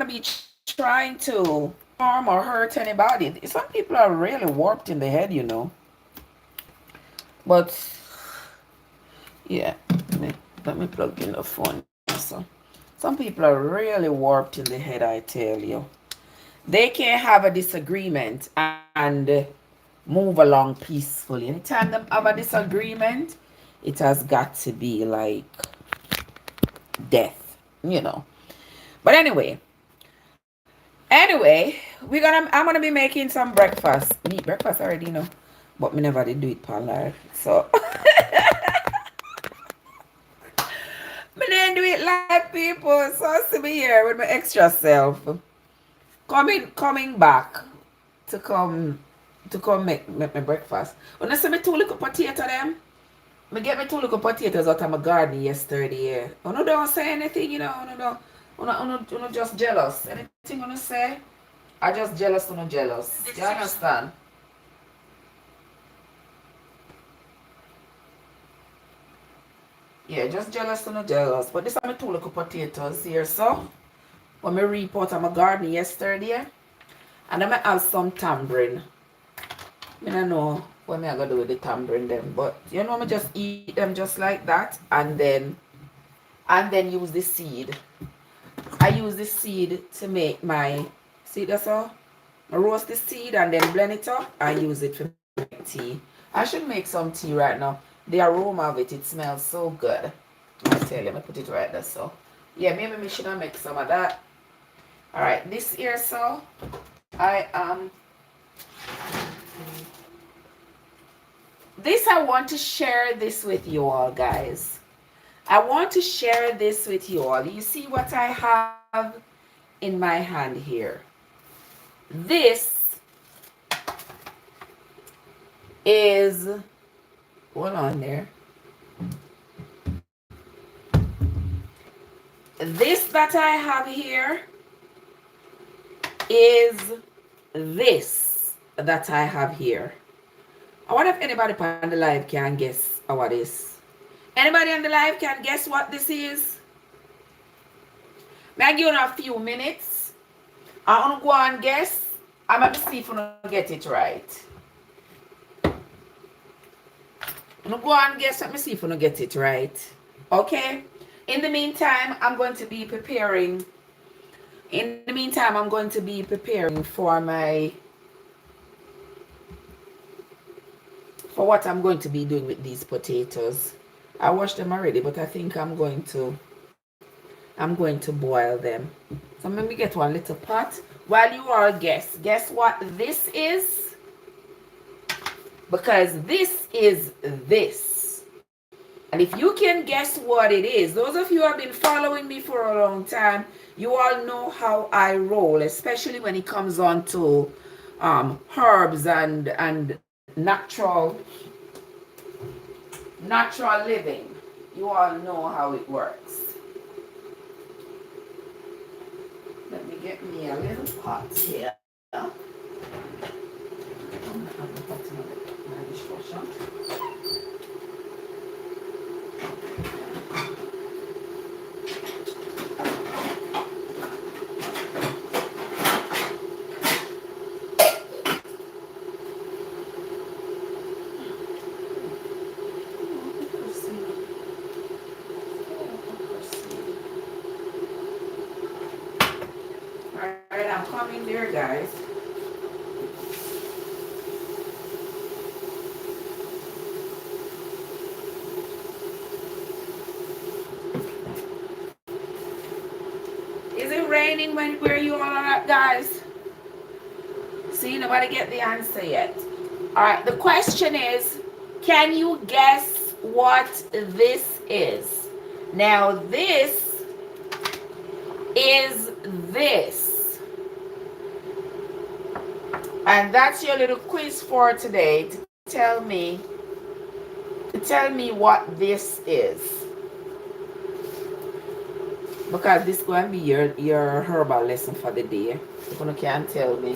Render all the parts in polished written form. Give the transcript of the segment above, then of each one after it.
to be trying to harm or hurt anybody. Some people are really warped in the head, you know. But yeah, let me plug in the phone. So some people are really warped in the head, I tell you. They can't have a disagreement and move along peacefully. Anytime them have a disagreement, it has got to be like death, you know. But anyway, I'm gonna be making some breakfast. Me breakfast already, you know. But me never did do it per live. So me didn't do it live, people. So see me here with my extra self. Coming back to come make my breakfast. When I see me two little potato them, me get me two little potatoes out of my garden yesterday. Yeah. Uno don't say anything, you know, uno just jealous. Anything uno say? I just jealous, uno jealous. You understand? Yeah, just jealous, uno jealous. But this are my two little potatoes here, so when me reap out of my garden yesterday. And then I have some tambourine. I don't know what I gonna do with the tambourine them, but you know, I just eat them just like that, and then use the seed. I use the seed to make my see that's all. I roast the seed and then blend it up and use it for make tea. I should make some tea right now. The aroma of it smells so good. I tell you, let me put it right there. So yeah, maybe we should make some of that. All right, this here, so I this I want to share this with you all, guys. I want to share this with you all. You see what I have in my hand here? This is, hold on there. This that I have here is this that I have here. I wonder if anybody on the live can guess what is. Anybody on the live can guess what this is? May I give you a few minutes? I'm going to go and guess. I'm going to see if I get it right. I'm going to go and guess. Let me see if I get it right. Okay? In the meantime, I'm going to be preparing. For what I'm going to be doing with these potatoes. I washed them already, but I think I'm going to boil them. So let me get one little pot. While you all guess what this is? Because this is this. And if you can guess what it is, those of you who have been following me for a long time, you all know how I roll, especially when it comes on to herbs and natural living. You all know how it works. Let me get me a little pot here. I'm coming there, guys. Is it raining where you all are at, guys? See, nobody get the answer yet. All right, the question is, can you guess what this is? Now, this is this. And that's your little quiz for today, to tell me what this is. Because this is going to be your herbal lesson for the day. You can't tell me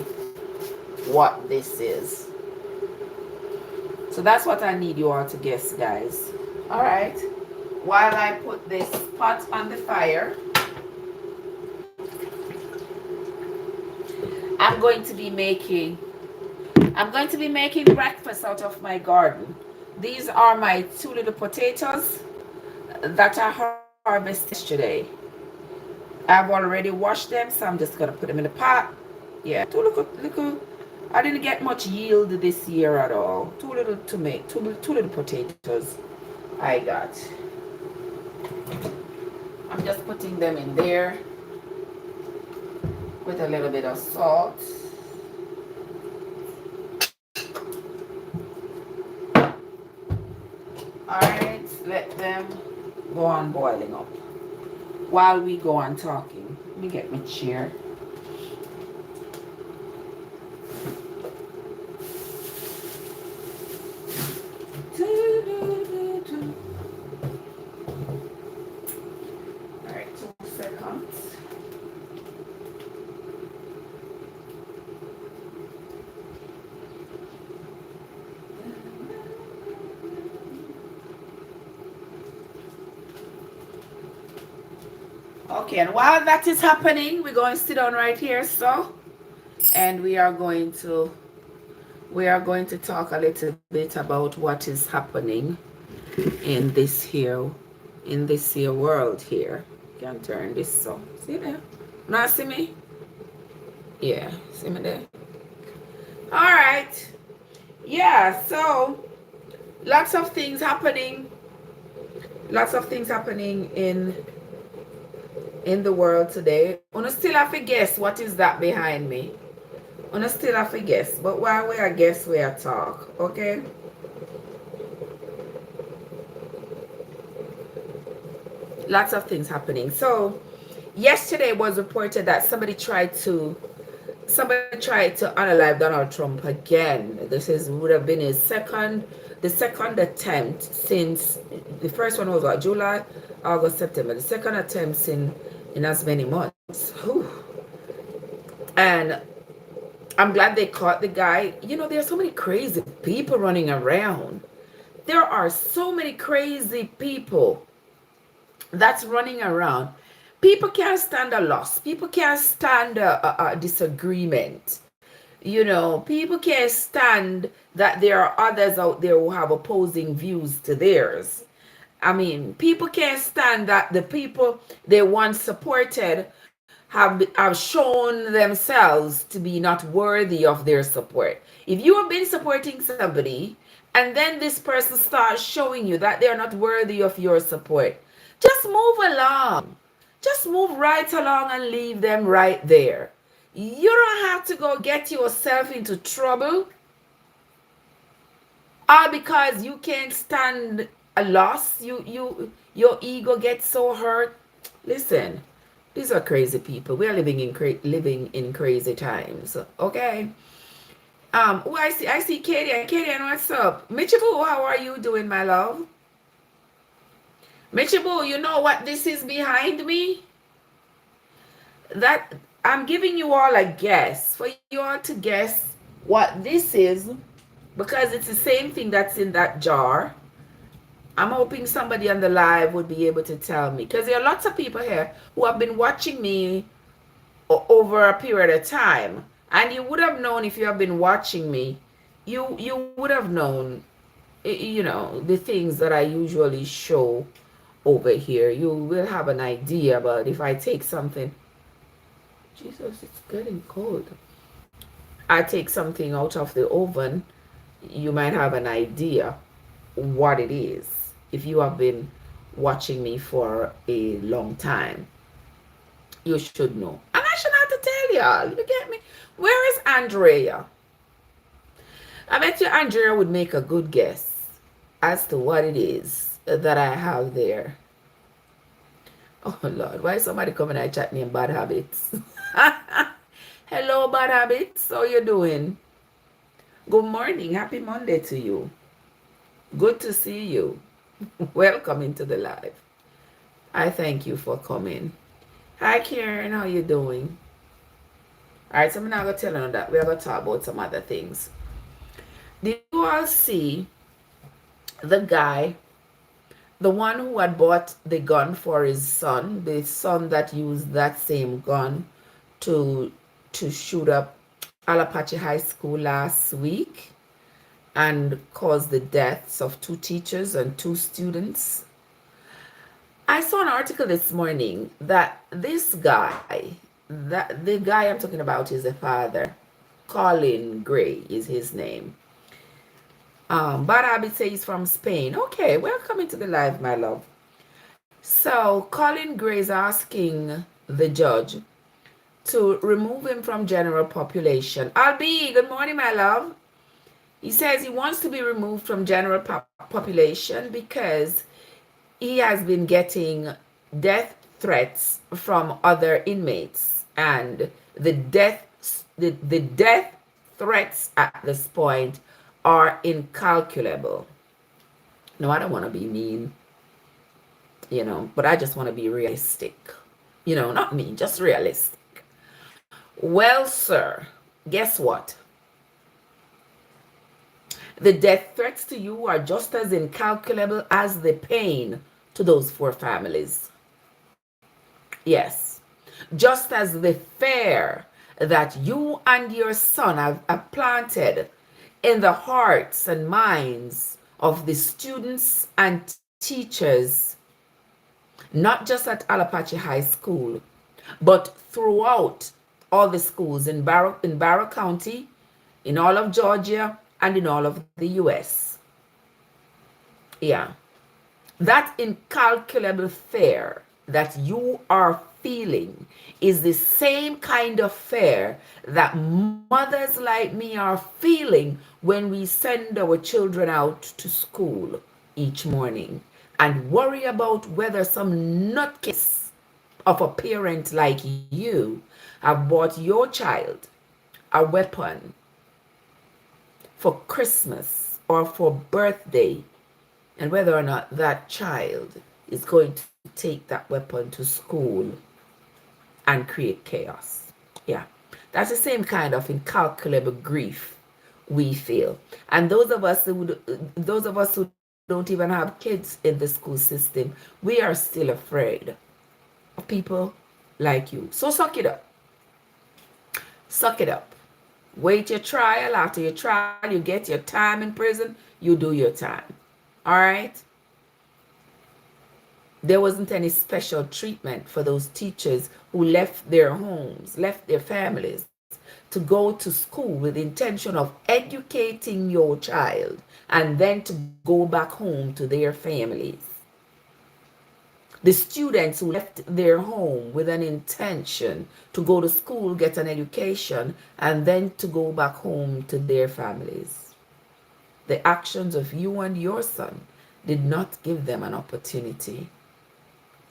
what this is. So that's what I need you all to guess, guys. All right. While I put this pot on the fire, I'm going to be making breakfast out of my garden. These are my 2 little potatoes that I harvested yesterday. I've already washed them, so I'm just gonna put them in the pot. Yeah, 2 little. I didn't get much yield this year at all. 2 little two little potatoes I got. I'm just putting them in there with a little bit of salt. Alright, let them go on boiling up while we go on talking. Let me get my chair. Alright, 2 seconds. Okay, and while that is happening, we're going to sit down right here, so, and we are going to talk a little bit about what is happening in this here world here. Can turn this so. See there? Now see me? Yeah, see me there? Alright. Yeah, so lots of things happening in the world today. Una still have to guess what is that behind me. Una still have to guess. But while we are guess, we are talk. Okay? Lots of things happening. So yesterday was reported that somebody tried to unalive Donald Trump again. Would have been the second attempt since the first one was what, July, August, September. The second attempt in as many months. Whew. And I'm glad they caught the guy. You know, there's so many crazy people running around. There are so many crazy people that's running around. People can't stand a loss. People can't stand a disagreement. You know, people can't stand that there are others out there who have opposing views to theirs. I mean, people can't stand that the people they once supported have shown themselves to be not worthy of their support. If you have been supporting somebody and then this person starts showing you that they're not worthy of your support, just move along. Just move right along and leave them right there. You don't have to go get yourself into trouble all because you can't stand a loss. Your ego gets so hurt. Listen, these are crazy people. We are living in crazy times. Okay. Oh, I see Katie. Katie, what's up? Michibu, how are you doing, my love? Michibu, you know what this is behind me? That I'm giving you all a guess for you all to guess what this is, because it's the same thing that's in that jar. I'm hoping somebody on the live would be able to tell me, because there are lots of people here who have been watching me over a period of time, and you would have known if you have been watching me, you would have known, you know, the things that I usually show over here. You will have an idea about if I take something. Jesus, it's getting cold. I take something out of the oven, you might have an idea what it is if you have been watching me for a long time. You should know. And I should have to tell y'all. You get me? Where is Andrea? I bet you Andrea would make a good guess as to what it is that I have there. Oh Lord, why is somebody coming and chat named Bad Habits? Hello, Bad Habits. How you doing? Good morning. Happy Monday to you. Good to see you. Welcome into the live. I thank you for coming. Hi, Karen. How you doing? All right, so I'm not going to tell you that. We're going to talk about some other things. Did you all see the guy, the one who had bought the gun for his son, the son that used that same gun to shoot up Alapache High School last week and caused the deaths of 2 teachers and 2 students. I saw an article this morning that this guy, that the guy I'm talking about is the father. Colin Gray is his name. Bad Habit says he's from Spain. Okay, welcome into the live, my love. So Colin Gray is asking the judge to remove him from general population. Albi, good morning, my love. He says he wants to be removed from general population because he has been getting death threats from inmates, and the death threats at this point are incalculable. No, I don't want to be mean, but I just want to be realistic. Not mean, just realistic. Well, sir, guess what? The death threats to you are just as incalculable as the pain to those 4 families. Yes. Just as the fear that you and your son have planted in the hearts and minds of the students and teachers, not just at Alapache High School, but throughout all the schools in Barrow County, in all of Georgia, and in all of the US. Yeah. That incalculable fear that you are feeling is the same kind of fear that mothers like me are feeling when we send our children out to school each morning and worry about whether some nutcase of a parent like you have bought your child a weapon for Christmas or for birthday, and whether or not that child is going to take that weapon to school and create chaos. Yeah, that's the same kind of incalculable grief we feel. And those of us who don't even have kids in the school system, we are still afraid of people like you. So suck it up. Suck it up. Wait your trial. After your trial, you get your time in prison. You do your time. All right? There wasn't any special treatment for those teachers who left their homes, left their families to go to school with the intention of educating your child and then to go back home to their families. The students who left their home with an intention to go to school, get an education, and then to go back home to their families. The actions of you and your son did not give them an opportunity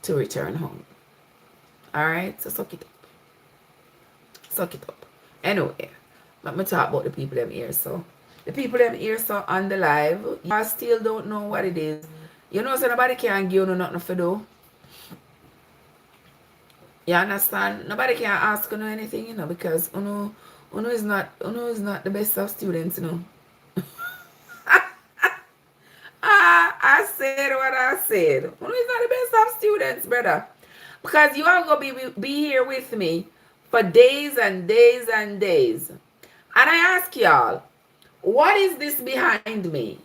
to return home. All right, so suck it up. Suck it up. Anyway, let me talk about the people them here. So the people them here so on the live, you still don't know what it is. So nobody can give you nothing to do. You understand? Nobody can ask you anything, because Uno is not the best of students, I said what I said. Uno is not the best of students, brother. Because you are going to be here with me for days and days and days. And I ask y'all, what is this behind me?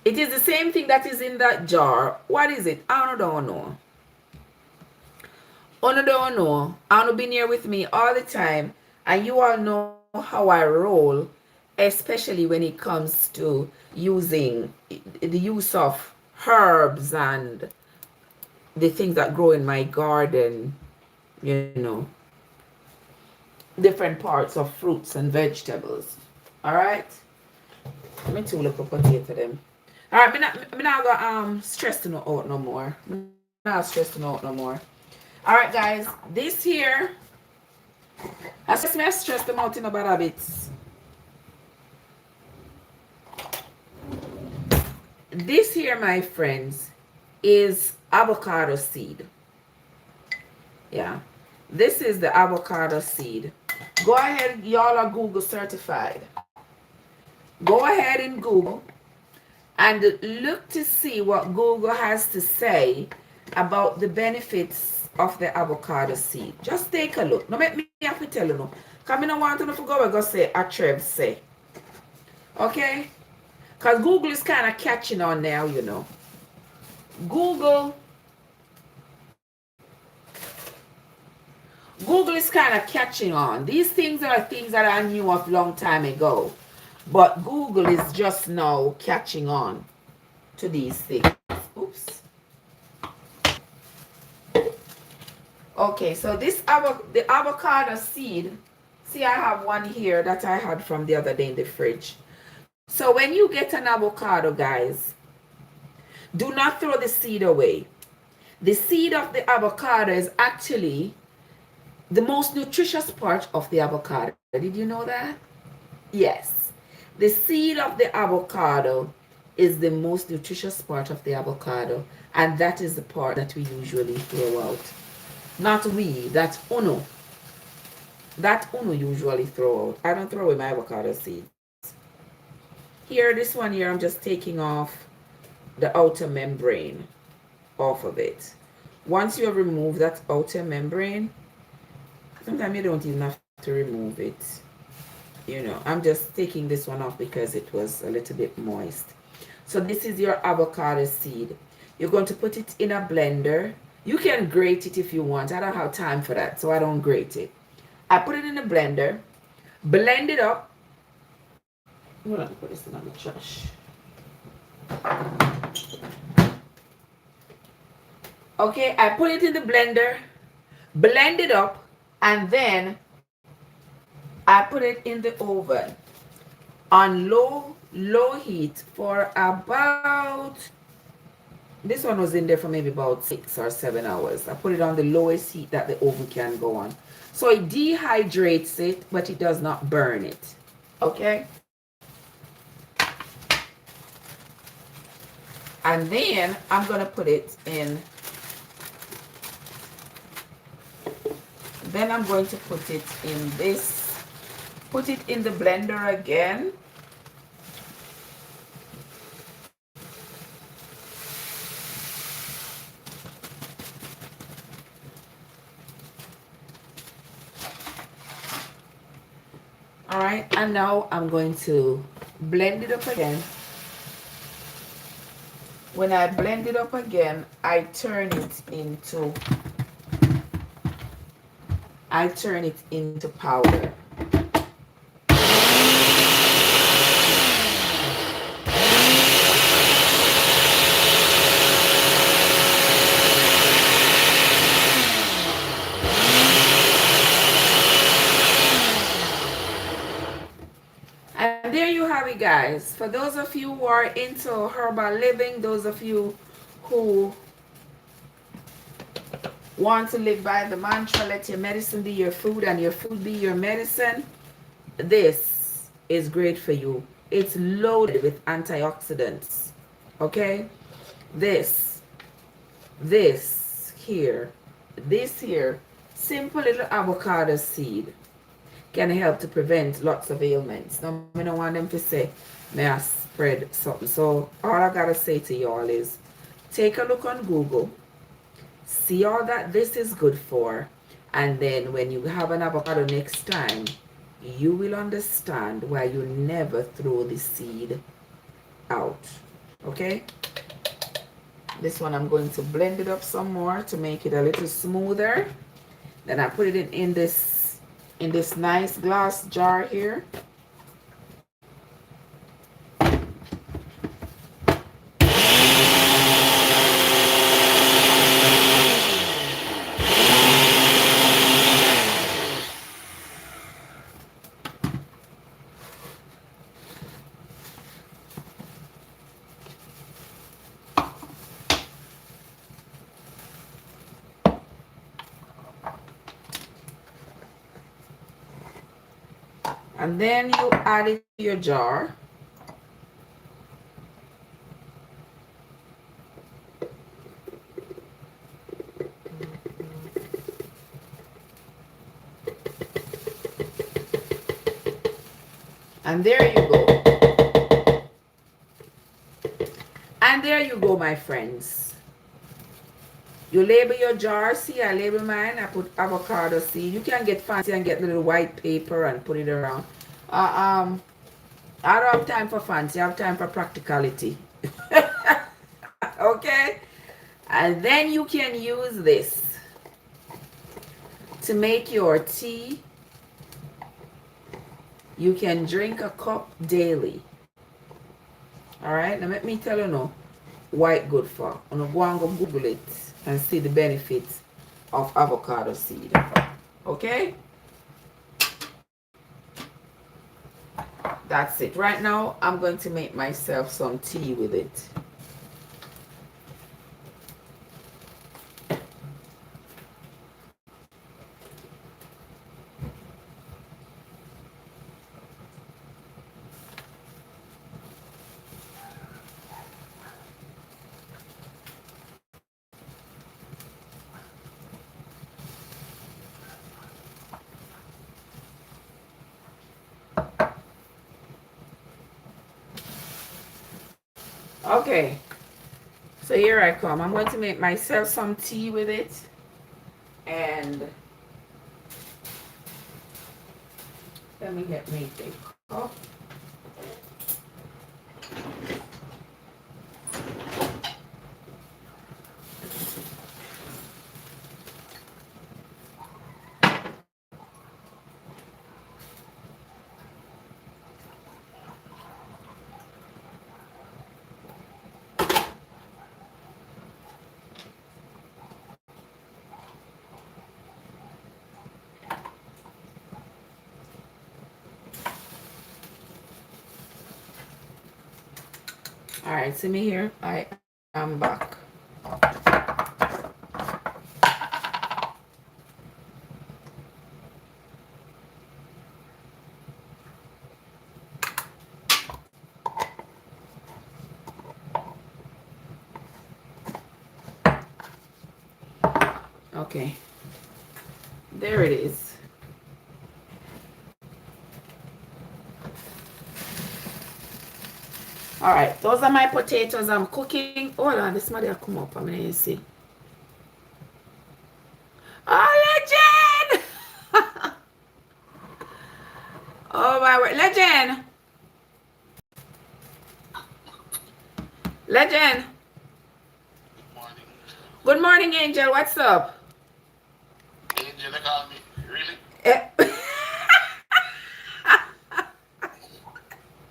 It is the same thing that is in that jar. What is it? I don't know. I don't know. I been here with me all the time. And you all know how I roll, especially when it comes to using the use of herbs and the things that grow in my garden, different parts of fruits and vegetables. All right? Let me too look up potato them. All right, I'm not going to stress to out no more. I'm not stressing out no more. All right, guys, this here, I stress them out in about habits. This here, my friends, is avocado seed. Yeah, this is the avocado seed. Go ahead, y'all are Google certified. Go ahead and Google and look to see what Google has to say about the benefits of the avocado seed. Just take a look. No, make me have to tell you no. Because I don't want to go and go say a Trev say. Okay? Because Google is kind of catching on now, you know. Google is kind of catching on. These things are things that I knew of long time ago. But Google is just now catching on to these things. Oops. Okay, so the avocado seed. See, I have one here that I had from the other day in the fridge. So when you get an avocado, guys, do not throw the seed away. The seed of the avocado is actually the most nutritious part of the avocado. Did you know that? Yes. The seed of the avocado is the most nutritious part of the avocado, and that is the part that we usually throw out. Not we, that Uno. That Uno usually throw out. I don't throw away my avocado seeds. Here, this one here, I'm just taking off the outer membrane off of it. Once you have removed that outer membrane, sometimes you don't even have to remove it. You know, I'm just taking this one off because it was a little bit moist. So this is your avocado seed. You're going to put it in a blender. You can grate it if you want. I don't have time for that, so I don't grate it. I put it in a blender, blend it up. I'm going to put this in the trash. Okay, I put it in the blender, blend it up, and then I put it in the oven on low heat for about, this one was in there for maybe about 6 or 7 hours. I put it on the lowest heat that the oven can go on. So it dehydrates it, but it does not burn it. Okay? And then I'm going to put it in. Then I'm going to put it in this. Put it in the blender again. All right, and now I'm going to blend it up again. When I blend it up again, I turn it into powder. And there you have it, guys. For those of you who are into herbal living, those of you who want to live by the mantra, let your medicine be your food and your food be your medicine, this is great for you. It's loaded with antioxidants. Okay? This here, simple little avocado seed can help to prevent lots of ailments. Now, I don't want them to say, may I spread something. So all I gotta say to y'all is, take a look on Google, see all that this is good for, and then when you have an avocado next time, you will understand why you never throw the seed out. Okay? This one I'm going to blend it up some more to make it a little smoother. Then I put it in this nice glass jar here. And then you add it to your jar. And there you go. And there you go, my friends. You label your jar. See, I label mine. I put avocado seed. You can get fancy and get little white paper and put it around. I don't have time for fancy. I have time for practicality. Okay? And then you can use this to make your tea. You can drink a cup daily. Alright? Now let me tell you now what it good for. I'm going to go and go Google it and see the benefits of avocado seed. Okay? That's it. Right now, I'm going to make myself some tea with it. Okay, so here I come. I'm going to make myself some tea with it. And let me get me a cup. All right, see me here. I am back. Okay, there it is. All right, those are my potatoes I'm cooking. Hold on, this might have come up. I'm going to see. Oh, legend! Oh, my word. Legend! Legend! Good morning. Good morning, Angel. What's up? Angel, they call me. Really?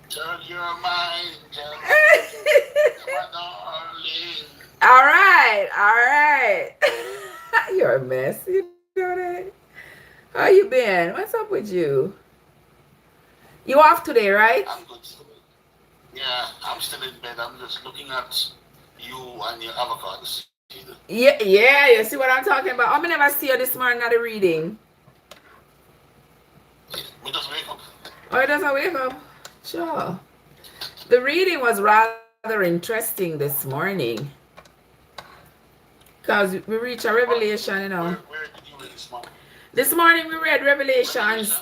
Turn your mind, angel. My darling. All right, all right. You're a mess. You know that? How you been? What's up with you? You off today, right? I'm good. Yeah, I'm still in bed. I'm just looking at you and your avocado seed. Yeah, yeah. You see what I'm talking about? I'm never see you this morning at the reading. We just wake up. Oh, it doesn't wake up. Sure. The reading was rather interesting this morning. Because we reached a revelation, you know. Where did you read this morning? This morning we read Revelations.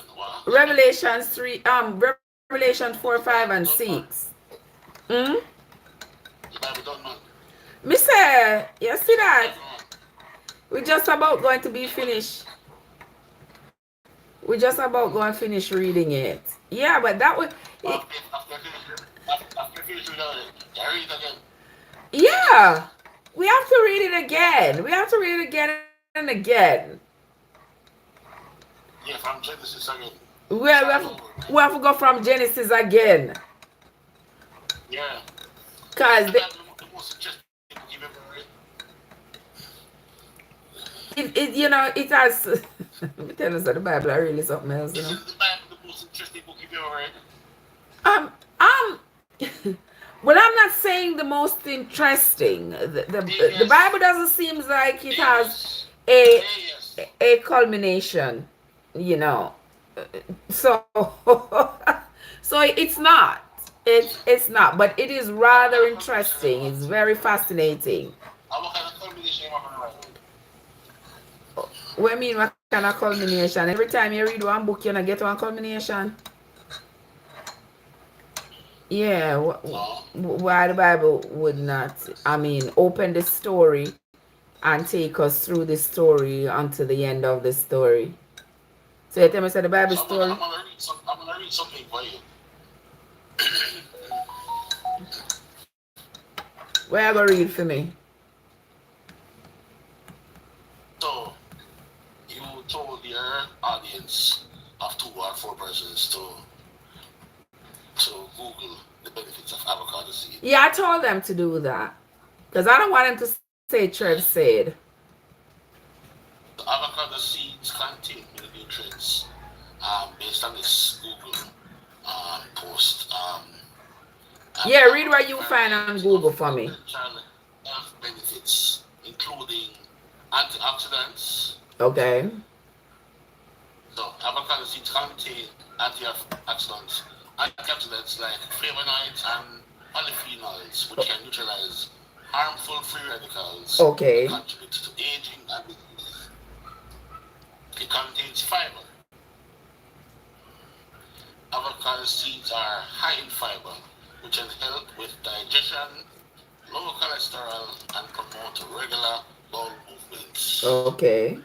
Revelations 3, Revelation 4, 5, and 6. Hmm? The Bible don't know. Me say, you see that? We're just about going to be finished. We're just about going to finish reading it. Yeah, but that was... After finishing it, I read it again. Yeah. We have to read it again. We have to read it again and again. Yeah, from Genesis again. We have to go from Genesis again. Yeah. Because the most interesting book you've ever read. you know, it has... Let me tell you that the Bible is really something else, you know. Is the Bible the most interesting book you've ever read? Well, I'm not saying the most interesting. The Bible doesn't seem like it has a culmination, you know. So so it's not. It's not, but it is rather interesting. It's very fascinating. What kind of culmination am I gonna write? What I mean, what kind of culmination? Every time you read one book, you're gonna get one culmination. Yeah, why the Bible would not, I mean, open the story and take us through the story until the end of the story. So you tell me, say the Bible So story? I'm gonna read something for you. Where you gonna read for me? So you told your audience of 2 or 4 persons to Google the benefits of avocado seed. Yeah, I told them to do that. Because I don't want them to say Trev said. The avocado seeds contain many nutrients based on this Google post. And Yeah, read have what a you find on variety Google of for me. potential health benefits, including antioxidants. Okay. So avocado seeds contain antioxidants like flavonoids and polyphenols, which can neutralize harmful free radicals that Okay. contribute to aging and disease. It contains fiber. Avocado seeds are high in fiber, which can help with digestion, lower cholesterol, and promote regular bowel movements. Okay.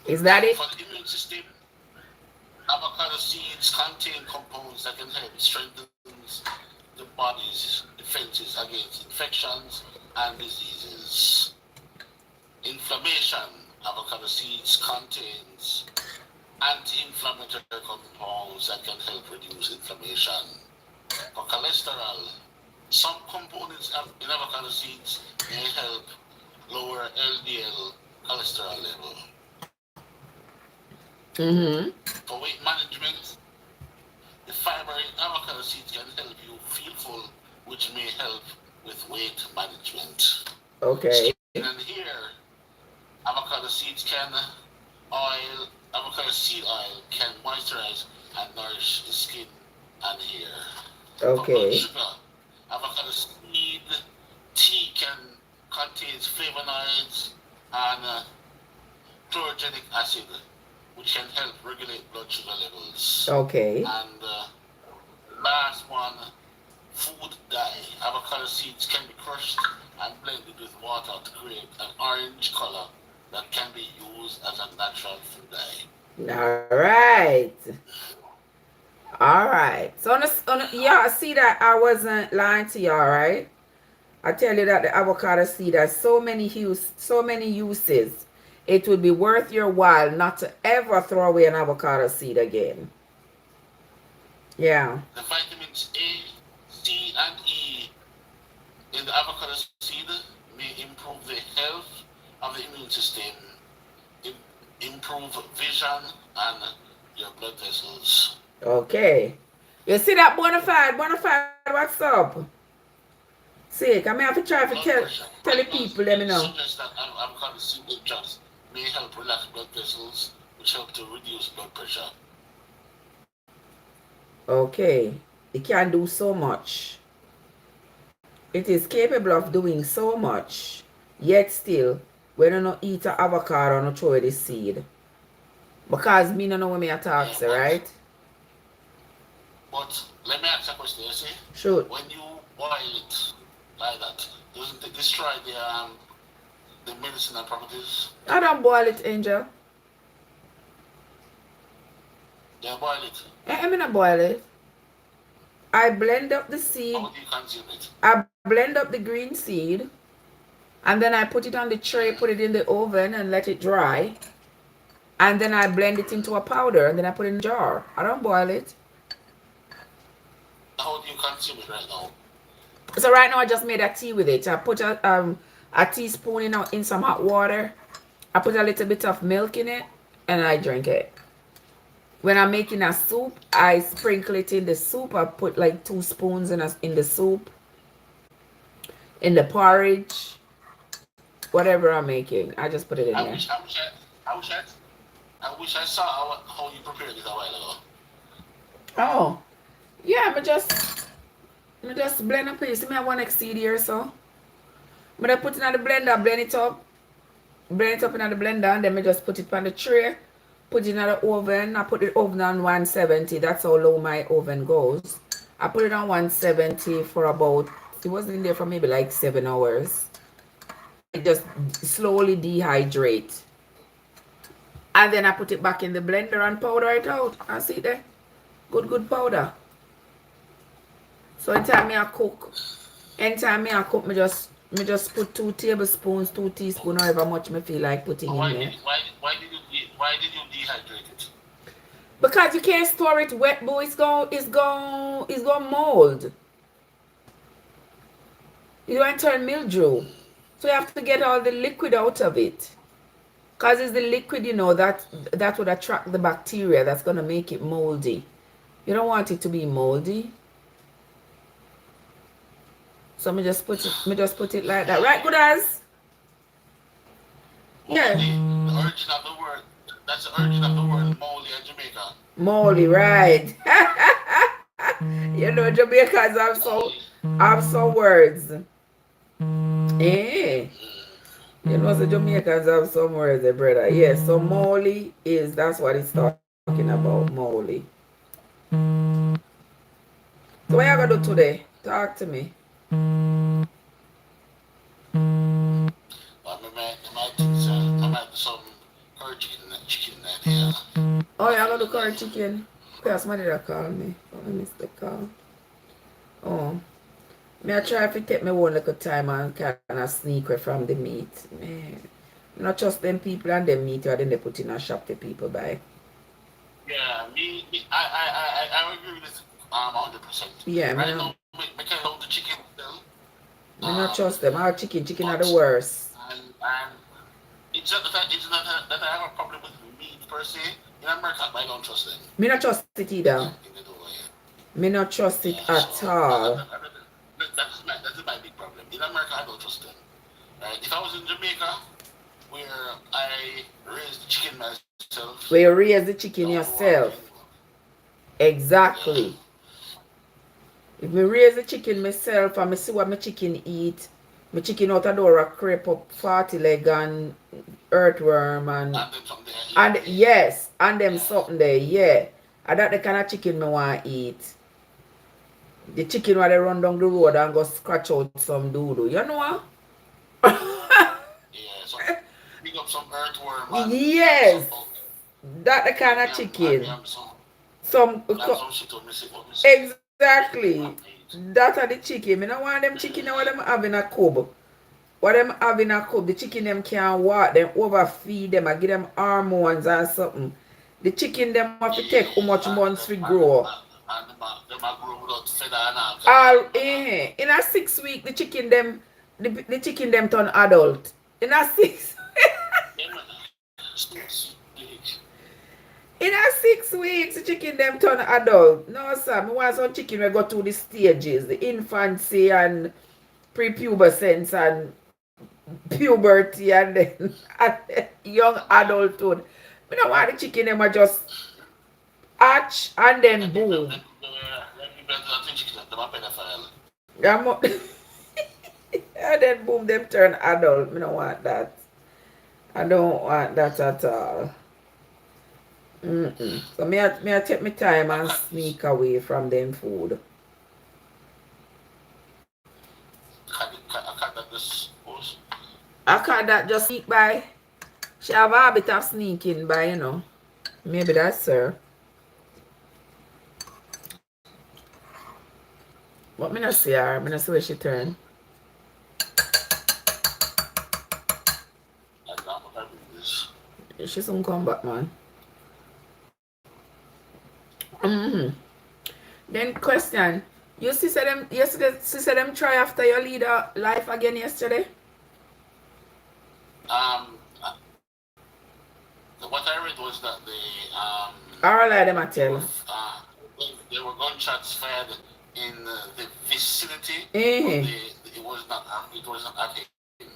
Is that And it? for the immune system, avocado seeds contain compounds that can help strengthen the body's defenses against infections and diseases. Inflammation. Avocado seeds contains anti-inflammatory compounds that can help reduce inflammation. For cholesterol, some components in avocado seeds may help lower LDL cholesterol level. Mm-hmm. For weight management, the fiber in avocado seeds can help you feel full, which may help with weight management. Okay. Skin and hair, avocado seeds can oil, avocado seed oil can moisturize and nourish the skin and hair. For blood Okay. sugar, avocado seed tea contains flavonoids and chlorogenic acid, which can help regulate blood sugar levels. Okay. And last one, food dye. Avocado seeds can be crushed and blended with water to create an orange color that can be used as a natural food dye. All right. All right. So, yeah, I see that I wasn't lying to y'all, right? I tell you that the avocado seed has so many uses. It would be worth your while not to ever throw away an avocado seed again. Yeah. The vitamins A, C, and E in the avocado seed may improve the health of the immune system, improve vision, and your blood vessels. Okay. You see that Bonafide? Bonafide, what's up? See, I may have to try to Blood pressure. tell the Right now, people, let me it know. suggests that avocado seed extracts may help relax blood vessels, which help to reduce blood pressure. Okay. It can do so much. It is capable of doing so much. Yet still, when you not eat an avocado and throw the seed. Because me no know what me a talk, Yeah, say, right? but let me ask you a question. You see, Sure. when you boil it like that, doesn't it destroy the medicinal properties? I don't boil it, Angel. You boil it. I mean, I boil it. I blend up the How seed. do you consume it? I blend up the green seed. And then I put it on the tray, put it in the oven and let it dry. And then I blend it into a powder and then I put it in a jar. I don't boil it. How do you consume it right now? So right now I just made a tea with it. I put a teaspoon in some hot water. I put a little bit of milk in it and I drink it. When I'm making a soup, I sprinkle it in the soup. I put like 2 spoons in the soup, in the porridge, whatever I'm making. I just put it in I there. wish, I wish, I wish, I wish I saw how you prepared it a while ago. Oh, yeah, I just blend up it. See me have one exceed here, so. But I put it in the blender, blend it up in the blender, and then I just put it on the tray, put it in the oven. I put the oven on 170. That's how low my oven goes. I put it on 170 for about It was in there for maybe like 7 hours. It just slowly dehydrate. And then I put it back in the blender and powder it out. I see there. Good powder. So anytime I cook, me just put 2 tablespoons, 2 teaspoons, however much me feel like putting in there. Why did you dehydrate it? Because you can't store it wet, boy. It's gonna mold. You don't turn mildew. So you have to get all the liquid out of it. Because it's the liquid, you know, that would attract the bacteria that's gonna make it moldy. You don't want it to be moldy. So me just put it like that. Right, good as? Yeah. The origin of the word. That's the origin of the word moldy in Jamaica. Moldy, right. You know, Jamaicans have some words. Eh. You know, the Jamaicans have some words, brother. Yes, so moldy that's what it's talking about, moldy. So what you gonna do today? Talk to me. I might do some curry chicken that here. Oh, you're gonna do curry chicken? Because somebody that called me. Oh, I missed the call. Oh. I try to take my own little time and kind of sneak away from the meat. Man. Not just them people and them meat or then they put in a shop for people buy. Yeah, I agree with this 100%. Yeah, right now, I can't hold the chicken still. I not trust them. Our chicken are the worst. And it's not that I have a problem with meat per se. In America, I don't trust them. Me not trust it either. Me not trust it at all. That's my big problem. In America, I don't trust them. Right? If I was in Jamaica, where I raised the chicken myself. Where you raise the chicken yourself. Exactly. If me raise the chicken myself and me see what my chicken eat, my chicken out the door creep up 40 leg and earthworm and yes, and them something there, yeah. And that the kind of chicken me want to eat. The chicken where they run down the road and go scratch out some doodoo. You know what? Yeah, so pick up some earthworm. Yes. That the kind of chicken. Exactly. That are the chicken. I don't want them chicken what them have in a cub. What them have in a cub, the chicken them can't walk, them overfeed them, I give them hormones and something. The chicken them have to take how much months to grow. In a 6 week, the chicken them turn adult. In a 6 In a 6 weeks, the chicken them turn adult. No, sir. I want some chicken we go through the stages, the infancy and prepubescence and puberty and then young adulthood. I don't want the chicken them are just hatch and then boom. And then boom, them turn adult. I don't want that. I don't want that at all. So may I take my time and sneak away from them food. I can't that just sneak by. She have a habit of sneaking by, you know. Maybe that's her. But me not see her. Me not see where she turn. She soon come back, man. Then question. You see them yesterday, see them try after your leader life again yesterday? What I read was that All right, them I tell. There were gunshots fired in the vicinity. It was not at him.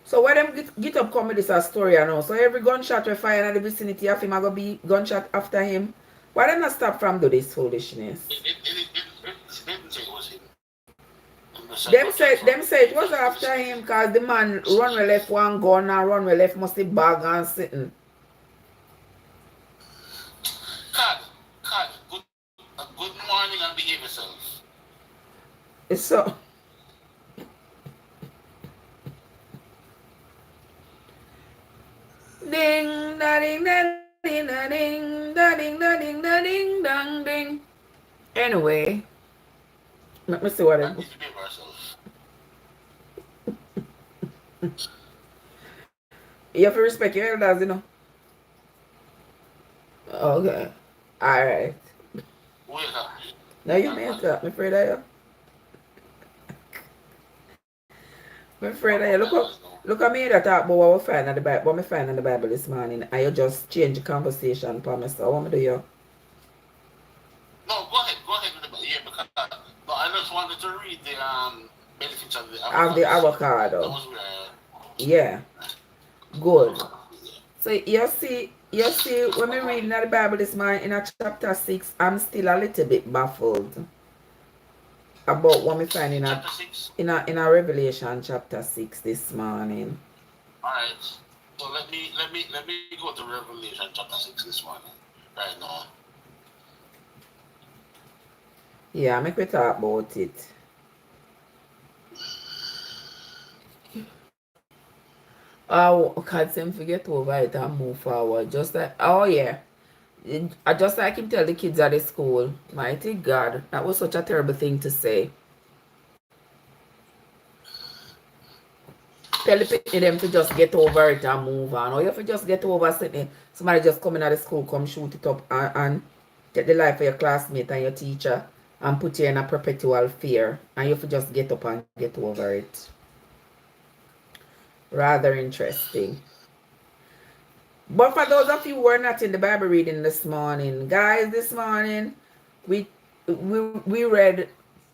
So where them get up come with this a story now? So every gunshot we fire in the vicinity of him are gonna be gunshot after him. Why them not stop from do this foolishness? It didn't say it was him. Them say it was after him because the man run we left one gun and run we left must be bag and sitting. Good morning and behave yourself. So Ding da ding da ding da ding da ding da ding da ding dang ding. Anyway, let me see what I. You have to respect your elders, you know. Okay. Alright. Now you make up. I'm afraid of you. I'm afraid of you. Look at me that talk about what we find in the Bible. What we find in the Bible this morning. And you just change the conversation for me. So what me do you? No, go ahead with the because no, I just wanted to read the benefits of the avocado. Of the avocado. That was where yeah. Good. So you see when we reading the Bible this morning in chapter 6, I'm still a little bit baffled about what we find in a Revelation chapter 6 this morning. Alright. So let me go to Revelation chapter 6 this morning. Right now. Yeah, make we talk about it. Oh, can't seem to get over it and move forward. Just like, oh yeah. I just like him tell the kids at the school, mighty God, that was such a terrible thing to say. Tell them to just get over it and move on. Or you have to just get over something. Somebody just come in at the school, come shoot it up and take the life of your classmate and your teacher and put you in a perpetual fear. And you have to just get up and get over it. Rather interesting. But for those of you who are not in the Bible reading this morning, guys, this morning we read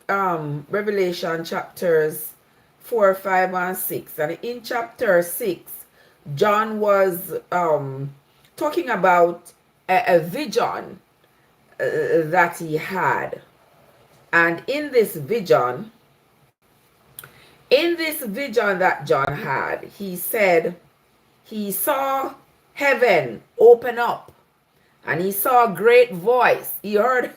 Revelation chapters 4, 5, and 6. And in chapter 6, John was talking about a vision that he had. And in this vision that John had, he said he saw heaven open up, and he saw a great voice. He heard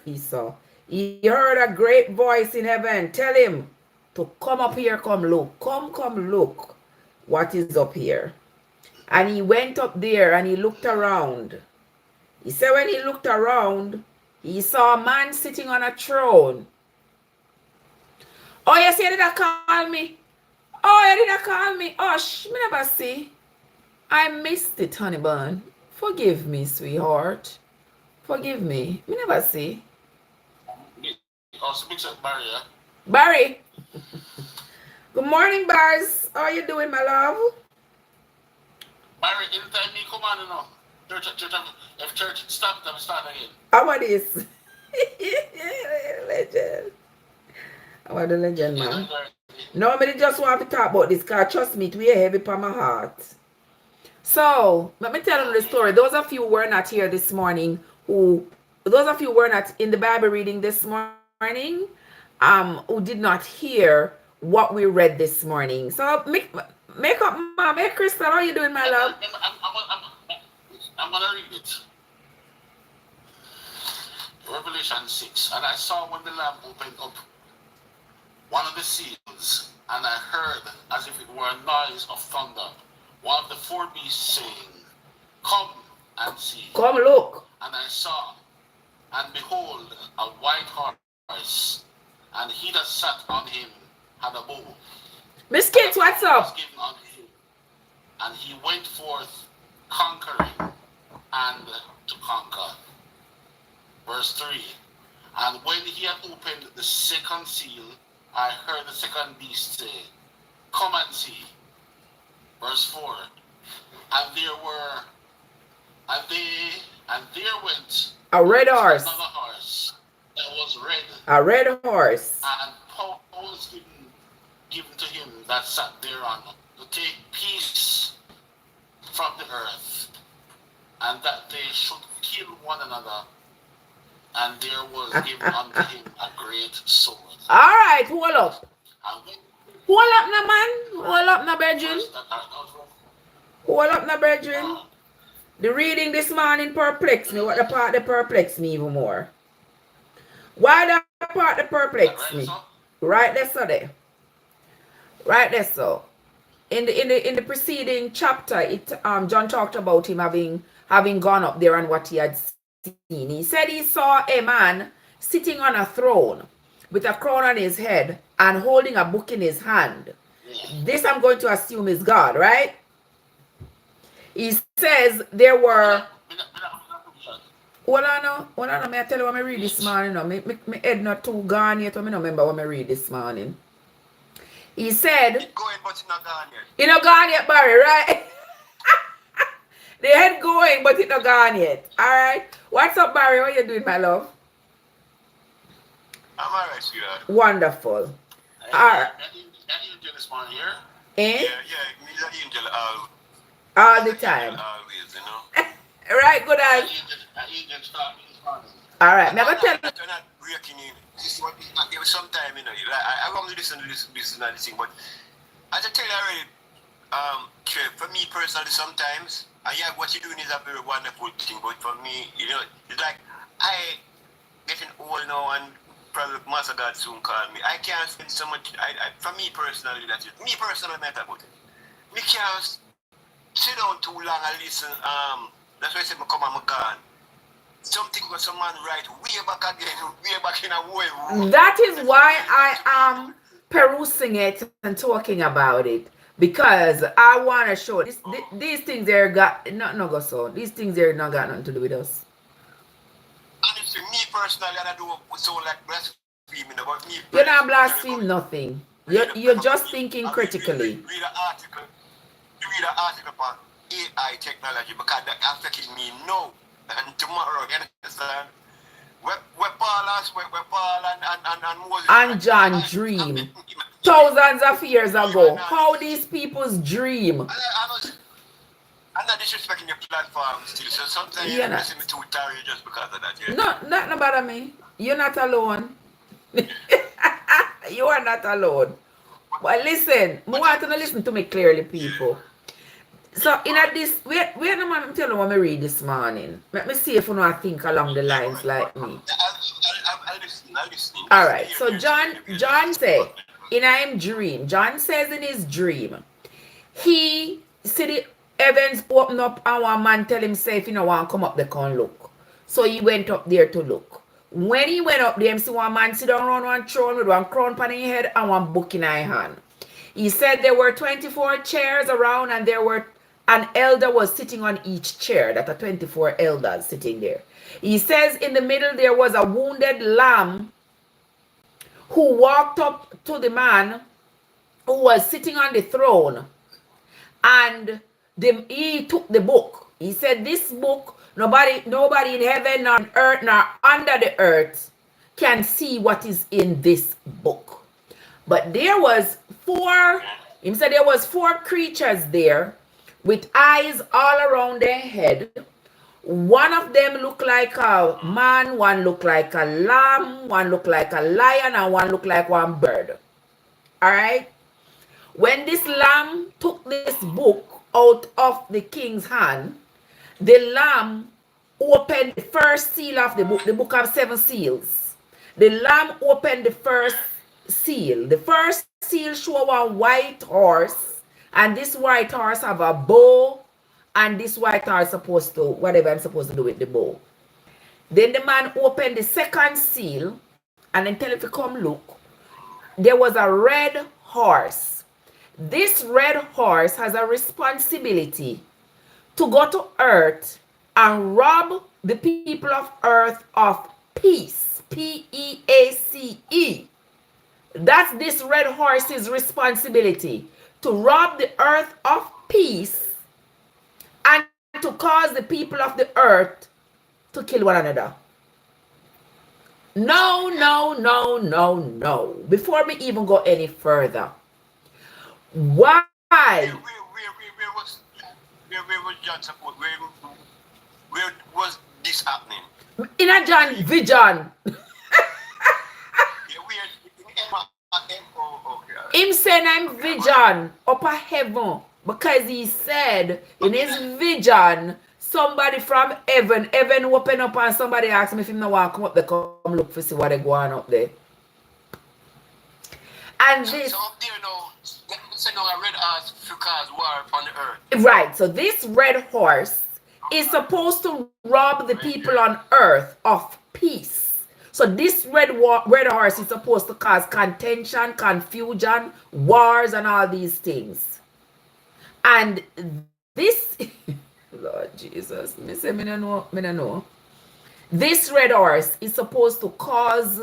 a great voice in heaven tell him to come up here, come look, come look what is up here. And he went up there and he looked around. He said when he looked around, he saw a man sitting on a throne. Oh, yes, you did call me. Oh, me never see. I missed it, honey bun. Forgive me, sweetheart. Forgive me. Me never see. Barry. Good morning, Bars. How are you doing, my love? Barry, anytime me come on, you know. If church stopped, I'm start again. How about this? Legend. How about the legend, man? No, I just want to talk about this, because trust me, it will heavy upon my heart. So, let me tell you the story. Those of you who were not here this morning, those of you who were not in the Bible reading this morning, who did not hear what we read this morning. So, make up, Mom. Hey, Crystal, how are you doing, my love? I'm going to read it. Revelation 6. And I saw when the Lamb opened up one of the seals, and I heard, as if it were a noise of thunder, one of the four beasts saying, come and see. Come look. And I saw, and behold, a white horse, and he that sat on him had a bow. Miss Kate, what's up? Given unto him, and he went forth conquering and to conquer. Verse 3. And when he had opened the second seal, I heard the second beast say, come and see. Verse 4. And there went a red horse. Another horse that was red. A red horse. And power was given to him that sat thereon to take peace from the earth, and that they should kill one another. And there was given unto him a great sword. All right, hold up. Hold up now, man. Hold up now, brethren. Hold up now, brethren. The reading this morning perplexed me. What the part that perplexed me even more? Why that part that perplexed me? Right there, so there. Right there, so. In the preceding chapter, John talked about him having gone up there and what he had seen. He said he saw a man sitting on a throne with a crown on his head and holding a book in his hand. This I'm going to assume is God, right? He says there were. Hold on, may I tell you what I read this morning? No, me head not too gone yet, but I don't remember what I read this morning. He said, it's going, but it's not gone yet. It's not gone yet, Barry, right? The head going, but it's not gone yet. All right. What's up, Barry? What are you doing, my love? I'm all right, sweetheart. Wonderful. All right. That angel this morning here? Eh? Yeah, he's an angel all the time. Always, you know. Right, good as. That angel started this morning. All right. Never tell you. You're not breaking in. This is what there was some time, you know. Like, I want to listen to this and this thing, but as I tell you already, Trev, for me personally, sometimes, yeah, what you're doing is a very wonderful thing, but for me, you know, it's like I getting old now and probably Master God soon call me. I can't spend so much. For me personally, that's it. Me personally, matter about it. We can't sit down too long and listen. That's why I said, come on, I'm gone. Something got some man right way back again, way back in a way. That is why I am perusing it and talking about it. Because I want to show these things there got no go so. These things there not got nothing to do with us. Honestly, me personally, I do so like blaspheming about me. You're not blaspheming nothing. You're just thinking critically. Read an article. You read an article about AI technology because that affecting me now and tomorrow. You understand? Where Paul and Moses and John dream thousands of years ago. How these people's dream. I'm not disrespecting your platform still, so sometimes you see me too tired just because of that. Yeah? No, not about me. You're not alone. You are not alone. But listen, I want to listen to me clearly, people. So in this, wait a minute, I'm telling you what I read this morning. Let me see if you know I think along the lines like me. I'll listen. All right. So John said in his dream. John says in his dream, he see the heavens open up and one man tell himself, you know, want to come up there and look. So he went up there to look. When he went up there, he see one man sit down on one throne with one crown on his head and one book in his hand. He said there were 24 chairs around and there were an elder was sitting on each chair. That are 24 elders sitting there. He says in the middle there was a wounded lamb who walked up to the man who was sitting on the throne. And he took the book. He said, this book, nobody in heaven, nor on earth, nor under the earth can see what is in this book. But there was he said there was 4 creatures there with eyes all around their head. One of them looked like a man, one looked like a lamb, one looked like a lion, and one looked like one bird. All right? When this lamb took this book out of the king's hand, the lamb opened the first seal of the book of 7 seals. The lamb opened the first seal. The first seal showed a white horse, and this white horse have a bow, and this white horse supposed to, whatever I'm supposed to do with the bow. Then the man opened the second seal, and then tell if you come look, there was a red horse. This red horse has a responsibility to go to earth and rob the people of earth of peace. Peace. That's this red horse's responsibility, to rob the earth of peace and to cause the people of the earth to kill one another. No. Before we even go any further, why? Where was John support? Where was this happening? In a John vision. Him saying I'm vision up a heaven, because he said in his vision somebody from heaven open up and somebody asked him if he no want to come up there, come look for see what they go on up there. And this so up there now, send out a red horse to cause war upon the earth. Right. So this red horse is supposed to rob the people on earth of peace. So this red horse is supposed to cause contention, confusion, wars, and all these things. And this, Lord Jesus, me say me no know. This red horse is supposed to cause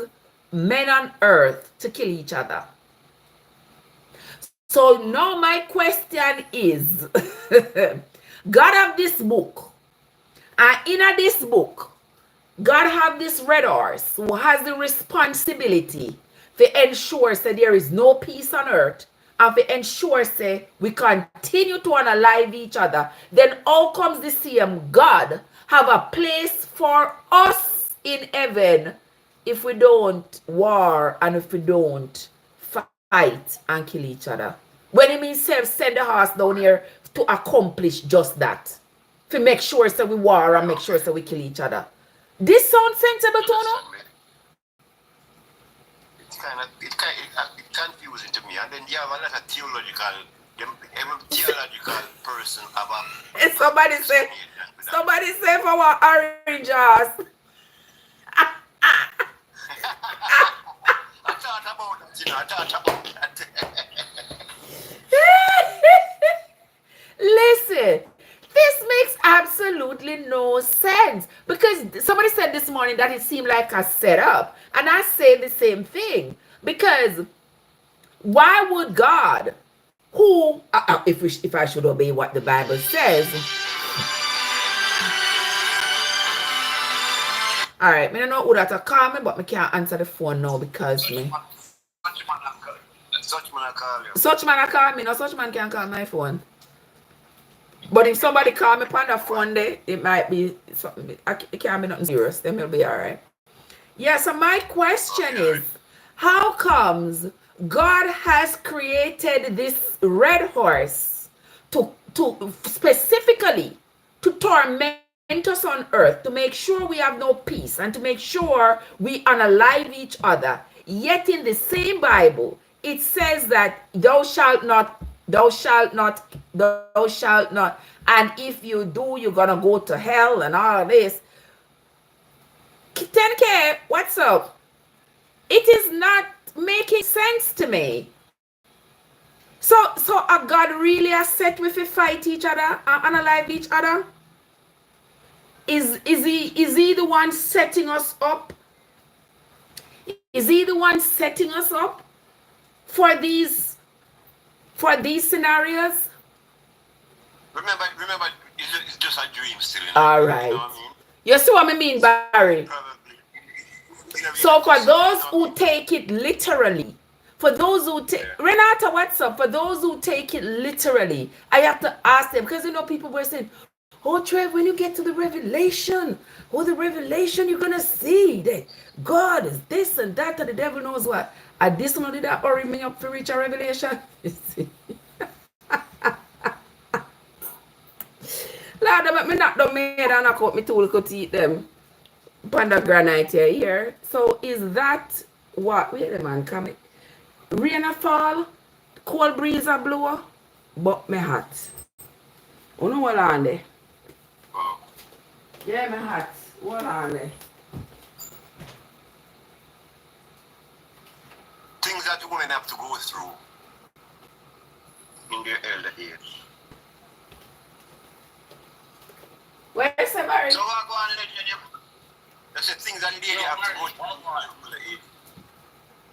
men on earth to kill each other. So now my question is, God have this book, and in this book, God have this red horse who has the responsibility to ensure that there is no peace on earth, and to ensure that we continue to unalive each other. Then how comes the same God have a place for us in heaven if we don't war and if we don't fight and kill each other? When he means send the horse down here to accomplish just that, to make sure that we war and make sure that we kill each other. This sounds sensible to you? It's confusing to me. And then you have a lot of theological, every theological person have a... Somebody say for our orange horse. I thought about that, I thought about that. Listen, this makes absolutely no sense, because somebody said this morning that it seemed like a setup, and I say the same thing, because why would God, who if I should obey what the Bible says, all right, I don't know who that to call me, but I can't answer the phone now because me. Such man call you. Such man call me, no such man can call my phone. But if somebody call me on the phone there, it might be something. It can't be nothing serious. Then we'll be all right. Yeah, so my question is, how comes God has created this red horse to specifically to torment us on earth, to make sure we have no peace and to make sure we unalive each other? Yet in the same Bible, it says that thou shalt not, and if you do, you're gonna go to hell and all of this. 10K, what's up? It is not making sense to me. So are God really a set with to fight each other and unalive each other? Is he the one setting us up? Is he the one setting us up for these scenarios? Remember, it's just a dream still. All right. You know what I mean? You see what I mean, Barry? Probably. So for those who take it literally, for those who take, Renata, what's up? For those who take it literally, I have to ask them, because people were saying, oh, Trev, when you get to the revelation, you're going to see that God is this and that, and the devil knows what. And this one did that hurry me up to reach a revelation. You see? Lord, I me not done made and knock out me tool could eat them. Panda granite here. So is that what? Wait a man, come in. Rain a fall, cold breeze a blow, but me hot. You know what on there? Yeah, me hot. What on there? Things that women have to go through in their elder age. Where's the Barry? So I go on and let you. That's the things that they have to go through.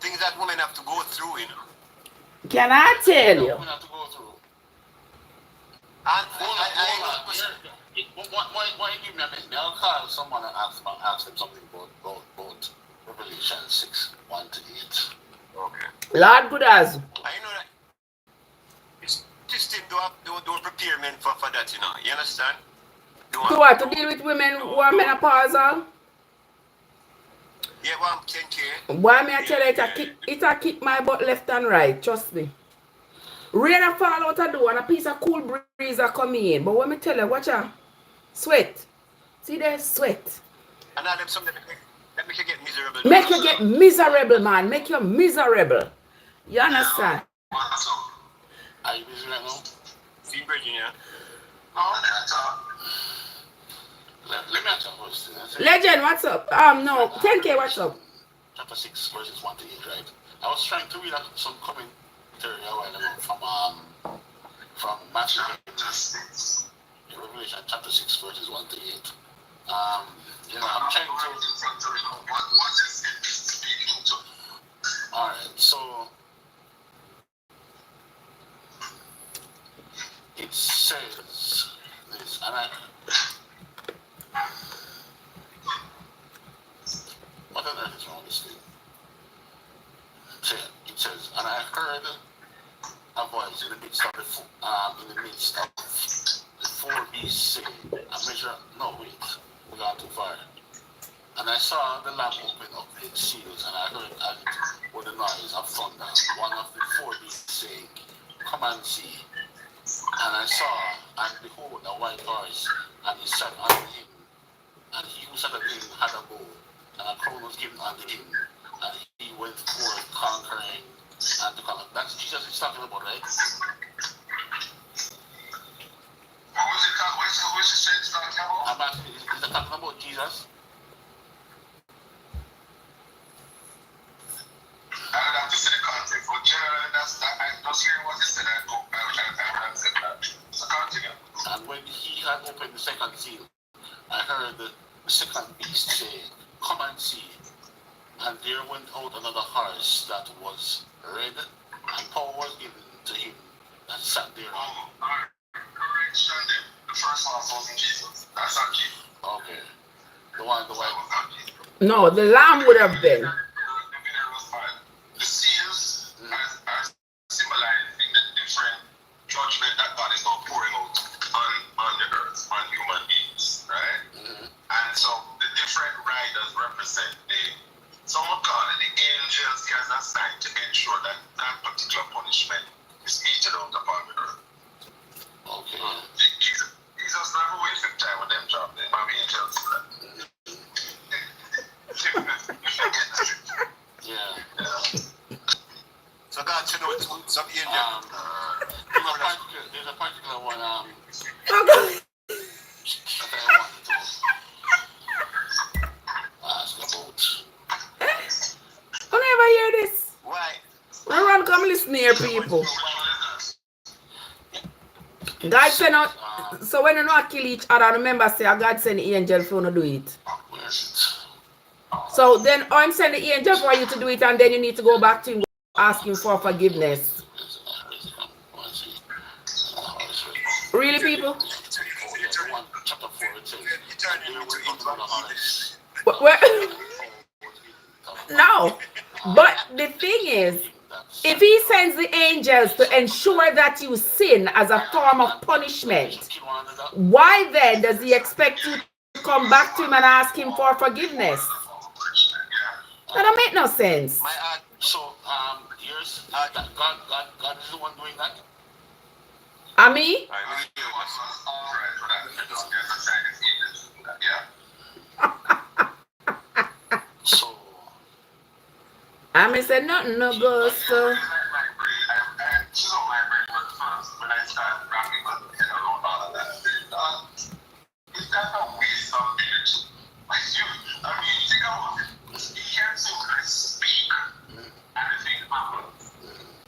Things that women have to go through, you know. Can I tell you? Women have to go through. And why give me a minute? I'll call someone and ask them something about Revelation 6, 1-8. okay. Lord good as. I know that this thing don't prepare men for that, you know. You understand? To what? To deal with women who are menopausal? Yeah, well, 10K. Why me I tell you, it a kick my butt left and right, trust me. Rain a fall out a door and a piece of cool breeze a come in. But when me tell you, watch out. Sweat. See there? Sweat. And now them something that make you get miserable. Make you get miserable, man. Make you miserable. You understand? I Are you busy right now? See, Virginia. Let me ask you a question. Legend, what's up? No, 10K, what's up? Chapter 6, verses 1 to 8, right? I was trying to read some commentary a while ago from Matthew, Revelation chapter 6, verses 1 to 8. I'm trying to. Alright, so it says this, and what on earth is wrong with this thing? It says, and I heard a voice in the midst of the 4 beasts saying, we got too far. And I saw the lamp open up the seals, and I heard as it with the noise of thunder, one of the 4 beasts saying, come and see. And I saw, and behold, a white horse, and he sat on him, and he who sat on him had a bow, and a crown was given unto him, and he went forth conquering and to conquer. That's Jesus is talking about, right? What's it talking about? I'm asking, is it talking about Jesus? I don't have to see the context, but generally, I just hearing what he said. I will try to answer that. So continue. And when he had opened the second seal, I heard the second beast say, come and see. And there went out another horse that was red, and power was given to him that sat thereon. Correction then. The first one wasn't Jesus. That's not Jesus. Okay. The white. No, the lamb would have been. The seals are symbolizing the different judgment that God is now pouring out on the earth, on human beings, right? And so the different riders represent some would call it the angels. He has assigned to ensure that that particular punishment is meted out upon the earth. Okay. Jesus never wasted time with them job. I'm angels for that. Yeah. So God said, no, it's some angels. There's a particular one that I wanted to ask about. I never hear this. Why? Run, come listen here, people. God send out. So when you not kill each other, remember say God send the angel for you to do it. So then I'm sending the angel for you to do it, and then you need to go back to him asking for forgiveness. Really, people? No. But the thing is, if he sends the angels to ensure that you sin as a form of punishment, why then does he expect you to come back to him and ask him for forgiveness? That don't make no sense. So, yours, God is the one doing that? Me? So, I said nothing, no ghost.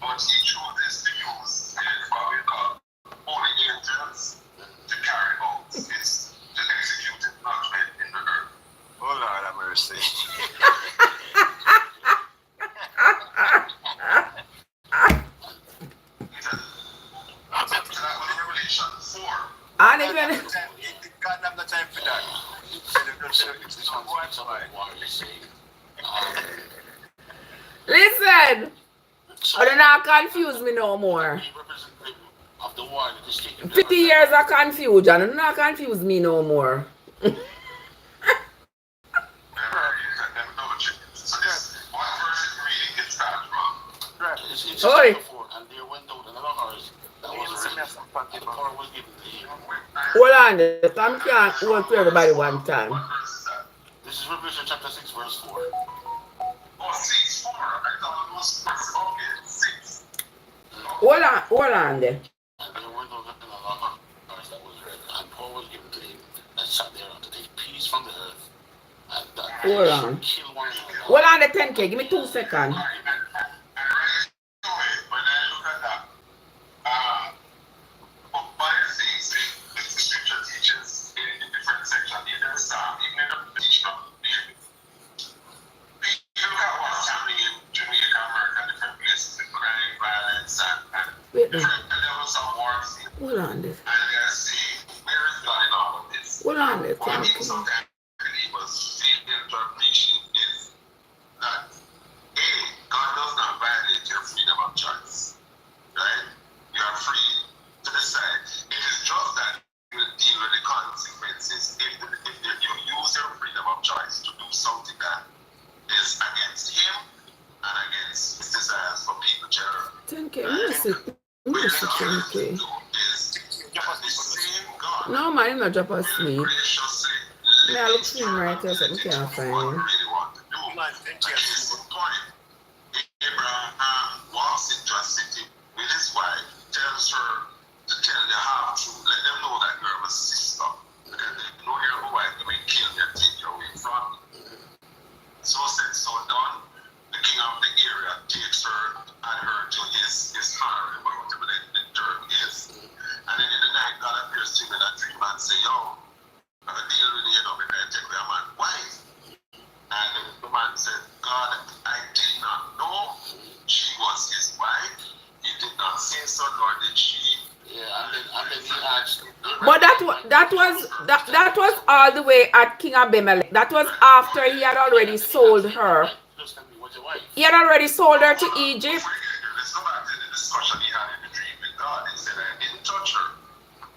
But he chooses to use what we call holy angels to carry out to execute his judgment in the earth. Oh Lord have mercy. That was Revelation 4. I didn't even. God have no time for that. Listen. I do not confuse me no more. 50 years of confusion. Do not confuse me no more. Oi. Hold on, I can't hold to everybody one time. This is Revelation chapter 6, verse 4. Oh, 6, 4. I thought it was 6. Okay, 6. Hold on there. And there were no cars that was read, and Paul was given to him that sat there to take peace from the earth, and that Hold on. kill one another. Hold on the 10K. Give me 2 seconds. Wait there. Hold on there. Hold on there. 10K. God does not violate your freedom of choice, right? You are free to decide. It is just that you will deal with the consequences if you use your freedom of choice to do something that is against him and against his desires for people generally. 10K. Mercy 10K. No, man, I'm not drop asleep. I look for him right here, so I can't find him. Abraham walks into a city with his wife, tells her to tell the half truth, let them know that you're my sister. Because they know you're my wife, they will kill you and take you away from me. So said, so done. The king of the area takes her and her to his harem, or whatever the term is. And then in the night, God appears to him in a dream and say, yo, I'm going to deal with you, because I take away my wife. And the man said, God, I did not know she was his wife. He did not say so, nor did she. Yeah, and then he asked. But that was all the way at King Abimelech. That was after he had already sold her. He had already sold her to Egypt. Let's go back to the discussion he had in the dream with God. He said, I didn't touch her.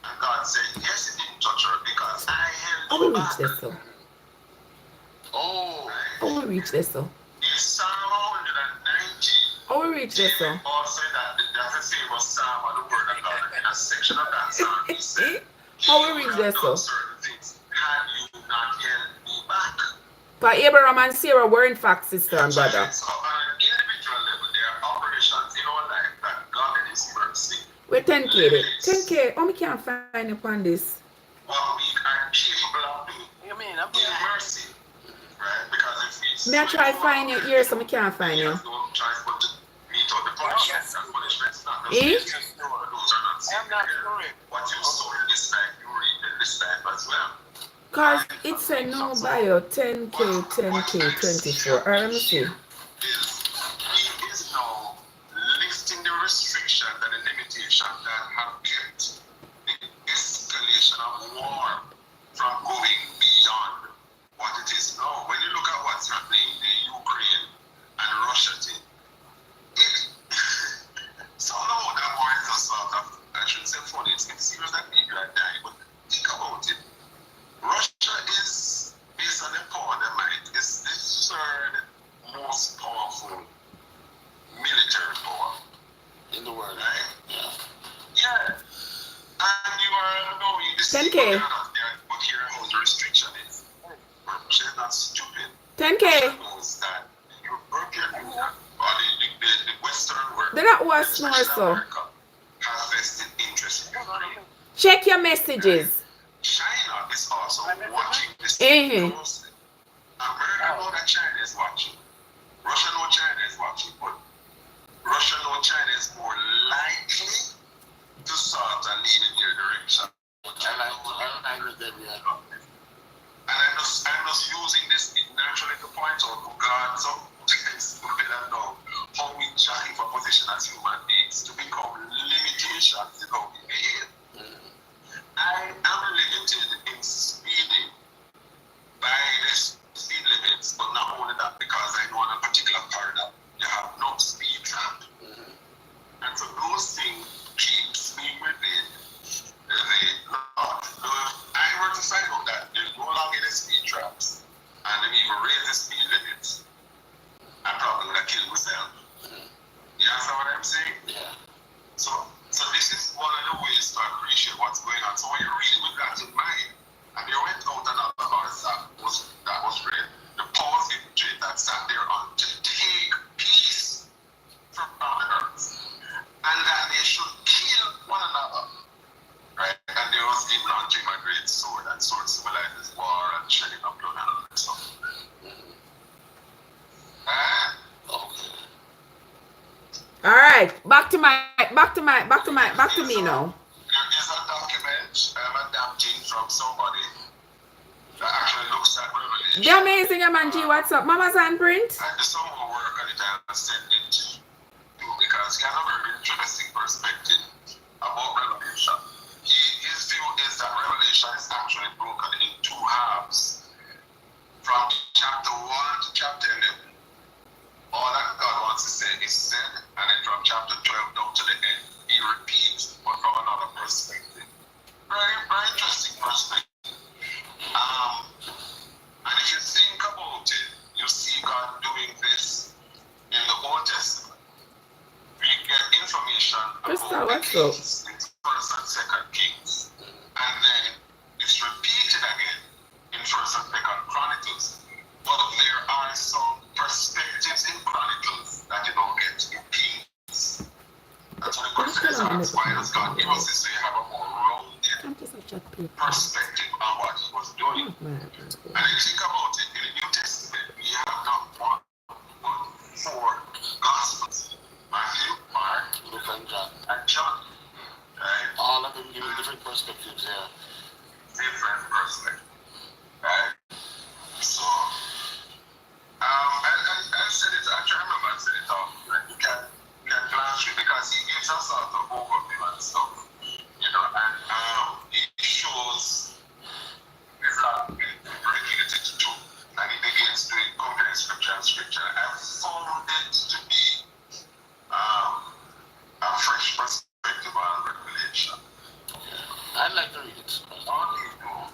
And God said, yes, he didn't touch her because I held I will her reach back. this though. Oh. I will reach this though. In Psalm 190, I will reach this though. also that the famous Psalm of the Word of God, in a section of that Psalm, he said, I will reach this though. certain things had you not held me back. But Abraham and Sarah were in fact sister and brother. So on an individual level, there are operations in our life that God in his mercy. Wait, 10K there. 10K. Oh, me can't find upon this. What we are capable of doing. You mean, I'm in mercy. Right? Because if we Me I try find you here, so me can't find you. no choice but to meet out the punishments and punishments not Eh? those are not sin. I'm not correct. What you sow in this life, you reap in this life as well. Cause it's a no bio 10K 24. Alright, let me see. He is now lifting the restrictions and the limitations that have kept the escalation of war from going beyond what it is now. When you look at what's happening in Ukraine and Russia thing, so now that war is a sort of, I shouldn't say funny, it's serious that people are dying, but think about it. Russia is, based on the power they might, is the third most powerful military power In the world. right? Yeah. Yeah. And you are knowing this 10K. but here how the restriction is. Russia is not stupid. 10K. Russia knows that the European Union or the Western world, They're not what snore so. America, has vested interest in Ukraine. Check your messages. China is also watching this Mhm. closely. America know that China is watching. Russia know China is watching, but Russia know China is more likely to sort of lean in their direction. I agree with them, yeah. And I'm just using this naturally to point out to God sometimes we don't know how we jockey for position as human beings to become limitations in how we behave. I am limited in speeding by the speed limits, but not only that, because I know on a particular corridor you have no speed trap. And so those things keeps me within the law. So if I were to find out that right, back to me now. There is a document I'm adapting from somebody that actually looks at Revelation. The amazing man G, what's up? Mama's handprint? I do some more work on it and send it to you because he has a very interesting perspective about Revelation. His view is that Revelation is actually broken in two halves. From chapter 1 to chapter 11. All that God wants to say is said, and then from chapter 12 down to the end, he repeats, but from another perspective. Very, very interesting perspective. And if you think about it, you see God doing this in the Old Testament. We get information about the kings in 1st and 2nd Kings. And then it's repeated again in 1st and 2nd Chronicles. But there are some perspectives in Chronicles that you don't get in Kings. That's what the question is, why does God give us this so you have a more rounded perspective on what he was doing? And if you think about it, in the New Testament, we have not one, but 4 Gospels. Matthew, Mark, Luke, and John. Right? All of them giving different perspectives, yeah. Different perspectives. Right? So, I said it, I remember I said it off. You can glance through because he gives us sort of overview and stuff. You know, and it shows it's like breaking it into two. And he begins doing comparing scripture and scripture. I found it to be a fresh perspective on Revelation. I'd like to read it. Okay, cool.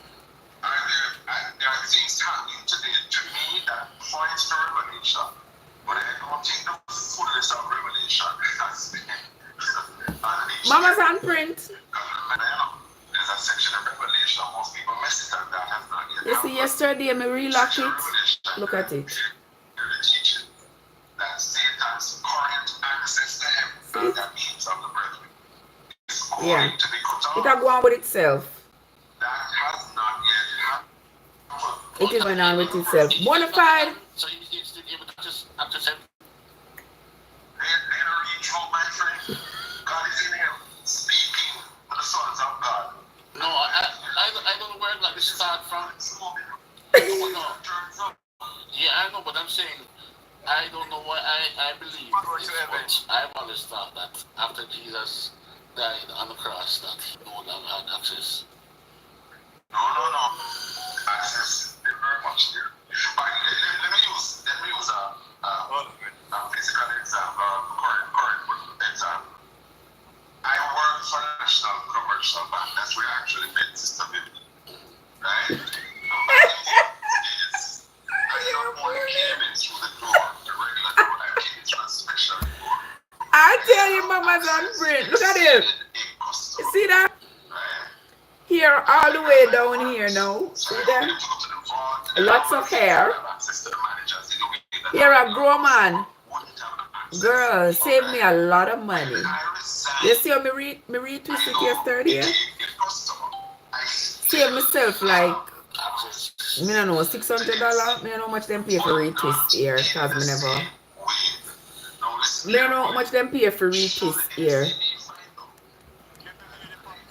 And there are things happening today to me that points to Revelation, but I don't think the fullness of Revelation has been unleashed. Mama's handprint. There's a section of Revelation, most people miss it, and that has not yet. You see, yesterday I relocked it. Look at it. Teaching that Satan's current access to heaven and the means of the brethren is going to be cut off. It will go on with itself. That has not yet happened. It is going on with itself. Bonafide. So you still able to just after 7? They don't reach home, my friend. God is in him, speaking to the sons of God. No, I don't know where like this start from. No. Yeah, I know, but I'm saying I don't know why I believe this, but I've always thought that after Jesus died on the cross that he no longer had access. No. Access is very much there. Let me use a physical example, current example. I work for National Commercial Bank. That's where I actually met Sister Vivian. Right? I don't want to came in through the door, the regular door. I came in through a special door. I tell you, Mama's handprint. Look at him. You see that? Here, all the way down here now. See that? Lots of hair. Here, a grown man. Girl, saved me a lot of money. You see how me retwist it yesterday? Save myself like, I don't know, $600. I don't know how much them pay for retwist here, because me never. I don't know how much them pay for retwist here,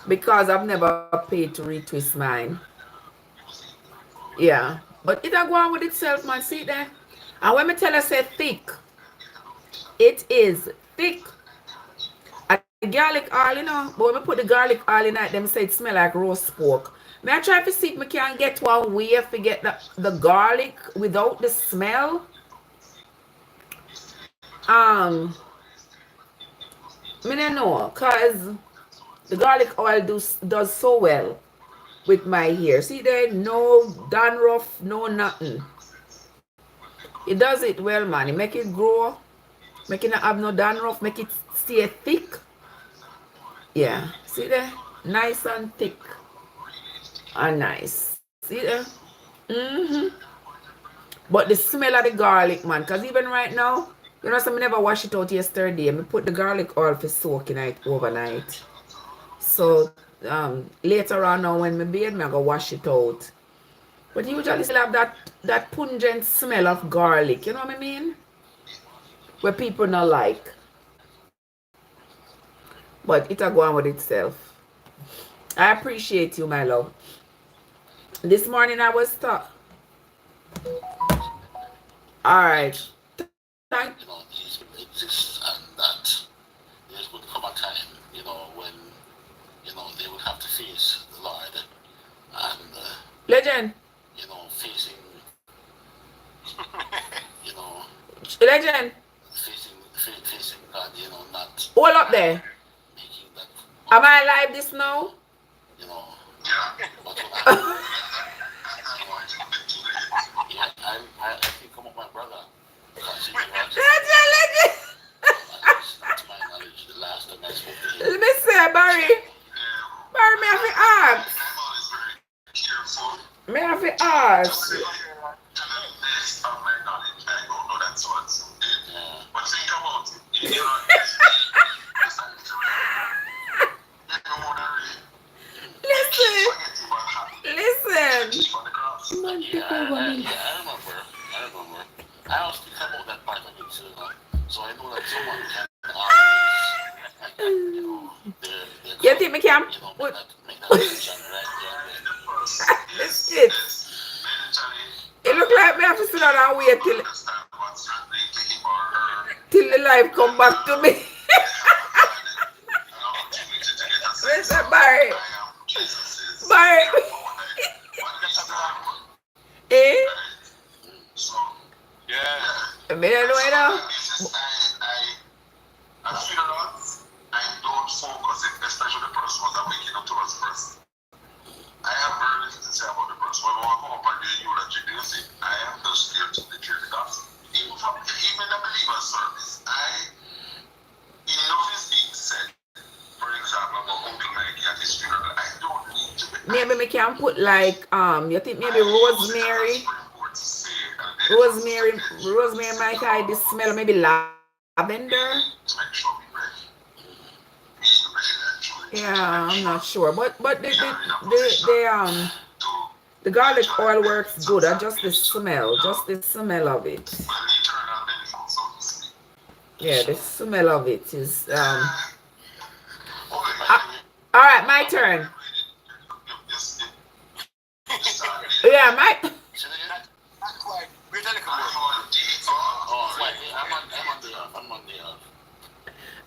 because I've never paid to retwist mine. Yeah, but it'll go on with itself, man. See that? And when me tell you say thick, it is thick. And the garlic oil, you know, but when I put the garlic oil in it, them say it smell like roast pork. May I try to see if I can get one way to get the garlic without the smell? I don't know, cause the garlic oil does so well with my hair. See there, no dandruff, no nothing. It does it well, man. It make it grow, make it not have no dandruff, make it stay thick. Yeah, see there, nice and thick and nice. See there. But the smell of the garlic, man, because even right now, you know, so I never wash it out yesterday. I put the garlic oil for soaking it overnight. So later on now when I bathe, I go wash it out. But usually still have that pungent smell of garlic, you know what I mean? Where people not like. But it'll go on with itself. I appreciate you, my love. This morning I was taught. Alright. Thank You know, these will exist, and that there would come a time, you know, when, you know, they would have to face the Lord and, Legend. you know, facing, you know, Legend. facing God, you know, not Hold up there. making that, Am I live this now? you know, Yeah. but when I think about my brother, because he was, Legend. to my knowledge, the last time I spoke to him. Let me say, Barry. Barry, may I have to ask? I'm always very careful. May I have to ask? To the best of my knowledge, I don't know that sort. Yeah. But think about it. You know, Listen. Yeah, I remember. I was thinking about that part of it too, so I know that someone can always, like, you know, You think me can you know, put make that decision right there. this kid? It look like me have to sit down and wait till the life come back to me. Listen, Barry. Barry. Eh? Yeah. Me don't know it now. At funerals, I don't focus it, especially the person was waking up to us first. I have very little to say about the person. When I come up and do a eulogy, do you see? I am just here to declare the gospel. Even in the believer's service, enough is being said. For example, about Uncle Mikey at his funeral, I don't need to be. Maybe me can put like you think maybe rosemary, might hide the smell, maybe lavender. Yeah, I'm not sure, but the garlic oil works good. Just the smell of it. Yeah, the smell of it is all right, my turn. Yeah, my.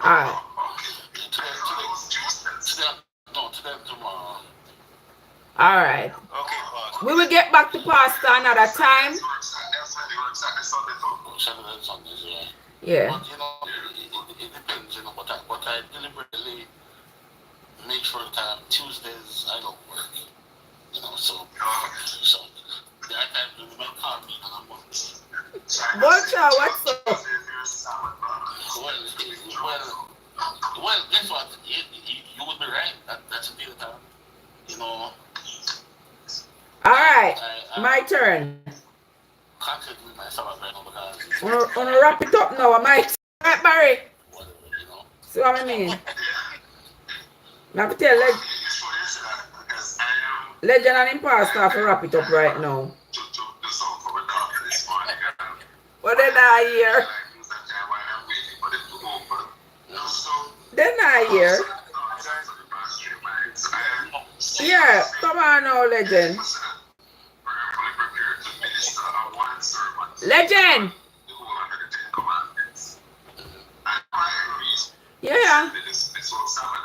All right. All right. Okay, We will get back to pasta another time. Yeah. But you know, it depends, you know, but I deliberately make sure that Tuesdays I don't work. You know, so there are times when you might call me and I'm working. Butcher, what's up? Well, guess what? You would be right. That's a bit of, you know. All right, my turn. Contact with myself right now because I'm gonna wrap it up now. My turn, right, Barry. whatever, you know. See what I mean? I have to tell Legend and Imposter to wrap it up right now. But they're not here. They're not here. Yeah, come on now, Legend. Legend! Yeah.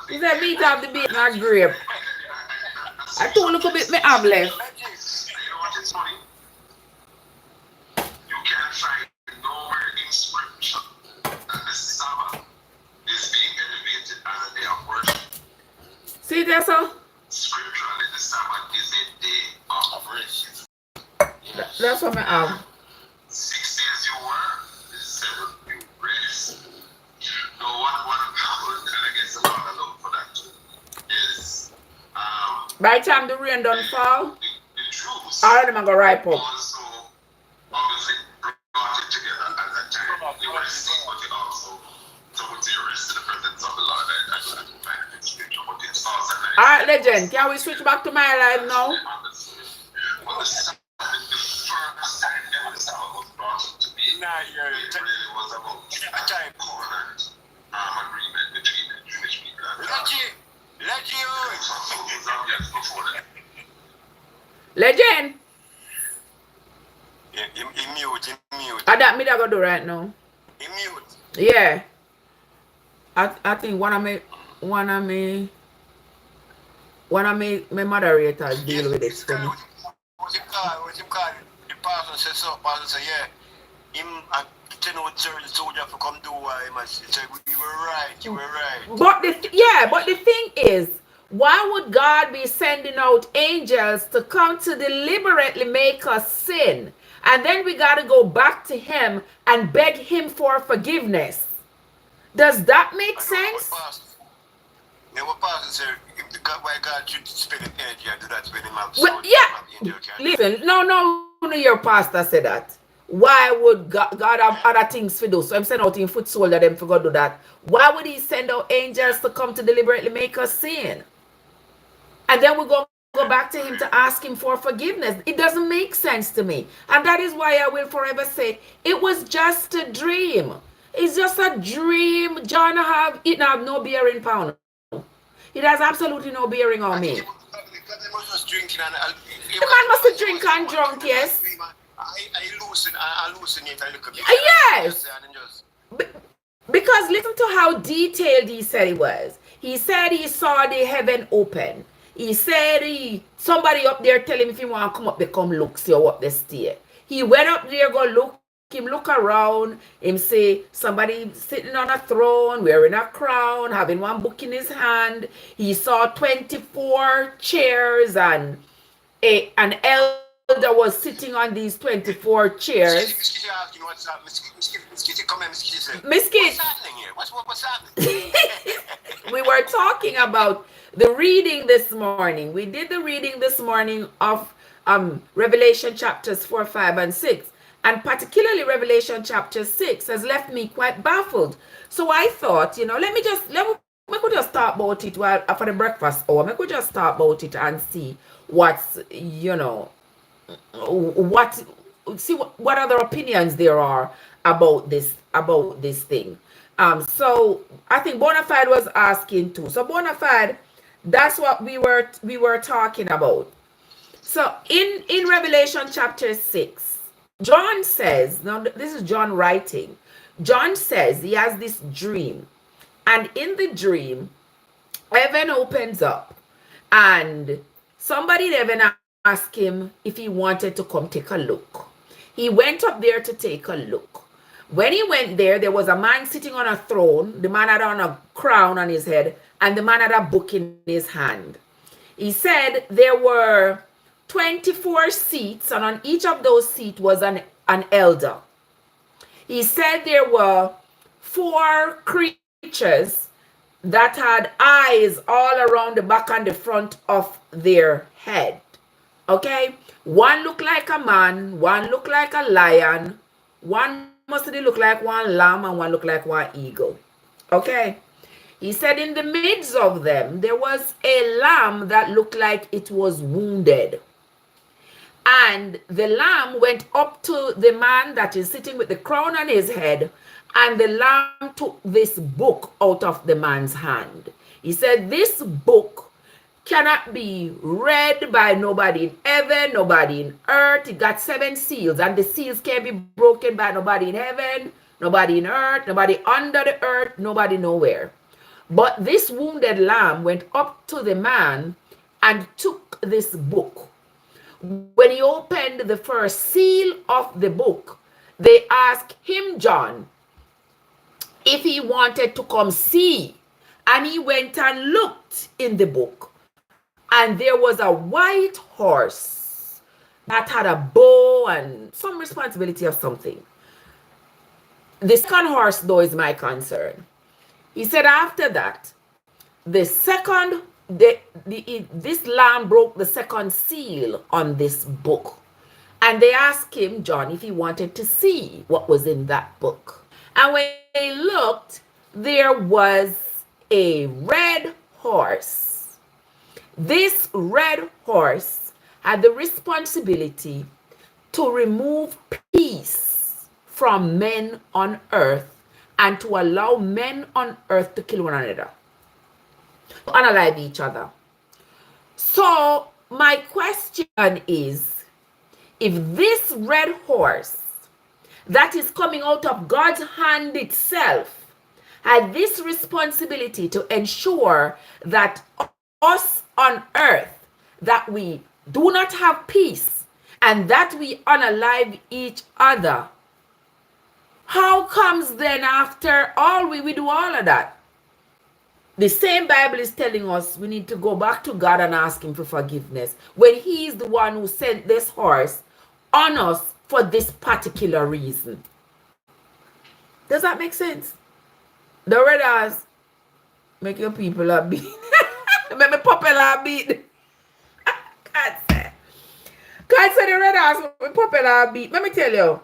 He said meat of the beat, not grape. I told you a bit me have left. You can find nowhere in scripture that the Sabbath is being elevated as a day of worship. See there, sir? Scripturally, the Sabbath is a day of rest. Yes. That's what I have. 6 days you work, the 7th you rest. No, what happened, and I guess the Lord allowed for that too, is by the time the rain don't fall, the Jews all of them are going to ripe up. also obviously brought it together at that time. They were sick, but they also took the rest of the presence of the Lord. I don't have to find it in scripture, but it's also Alright, Legend, can we switch back to my life now? Well, the first time ever the Sabbath was brought up to me, it really was about a covenant agreement between the Jewish people and the Legend. He mute. That me that go do right now. He mute. Yeah. I think one of my moderators deal with it for me. What's him call? The pastor says so. Pastor say, yeah. Him and 10 out soldier for come do him. He said, you were right. But the thing is, why would God be sending out angels to come to deliberately make us sin? And then we got to go back to him and beg him for forgiveness. Does that make sense? What pastor said, why God should spend energy and do that to him out? Well, yeah. Listen, no, your pastor said that. Why would God have other things to do? So I'm sending out in foot soldier them for God do that. Why would he send out angels to come to deliberately make us sin? And then we go back to him to ask him for forgiveness. It doesn't make sense to me. And that is why I will forever say it was just a dream. It's just a dream. John it have no bearing pound. It has absolutely no bearing on me. The man must have drink and drunk, yes. I hallucinate a little bit. Yes. Because listen to how detailed he said it was. He said he saw the heaven open. He said somebody up there tell him if he want to come up, they come look, see what they stay. He went up there, go look around, him say somebody sitting on a throne, wearing a crown, having one book in his hand. He saw 24 chairs and an elder was sitting on these 24 chairs. Miss Kitty, what's happening? we were talking about the reading this morning. We did the reading this morning of Revelation chapters 4, 5, and 6. And particularly Revelation chapter 6 has left me quite baffled. So I thought, let me could just talk about it while after the breakfast hour. I could just talk about it and see what other opinions there are about this thing. So I think Bonafide was asking too. So Bonafide, that's what we were talking about. So in Revelation chapter 6, John says, now this is John writing. John says he has this dream. And in the dream, heaven opens up. And somebody in heaven asked him if he wanted to come take a look. He went up there to take a look. When he went there, there was a man sitting on a throne. The man had on a crown on his head. And the man had a book in his hand. He said there were 24 seats, and on each of those seats was an elder. He said there were 4 creatures that had eyes all around the back and the front of their head. Okay? One looked like a man, one looked like a lion, one must look like one lamb, and one looked like one eagle. Okay? He said in the midst of them, there was a lamb that looked like it was wounded. And the lamb went up to the man that is sitting with the crown on his head, and the lamb took this book out of the man's hand. He said, this book cannot be read by nobody in heaven, nobody in earth. It got 7 seals, and the seals can't be broken by nobody in heaven, nobody in earth, nobody under the earth, nobody nowhere. But this wounded lamb went up to the man and took this book. When he opened the first seal of the book, they asked him, John, if he wanted to come see. And he went and looked in the book. And there was a white horse that had a bow and some responsibility of something. The second horse, though, is my concern. He said after that, this lamb broke the second seal on this book. And they asked him, John, if he wanted to see what was in that book. And when they looked, there was a red horse. This red horse had the responsibility to remove peace from men on earth and to allow men on earth to kill one another, to unalive each other. So my question is, if this red horse that is coming out of God's hand itself had this responsibility to ensure that us on earth, that we do not have peace and that we unalive each other, how comes then after all we do all of that? The same Bible is telling us we need to go back to God and ask him for forgiveness when he is the one who sent this horse on us for this particular reason. Does that make sense? The red horse make your people a beat. Make me puppy a beat. God say the red horse make me puppy a beat. Let me tell you,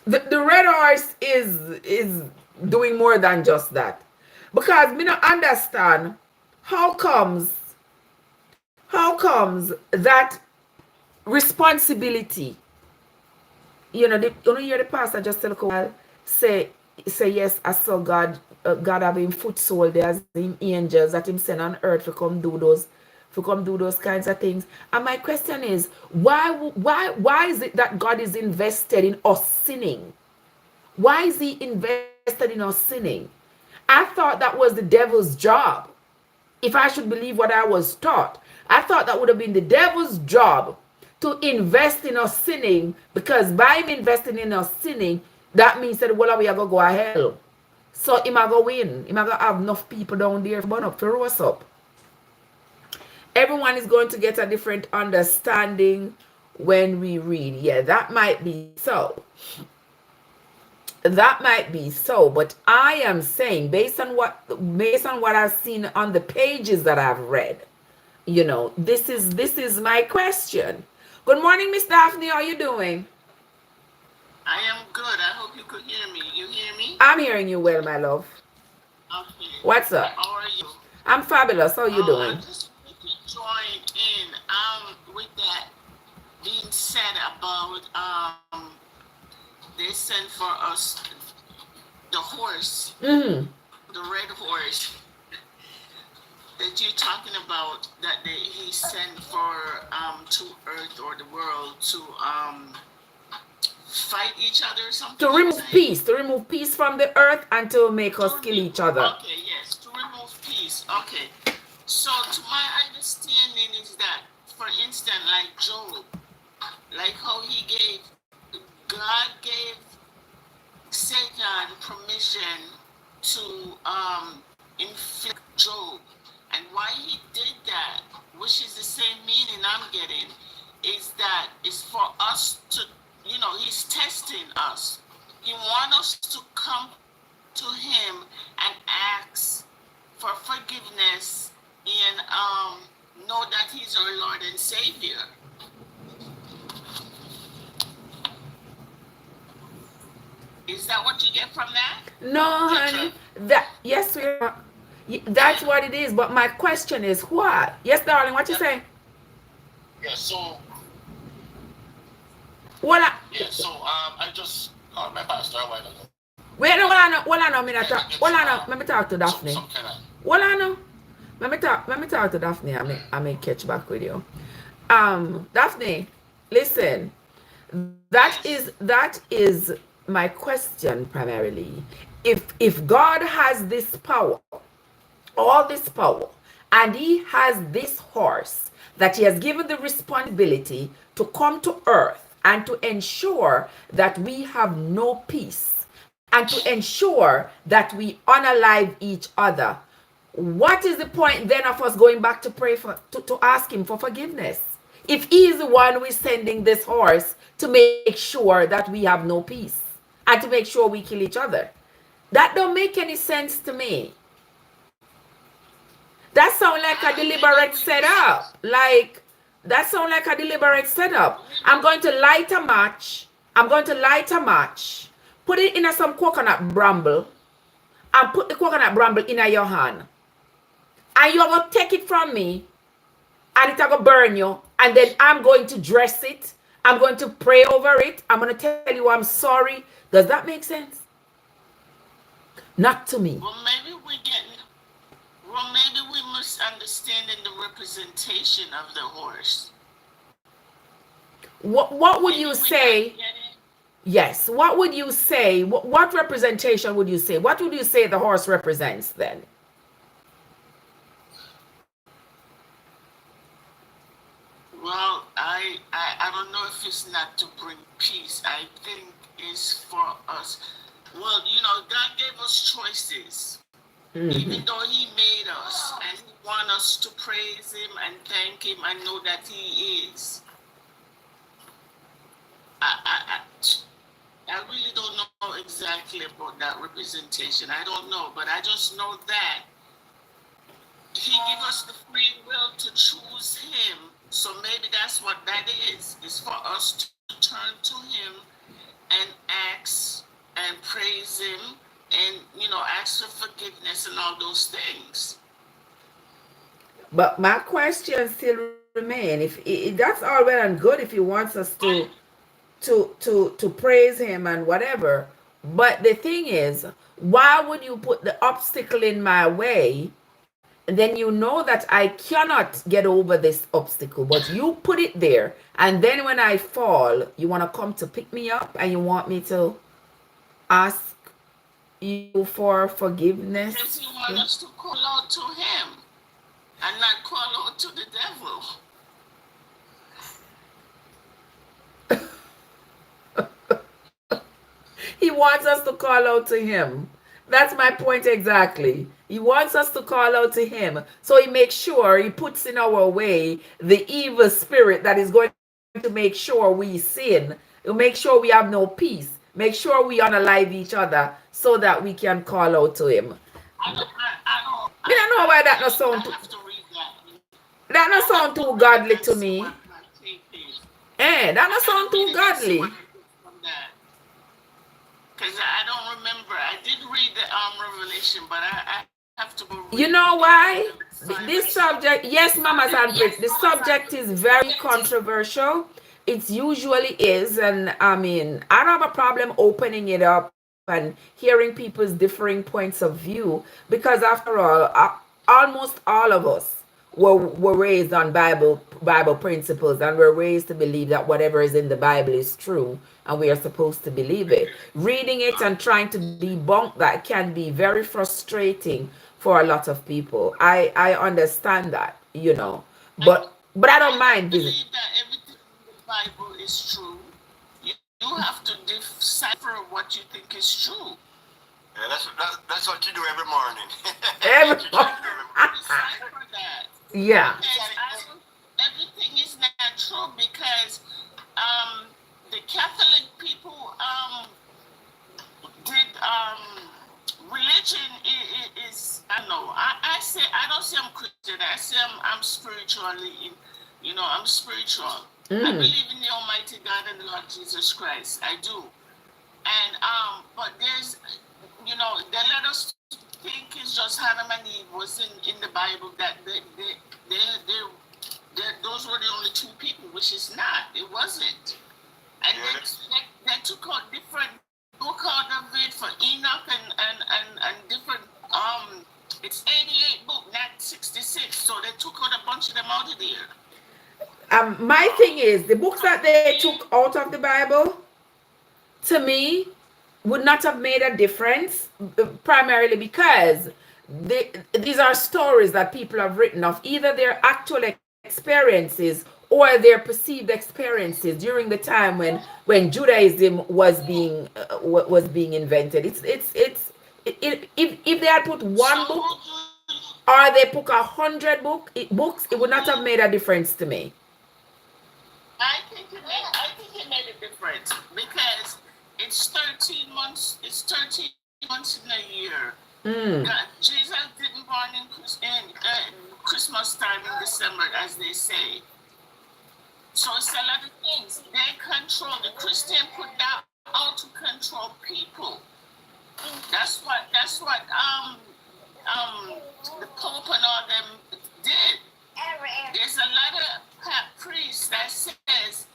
the red horse is doing more than just that. Because me not understand how comes that responsibility. You know, you hear the pastor just a little while say yes, I saw God having foot soldiers, him angels that him send on earth to come do those kinds of things. And my question is, why is it that God is invested in us sinning? Why is he invested in us sinning? I thought that was the devil's job. If I should believe what I was taught, I thought that would have been the devil's job to invest in us sinning, because by him investing in us sinning, that means that well, we are going to go to hell. So him are going to win. Him are going to have enough people down there to burn up, to roast up. Everyone is going to get a different understanding when we read. Yeah, that might be so. That might be so, but I am saying based on what I've seen on the pages that I've read, you know, this is my question. Good morning, Miss Daphne. How are you doing? I am good. I hope you could hear me. You hear me? I'm hearing you well, my love. Okay. What's up? How are you? I'm fabulous. How are you doing? I just wanted to join in with that being said about they sent for us the horse, the red horse that you're talking about, that he sent for to earth or the world to fight each other or something. To remove peace from the earth and to make us kill each other. Okay, yes, to remove peace. Okay. So to my understanding is that, for instance, like Job, like how God gave Satan permission to inflict Job. And why he did that, which is the same meaning I'm getting, is that it's for us to, you know, he's testing us. He wants us to come to him and ask for forgiveness and know that he's our Lord and Savior. Is that what you get from that? No, honey. Yes, we are. That's what it is. But my question is, what? Yes, darling. What you saying? Yeah. So. What? I just called my pastor a while ago. Wait, no, let me talk to Daphne. Let me talk to Daphne. I may catch back with you. Daphne, listen. That is my question primarily. If God has this power, all this power, and he has this horse that he has given the responsibility to come to earth and to ensure that we have no peace and to ensure that we unalive each other, what is the point then of us going back to pray to ask him for forgiveness? If he is the one who is sending this horse to make sure that we have no peace and to make sure we kill each other, that don't make any sense to me. That sounds like a deliberate setup. I'm going to light a match. Put it in some coconut bramble, and put the coconut bramble in your hand. And you're going to take it from me, and it's going to burn you. And then I'm going to dress it. I'm going to pray over it. I'm going to tell you I'm sorry. Does that make sense? Not to me. Well, maybe we're Well, maybe we misunderstanding the representation of the horse. What would Maybe you we're say? not getting. Yes. What would you say? What representation would you say? What would you say the horse represents then? Well, I don't know if it's not to bring peace. I think it's for us. Well, you know, God gave us choices. Even though He made us and He wants us to praise Him and thank Him and know that He is. I really don't know exactly about that representation. I don't know, but I just know that He gave us the free will to choose Him. So maybe that's what that is. It's for us to turn to Him and ask and praise Him and, you know, ask for forgiveness and all those things. But my question still remain. If that's all well and good, if He wants us to praise Him and whatever, but the thing is, why would you put the obstacle in my way? And then you know that I cannot get over this obstacle, but you put it there, and then when I fall, you want to come to pick me up, and you want me to ask you for forgiveness. Because He wants us to call out to Him and not call out to the devil. He wants us to call out to Him. That's my point exactly. He wants us to call out to Him. So He makes sure He puts in our way the evil spirit that is going to make sure we sin. He'll make sure we have no peace. Make sure we unalive each other so that we can call out to Him. I don't know why that not sound too, have to read that. that not sound too godly to me. That not sound too godly. Because I don't remember. I did read the Revelation, but I have to go read. You know why? This subject, yes, Mama's handprint. The subject is very controversial. It usually is, and I mean, I don't have a problem opening it up and hearing people's differing points of view, because after all, almost all of us were raised on Bible principles, and we're raised to believe that whatever is in the Bible is true, and we are supposed to believe it. Reading it and trying to debunk that can be very frustrating for a lot of people. I understand that, you know, but I don't mind believe that everything in the Bible is true. You have to decipher what you think is true. Yeah, that's what you do every morning. Every Decipher that. Yeah. Everything is not true because the Catholic people did religion is I don't know. I say I don't say I'm Christian. I say I'm spiritually I'm spiritual. I believe in the Almighty God and the Lord Jesus Christ. I do. And but there's they let us think it's just Adam and Eve was in the Bible, that those were the only two people, which is not. It wasn't. And they took out different book out of it for Enoch and different it's 88 book, not 66. So they took out a bunch of them out of there. My thing is, the books that they took out of the Bible, to me, would not have made a difference, primarily because these are stories that people have written of either their actual experiences or their perceived experiences during the time when Judaism was being invented. If they had put one book or they put 100 books, it would not have made a difference to me. I think it made a difference because it's 13 months. It's 13 months in a year. Jesus didn't born in Christmas time in December, as they say. So it's a lot of things. They control. The Christian put that out to control people. That's what the Pope and all them did. There's a lot of priests that says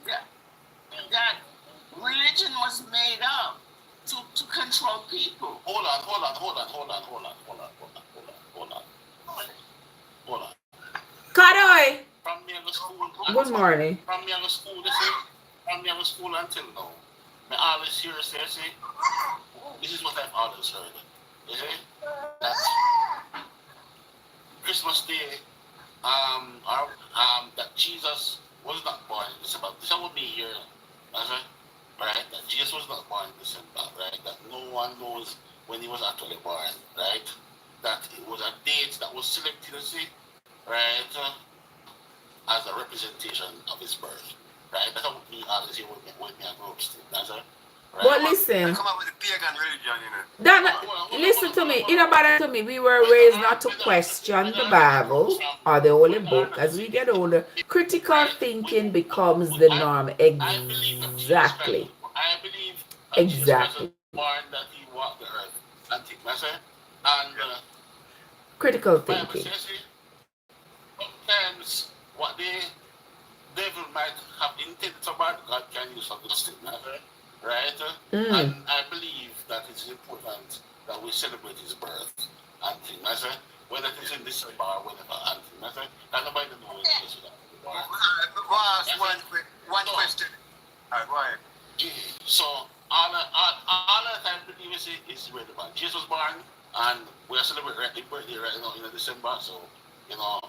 that religion was made up to control people. Hold on. good morning. From me, I go school, they say, from me, I go school until now. I always hear say, this is what I've always heard. You see? That Christmas Day, that Jesus was not born in December. This would be here, right? That Jesus was not born in December, right? That no one knows when he was actually born, right? That it was a date that was selected, you see, right, as a representation of his birth, right? That's what we always hear when me I grew up still, right? But listen, come up with the pagan religion, you know. Listen to me. It about to me. We were raised not to question the Bible or the Holy Book. As we get older, critical thinking becomes the norm. Exactly. I believe exactly. Born that he walked the earth and think, and critical thinking. Sometimes what the devil might have intended about, God can use for good things, right? And I believe that it's important that we celebrate his birth and things, whether it is in December or whatever, and things, and nobody knows this. One question. Go ahead. So all that I believe is relevant. Jesus was born, and we are celebrating his birthday right now in December. So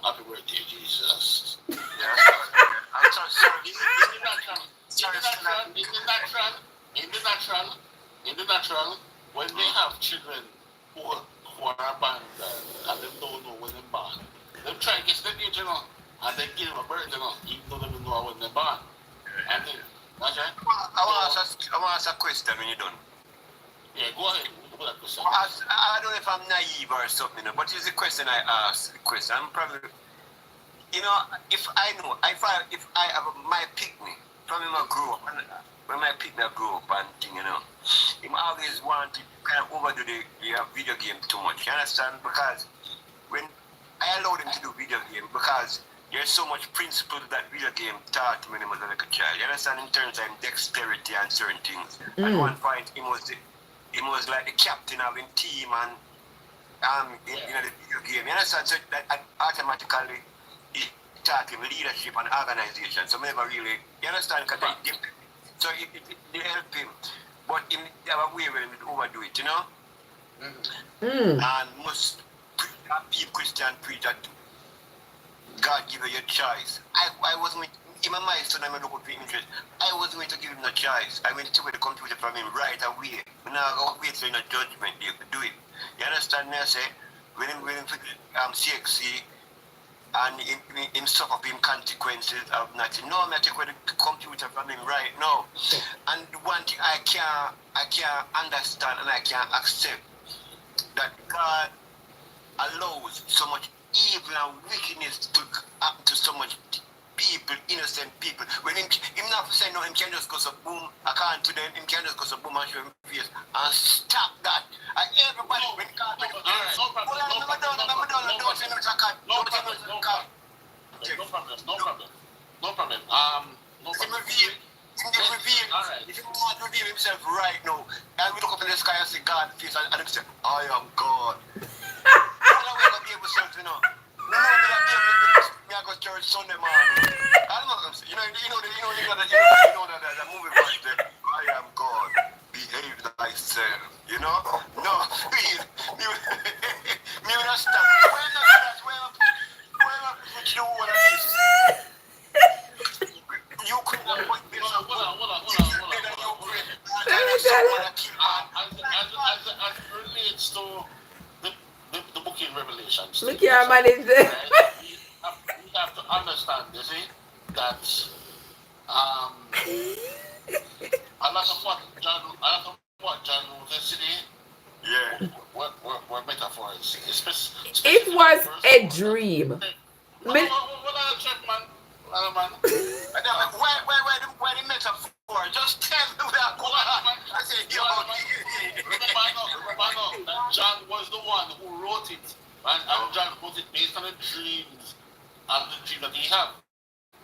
happy birthday, Jesus. Yeah. I'm sorry. In the natural, when they have children who are abandoned and they don't know when they're born, they try to get to the age, and they give them a birth, even though they don't know when they're born. And then, that's right. I want to ask a question when you're done. Yeah, go ahead. I don't know if I'm naive or something, but it's the question I ask. I'm probably, if I have my picnic from him I grew up, when my picnic grew up and thing, him always want to kind of overdo the video game too much. You understand? Because when I allowed him to do video game, because there's so much principle that video game taught him when he was a little child. You understand? In terms of dexterity and certain things. At one point, he was like the captain of his team and in the video game. You understand? So that automatically it taught him leadership and organization. So never really, you understand? So it helped him. But he have a way when he overdo it, And most Christian preach that God give you a choice. I wasn't in my mind, so I'm looking for interest. I wasn't going to give him a choice. I went to the computer from him right away. Now I wait for a judgment day to do it. You understand me? I say, when him CXC and him suffer him consequences of nothing. No, I take away the computer from him right now. And the one thing I can't understand and I can't accept that God allows so much evil and wickedness to happen to so much people, innocent people. When him not say no, him can just go so boom, according to them, him can just go so boom and show him face and stop that. And everybody when God No problem. If he can't reveal himself right now, and we look up in the sky and see God's face and he say, I am God. I go to church Sunday morning. I don't know, you know that movie right there. I am God. Behave thyself. No, me will not stop. Where not you what it is. You could not put this on. Hold as it relates to the book in Revelation. Look here, man. We have to understand, you see, that a lot of what John wrote yesterday, were metaphors. It was a dream. Where the metaphor? Just tell me where go on. I say, remember, John was the one who wrote it, and John wrote it based on the dreams and the dream that he had.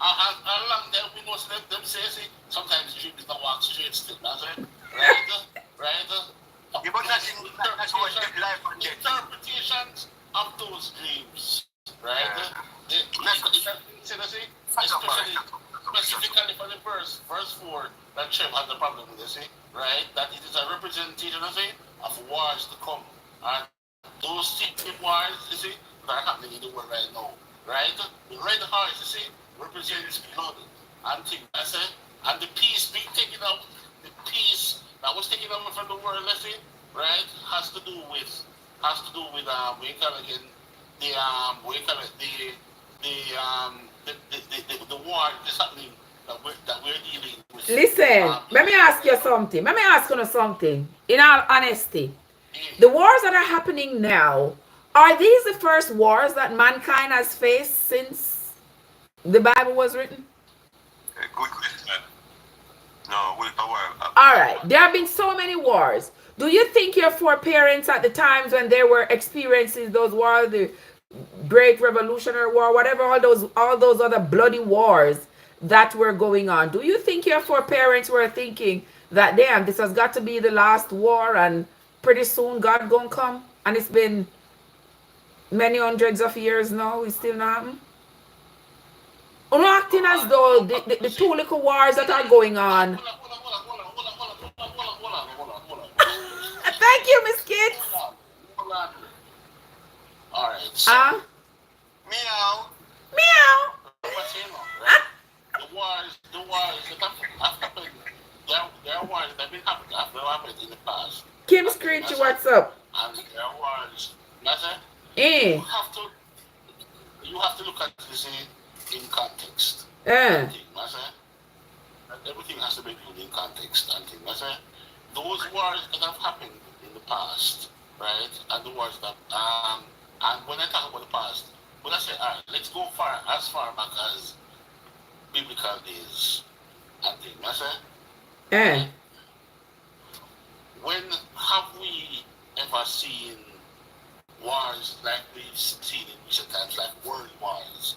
And along there, we know them say, sometimes the dream is not walk straight still. That's right. But that's what life interpretations of those dreams, right? Especially specifically for the verse 4 that Trev had the problem with, you see, right? That it is a representation, you see, of wars to come. And those secret wars, you see, that are happening in the world right now, right? The red horse, you see, represents blood and things, I say, and the peace being taken up, the peace that was taken over from the world, let's say, right, has to do with we call it again, the war that's happening that we're dealing with. Listen, let me ask you something. Let me ask you something. In all honesty, the wars that are happening now, are these the first wars that mankind has faced since the Bible was written? Good question. No, with the war. All right, there have been so many wars. Do you think your foreparents at the times when they were experiencing those wars, the Great Revolutionary War, whatever, all those other bloody wars that were going on, do you think your foreparents were thinking that, damn, this has got to be the last war and pretty soon God gonna come? And it's been many hundreds of years now, it's still not happening? I'm not acting as though the two little wars that are going on. Thank you, Miss Kids. All right. So, Meow. Meow. Right? The wars that have happened, there are wars that have been happened in the past. Kim Screechy, what's up? And there are wars, Master, Eh. you have to look at this in context. Everything has to be viewed in context. And those wars that have happened in the past, right? And the wars that and when I talk about the past, when I say, all right, let's go as far back as biblical days and things. When have we ever seen wars like we've seen in recent times, like world wars?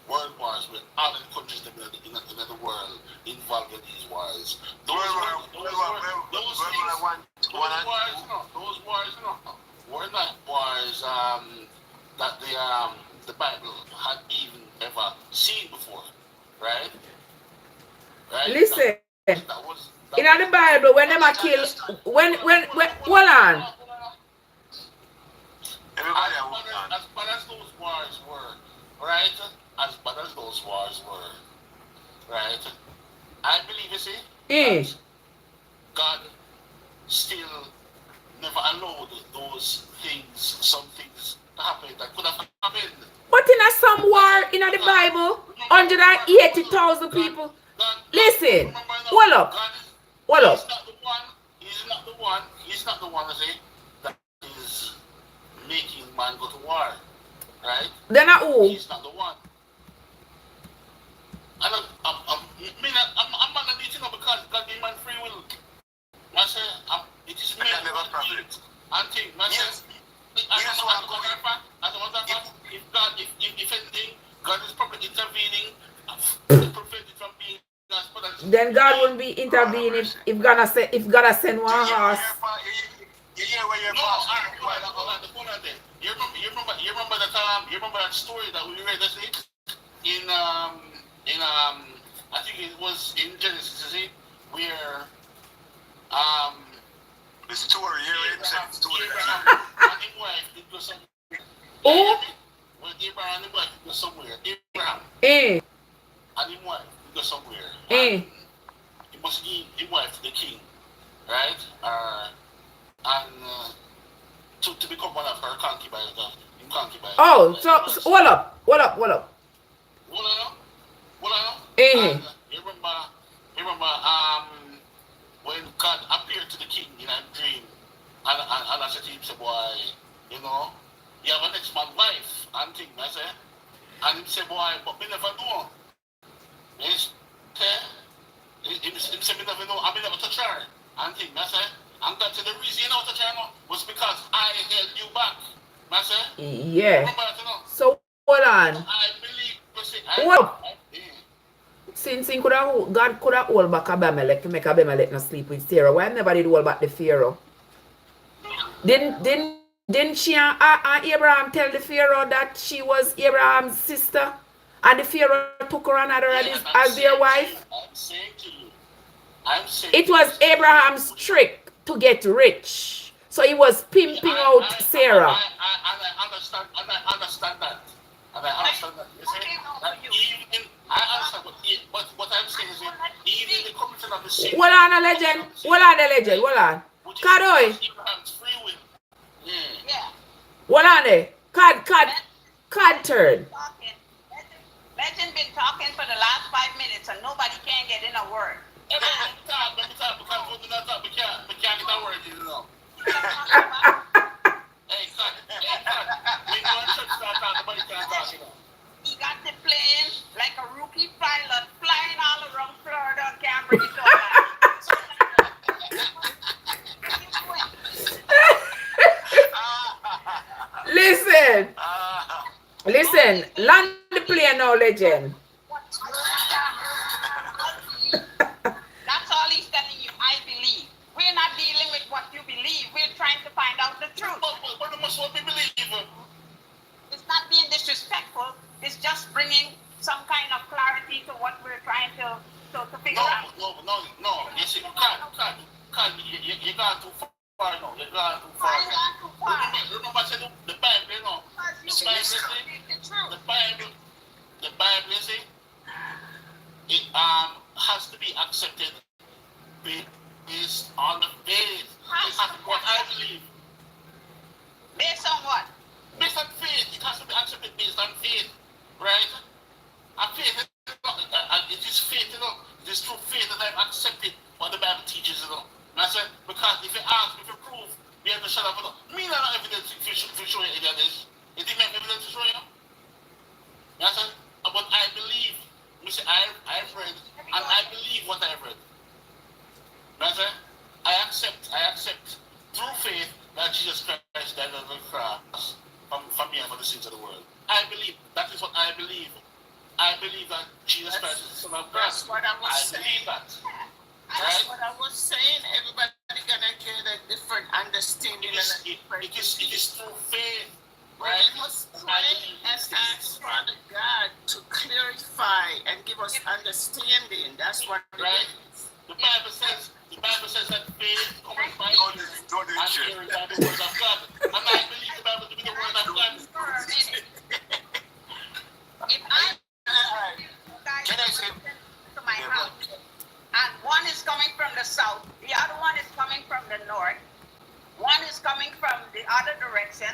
World wars where other countries in the world involved in these wars. Those wars were not wars that the Bible had even ever seen before, right? Listen, in the Bible, when them are killed, when hold on. As bad as those wars were, right? As bad as those wars were, right? I believe, you see, God still never allowed those things, some things to happen that could have happened. But in some war in the Bible, 180,000 people. Listen, hold up. Hold up. He's not the one that is making man go to war, right? Then who? He's not the one. I'm not eating up because God gave man free will. I say, it is me and think, as a matter of fact, if anything, God is probably intervening to prevent it from being. Then God wouldn't be intervening if God send one horse. You remember that story that we read in I think it was in Genesis, where the story Abraham and his wife did go somewhere. Oh? When Abraham and his wife did go somewhere, Abraham and his wife did go somewhere. He must give his wife to the king, right? And to become one of her concubines. Oh, so hold up. And you remember when God appeared to the king in a dream, and I said to him, say, boy, you have an next man wife and thing, I say, and he said, boy, but me never know. He said, me never know, I never touch her and thing, I say, and God said, the reason you don't touch her was because I held you back, I say. Yeah. Remember that, So hold on. I believe, since God could have hold back Abimelech to make Abimelech not sleep with Sarah, why never did hold back the Pharaoh? Didn't she and Abraham tell the Pharaoh that she was Abraham's sister And the Pharaoh took her another as their wife. I'm saying to you. It was Abraham's trick to get rich. So he was pimping out Sarah. I understand that. And I understand that. You see, that even, I understand what I'm saying is even the commission of the sin. Hold on, a legend. Hold on. Kadoy. Abraham's free will. Yeah. Hold on there. Cad turn. Legend been talking for the last 5 minutes and nobody can get in a word. Let me talk, because we can't get a word, you know. Hey, God. We go to church start talking, nobody can talk, you know. He got the plane like a rookie pilot flying all around Florida and can't bring it Listen, land the plane now, legend. That's all he's telling you. I believe. We're not dealing with what you believe. We're trying to find out the truth. But must what we believe. It's not being disrespectful. It's just bringing some kind of clarity to what we're trying to figure out. No. You see, you can't. You're going too far now. You're going too far. Remember, I said the Bible, you know. The Bible, you see, it has to be accepted based on the faith. Based on what I believe. Based on what? Based on faith. It has to be accepted based on faith, right? And faith, it is faith, you know. It is through faith that I've accepted what the Bible teaches, you know. And I said, because if you ask, if you prove, we have to shut up, you know. Me not evidence if you show you any of this. It didn't have evidence to show you. And I said, but I believe. I've read, and I believe what I've read. And I said, I accept through faith that Jesus Christ died on the cross for me and for the sins of the world. I believe. That is what I believe. I believe that Jesus Christ is the Son of God. That's what I was saying. Believe that. That's what I was saying. Everybody gonna get a different understanding. It is through faith. Right? We must pray and ask Father God to clarify and give us understanding. That's what it is. The Bible says that faith comes by hearing and hearing by the word of God. And I believe the Bible to be the word of God. If Can I say to my house, and one is coming from the south, the other one is coming from the north, one is coming from the other direction,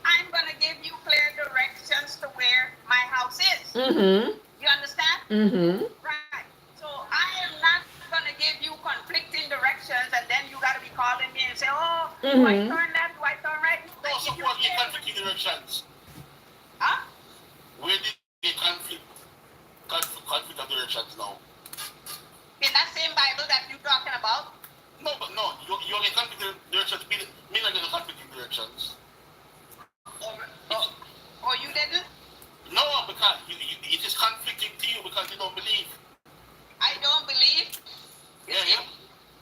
I'm going to give you clear directions to where my house is. Mm-hmm. You understand? Mm-hmm. Right. So I am not going to give you conflicting directions and then you got to be calling me and say, oh, do I turn left? Do I turn right? No, support your conflicting directions. Huh? Where did the conflict of directions now? In that same Bible that you're talking about? No, but no. You're getting conflicting directions. Me not getting conflicting directions. Or you didn't? No, because it is conflicting to you because you don't believe. I don't believe? Yeah.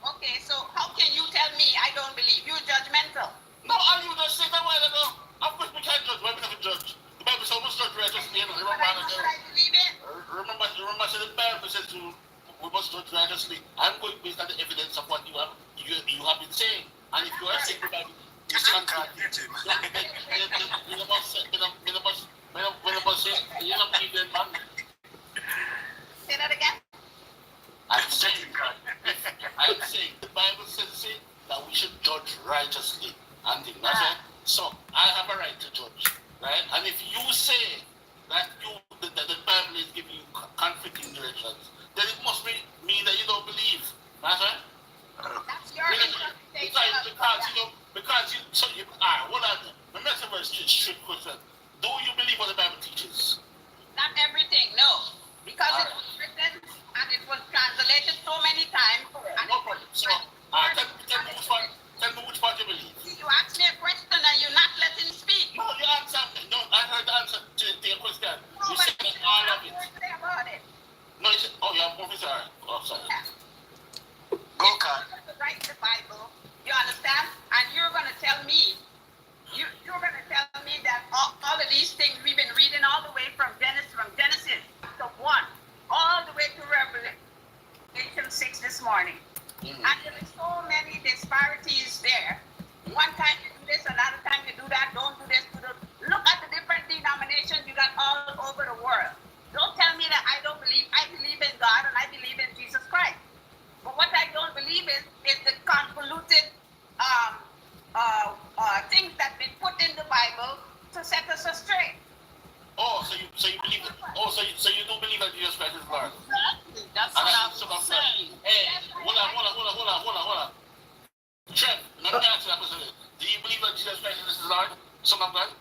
Okay, so how can you tell me I don't believe? You're judgmental. No, and you just said that a while ago. Of course we can't judge. Why we not judge? The Bible says we must judge righteously. But I believe it. Remember, the Bible says we must judge righteously. I'm going based on the evidence of what you have been saying. And if you are saying the Bible, you still can't get him? Say that again? I'm saying the Bible says that we should judge righteously and things. So I have a right to judge, right? And if you say that the Bible is giving you conflicting directions, then it must be mean that you don't believe. That's right? That's your interpretation. What are the message strict question? Do you believe what the Bible teaches? Not everything, no. Because it was written and it was translated so many times. No problem. So, tell me which part you believe. You asked me a question and you're not letting me speak. No, you answered me. No, I heard the answer to your question. No, You said that all of it. About it. No, you said, oh, you're a professor. Oh, sorry. Yeah. Go, Carl. Write the Bible, you understand? And you're going to tell me, you're going to tell me that all of these things we've been reading all the way from Genesis morning. And there is so many disparities there. One time you do this, another time you do that, don't do this, do that. Look at the different denominations you got all over the world. Don't tell me that I believe in God and I believe in Jesus Christ. But what I don't believe is the convoluted things that been put in the Bible to set us astray. Oh, so you believe it? Oh, so you don't believe that Jesus Christ is Lord? Exactly. That's what I'm saying. Hey, hold on. Trev, let me ask you that question. Do you believe that Jesus Christ is Lord? Son of God?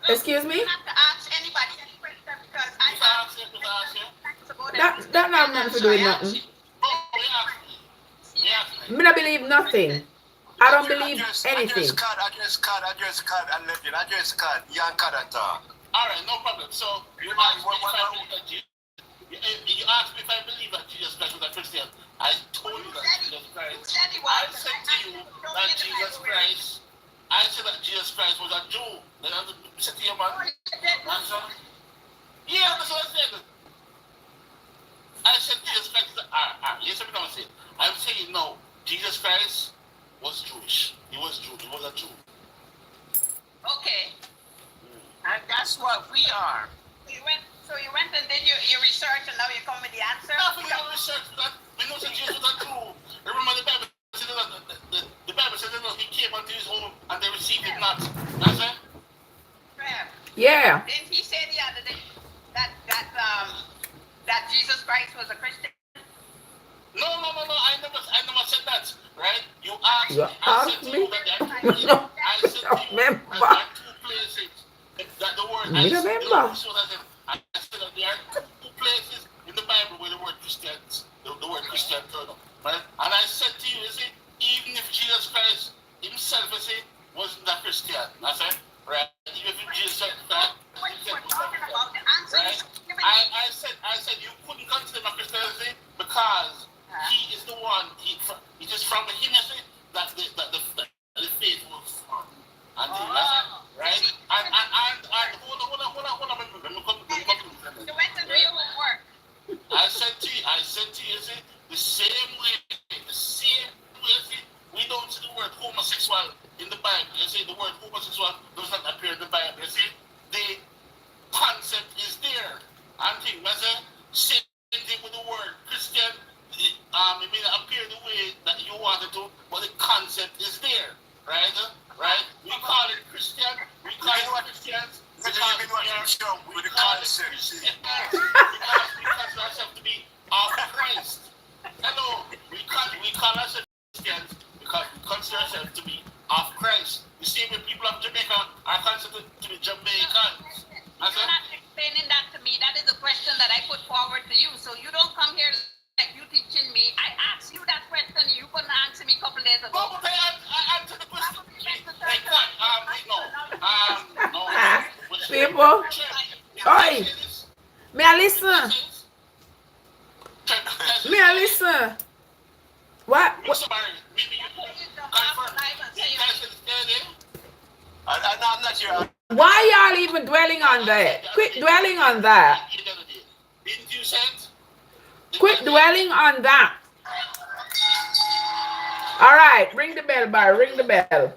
Excuse me? You have to ask anybody any question because I asked you. That not nothing to do with nothing. Me not believe nothing. I don't believe anything. Address card, and legend. Address card, young card at all. Alright, no problem. So, you asked me if I believe that Jesus Christ was a Christian. I told you that Jesus Christ. I said to you that Jesus Christ. I said that Jesus Christ was a Jew. Then I said to you, man. Yeah, that's what I said. I said Jesus Christ. Listen what I'm saying. I'm saying no. Jesus Christ was Jewish. He was Jew. He was a Jew. Okay. And that's what we are. So you went and did your research and now you come with the answer? No, we have research that. We know that Jesus was a Jew. Remember the Bible said that the Bible said that he came unto his own and they received it not. That's it? Yeah. Didn't he say the other day that Jesus Christ was a Christian? No. I never said that. Right? You asked You me. I said to you that there are two places. I said to you that there are two places. That the word I said that there are two places in the Bible where the word Christians, the word Christian turned up. Right? And I said to you, even if Jesus Christ himself, wasn't a Christian, I said, right? Even if Jesus Christ himself was right? I said you couldn't consider him a Christian, because he is the one. It is from him, that the faith was formed. And right? And hold on. Let me come. You went to do your homework. I said to you, the same way, we don't see the word homosexual in the Bible. The word homosexual does not appear in the Bible. The concept is there. And same thing with the word Christian. It may not appear the way that you want it to, but the concept is there. Right? We call it Christian. We call it Christians. We call ourselves to be of Christ. Hello. We call ourselves Christians because we consider ourselves to be of Christ. The same way people of Jamaica are considered to be Jamaicans. You're not explaining that to me. That is a question that I put forward to you. So you don't come here like you teaching me. I asked you that question. You couldn't answer me a couple days ago. No, but I answered the question. No. People. Oi. May I listen? May I listen? What? I'm not sure. Why y'all even dwelling on that? Quit dwelling on that. Didn't you say it? Quit dwelling on that. All right, ring the bell, Barry. Ring the bell. All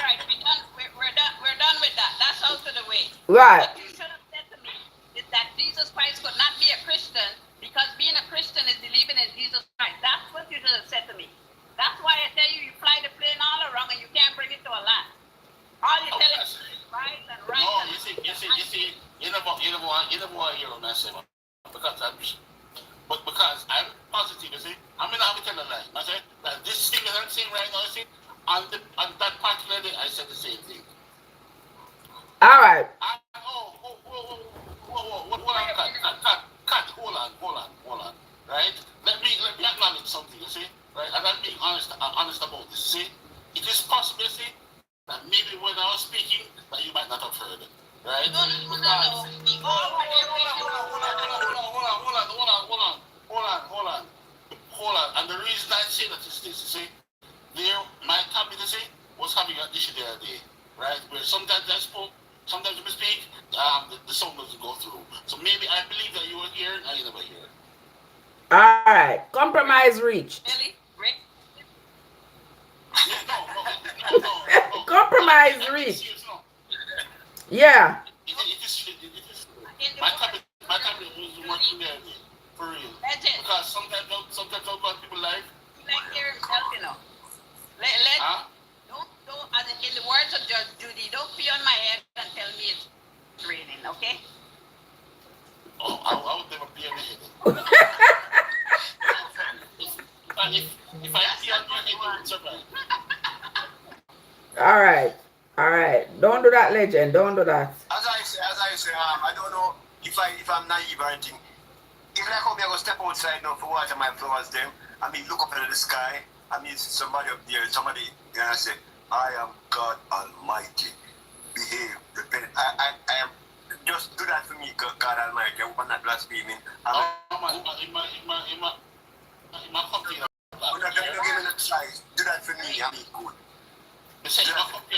right, we're done with that. That's out of the way. Right. What you should have said to me is that Jesus Christ could not be a Christian because being a Christian is believing in Jesus Christ. That's what you should have said to me. That's why I tell you fly the plane all around and you can't bring it to a land. All you tell is right and right. No, you see, you never want to hear what I say, because I'm positive, I'm in a tell a lie. I say that this thing that I'm saying right now, on that particular day, I said the same thing. All right. Hold on. Right? Let me acknowledge something, right? And I'm being honest about this, It is possible, that maybe when I was speaking, that you might not have heard it, right? No. Hold on. And the reason I say that is this, my cabinet, was having an issue the other day, right? Where sometimes I spoke, sometimes we speak, the sound doesn't go through. So maybe I believe that you were here and I never hear. All right. Compromise reached. Really? Rick? No. Compromise I reached. serious, no. Yeah. It is my tablet was working there, for real. Legend. Because sometimes I'll go to people's life. Like hear himself, you know. Let, Huh? don't, as in the words of Judge Judy, don't pee on my head and tell me it's raining, okay? Oh, I would never be on the head. If I pee on your head, you would survive. All right. All right. Don't do that, legend. Don't do that. As I say, I don't know if I'm naive or anything. If like how me I go step outside now for water my flowers them, I mean look up into the sky, I mean somebody up there, somebody gonna say, I am God Almighty. Behave, repent. I am just do that for me, God Almighty. I want not blaspheming. In my country, I'm not giving it a try. Do that for me, I mean good. they say my country,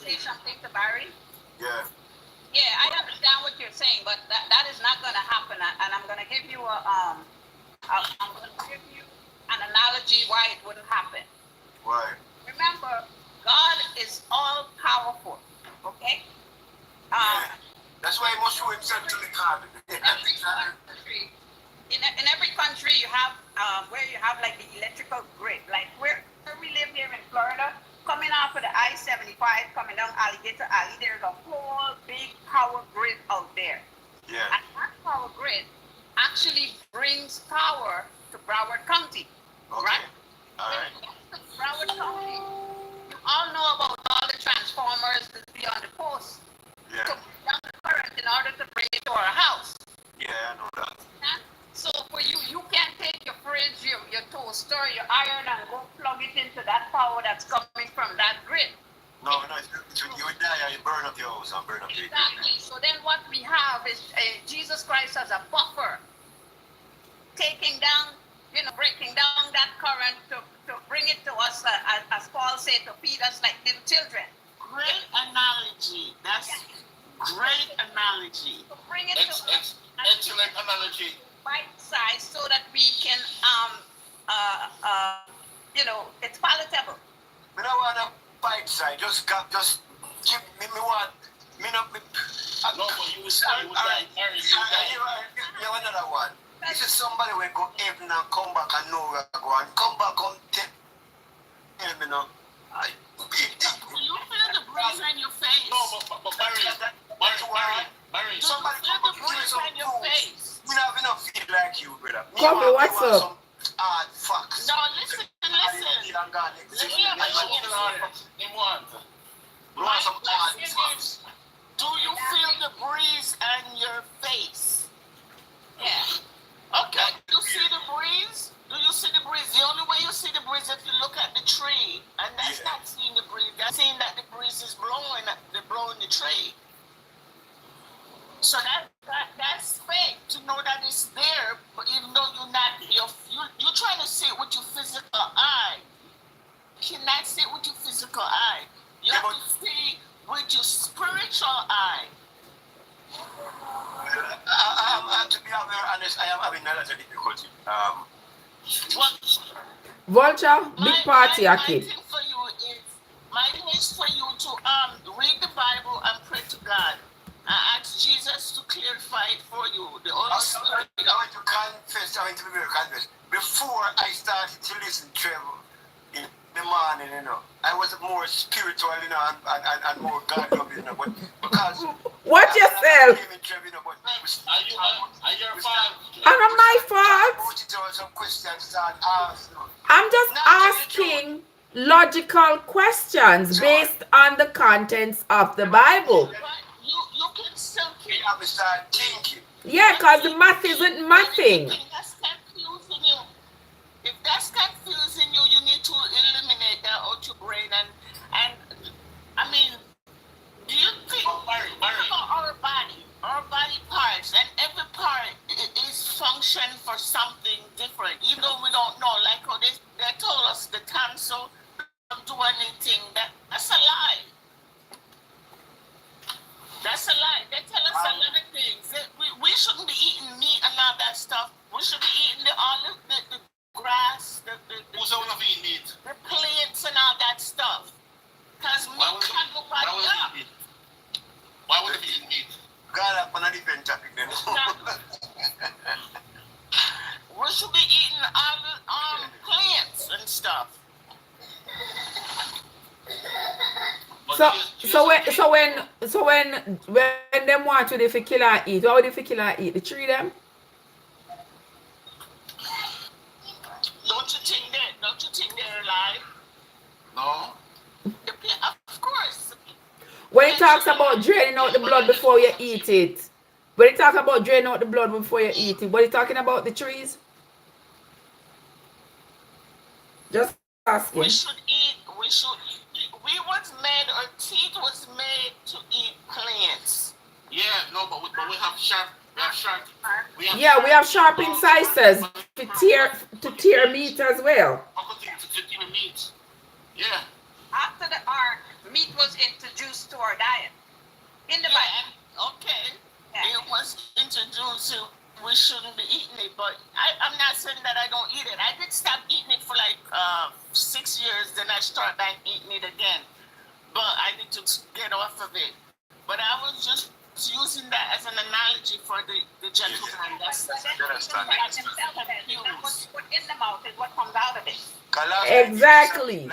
Say something to Barry? Yeah. Yeah, I understand what you're saying, but that is not going to happen. And I'm going to give you I'm going to give you an analogy why it wouldn't happen. Why? Remember, God is all powerful. Okay. Yeah. That's why he must show himself to the God. In every country, you have where you have like the electrical grid, like where we live here in Florida. Coming off of the I-75, coming down Alligator Alley, there's a whole big power grid out there. Yeah. And that power grid actually brings power to Broward County. Okay. Right? All right. Broward County, you all know about all the transformers that be on the post Yeah. to bring down the current in order to bring it to our house. Yeah, I know that. So for you can't take your fridge, your toaster, your iron and go plug it into that power that's coming from that grid. No, you would die and you burn up your house and burn up your Exactly. So then what we have is Jesus Christ as a buffer, taking down, breaking down that current to bring it to us, as Paul said, to feed us like little children. Great analogy. That's great analogy. To bring it to us. Excellent analogy. Bite size so that we can it's palatable. Me don't want a bite side. Just give me one. Me not. No, but you would die. You have another one. This is somebody will go heaven and come back and know where to go and come back and tell me now. You feel the breeze in your face. No, but Barry. Somebody come back and some in your face. We don't have enough feel like you, brother. Coffee, what's up? Some hard facts. No, listen. You want some hard facts. Do you feel the breeze in your face? Yeah. Okay. You see the breeze? Do you see the breeze? The only way you see the breeze is if you look at the tree. And that's not seeing the breeze. That's seeing that the breeze is blowing the tree. So that's fake to know that it's there, but even though you're trying to see it with your physical eye. You cannot see it with your physical eye. You have to see with your spiritual eye. To be very honest, I am having a lot of difficulty. Vulture, big party, a kid. My thing is for you to read the Bible and pray to God. Ask Jesus to clarify it for you. The Holy Spirit. I want to confess, I want to be very confess. Before I started to listen to Trev in the morning, I was more spiritual, and more God-loving, but because... Watch yourself. are your fan? And not my fault. Some questions start asking. I'm just asking logical questions based on the contents of the Bible. You can still keep. I will start thinking. Yeah, because the math isn't mathing. That's confusing you. If that's confusing you, you need to eliminate that out your brain. And I mean, do you think our body parts, and every part is function for something different, even though we don't know. Like how they told us the tonsil don't do anything. That's a lie. That's a lie. They tell us a lot of things. We shouldn't be eating meat and all that stuff. We should should be eating all the plants and stuff. So when them want to if kill and eat, how do kill and eat? The tree them? Don't you think they're alive? No. Of course. When it talks about draining out the blood before you eat it, when it talks about draining out the blood before you eat it, what are you talking about, the trees? Just asking. We was made, our teeth was made to eat plants. Yeah, no, but we have sharp. We have sharp incisors to tear meat as well. To tear meat. Yeah. After the ark, meat was introduced to our diet. In the Bible. Okay. Yeah. It was introduced to, we shouldn't be eating it, but I'm not saying that I don't eat it. I did stop eating it for like 6 years, then I started back eating it again. But I need to get off of it. But I was just using that as an analogy for the gentleman. That's what you put in the mouth is what comes out of it. Exactly.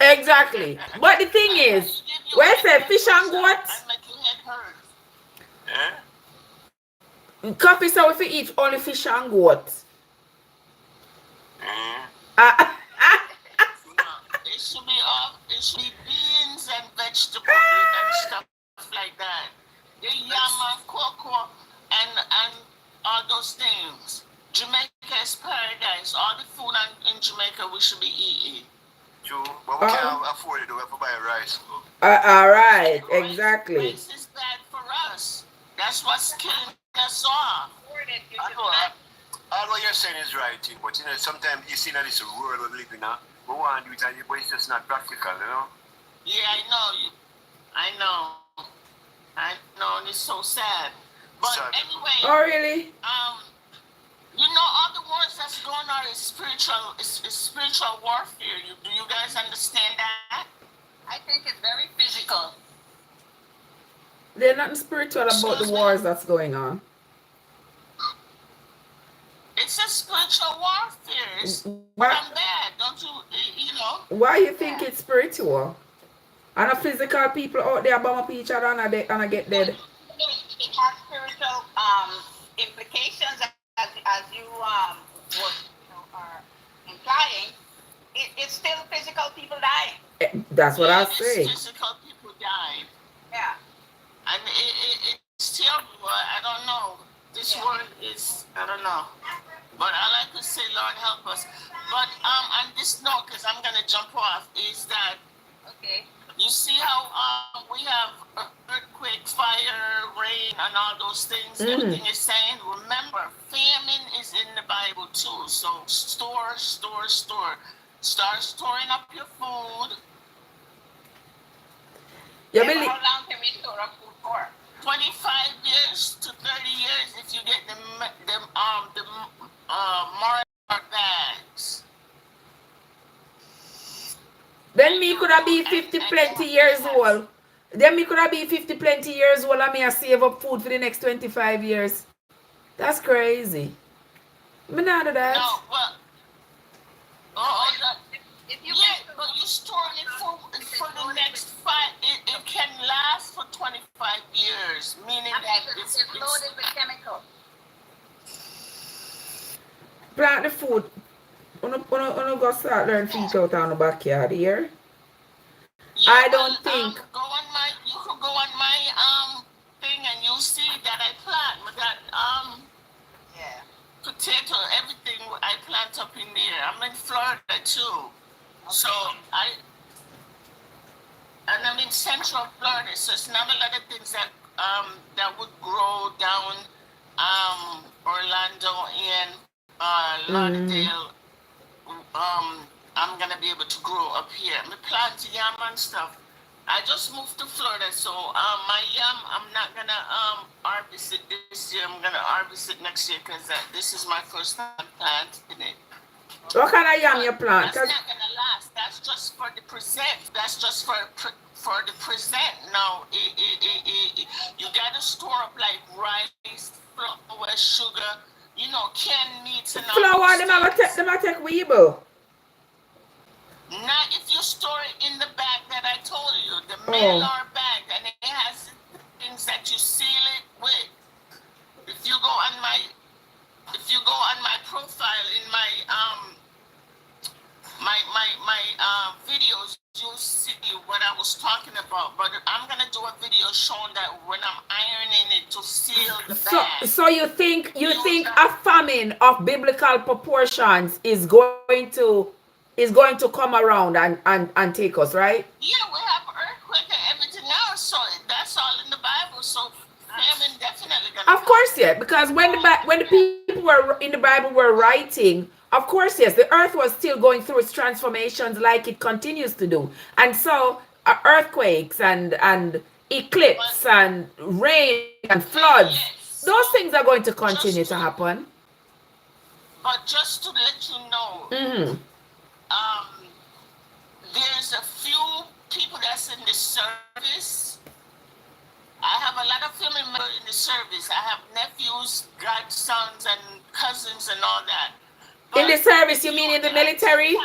Exactly. But the thing is, where I say fish and goats, coffee, so if you eat only fish and goats. It should be beans and vegetables and stuff like that. The yam, cocoa, and all those things. Jamaica is paradise. All the food in Jamaica we should be eating. True, but we can't afford it. We have to buy rice. All right, exactly. Rice is bad for us. That's what's killing us off. All what you're saying is right, but sometimes you see that it's a world we live in now. We want to do it, but it's just not practical, Yeah, I know. And it's so sad. But anyway. Oh, really? All the wars that's going on is spiritual warfare. Do you guys understand that? I think it's very physical. There's nothing spiritual about the wars that's going on. It's a spiritual warfare. It's bad, don't you know? Why you think it's spiritual? And a physical people out there bomb up each other and I get dead. It has spiritual implications as you are implying. It's still physical people dying. That's what I say. It's physical people dying. Yeah. And it's terrible. I don't know. This world is, I don't know. But I like to say, Lord, help us. But on this note, because I'm going to jump off, is that, okay, you see how we have earthquake, fire, rain, and all those things, everything is saying? Remember, famine is in the Bible too. So store. Start storing up your food. You how long can we store up food for? 25 years to 30 years if you get the Mars bags. Then me could have be 50 plenty years old. Then me could have be 50 plenty years old and me a save up food for the next 25 years. That's crazy. Me not do that. No, but but you store it for the next 5. It can last for 25 years, meaning that it's loaded with chemicals. Plant the food. Wanna go start learn feet out on the backyard here. Yeah, I don't think. You could go on my thing and you'll see that I plant. We got potato, everything I plant up in there. I'm in Florida too. Okay. So I'm in Central Florida, so it's not a lot of things that would grow down Orlando and Lauderdale. I'm gonna be able to grow up here. I plant yam and stuff. I just moved to Florida, so my yam, I'm not gonna harvest it this year. I'm gonna harvest it next year because this is my first time planting it. What kind of yam you plant? That's not gonna last. That's just for the present. That's just for for the present. Now, you gotta store up like rice, flour, sugar, you know, canned meats and all Flour, those them a things. take weeble. Not if you store it in the bag that I told you, the Oh. mail-or bag, and it has things that you seal it with. If you go on my profile in my videos, you'll see what I was talking about. But I'm gonna do a video showing that when I'm ironing it to seal the bag. So you think a famine of biblical proportions is going to come around and take us, right? Yeah, we have earthquake and everything else, so that's all in the Bible. So famine definitely gonna Of course, yeah, because when the people were in the Bible were writing, of course, yes, the earth was still going through its transformations like it continues to do. And so earthquakes and eclipse and rain and floods, Yes. those things are going to continue to happen. But just to let you know, there's a few people that's in the service. I have a lot of family members in the service. I have nephews, godsons, and cousins, and all that. In the service, you mean in the military?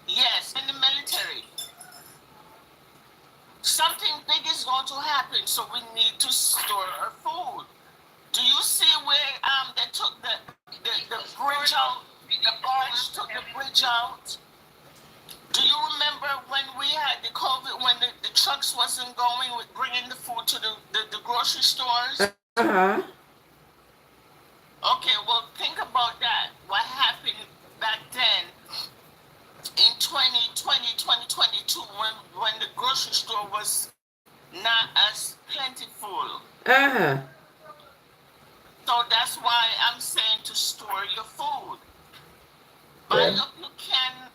Yes, in the military. Something big is going to happen, so we need to store our food. Do you see where they took the bridge out? The barge took the bridge out. Do you remember when we had the COVID, when the trucks wasn't going with bringing the food to the grocery stores? Uh-huh. Okay, well, think about that. What happened back then in 2020, 2022, when the grocery store was not as plentiful. Uh-huh. So that's why I'm saying to store your food. Buy up your canned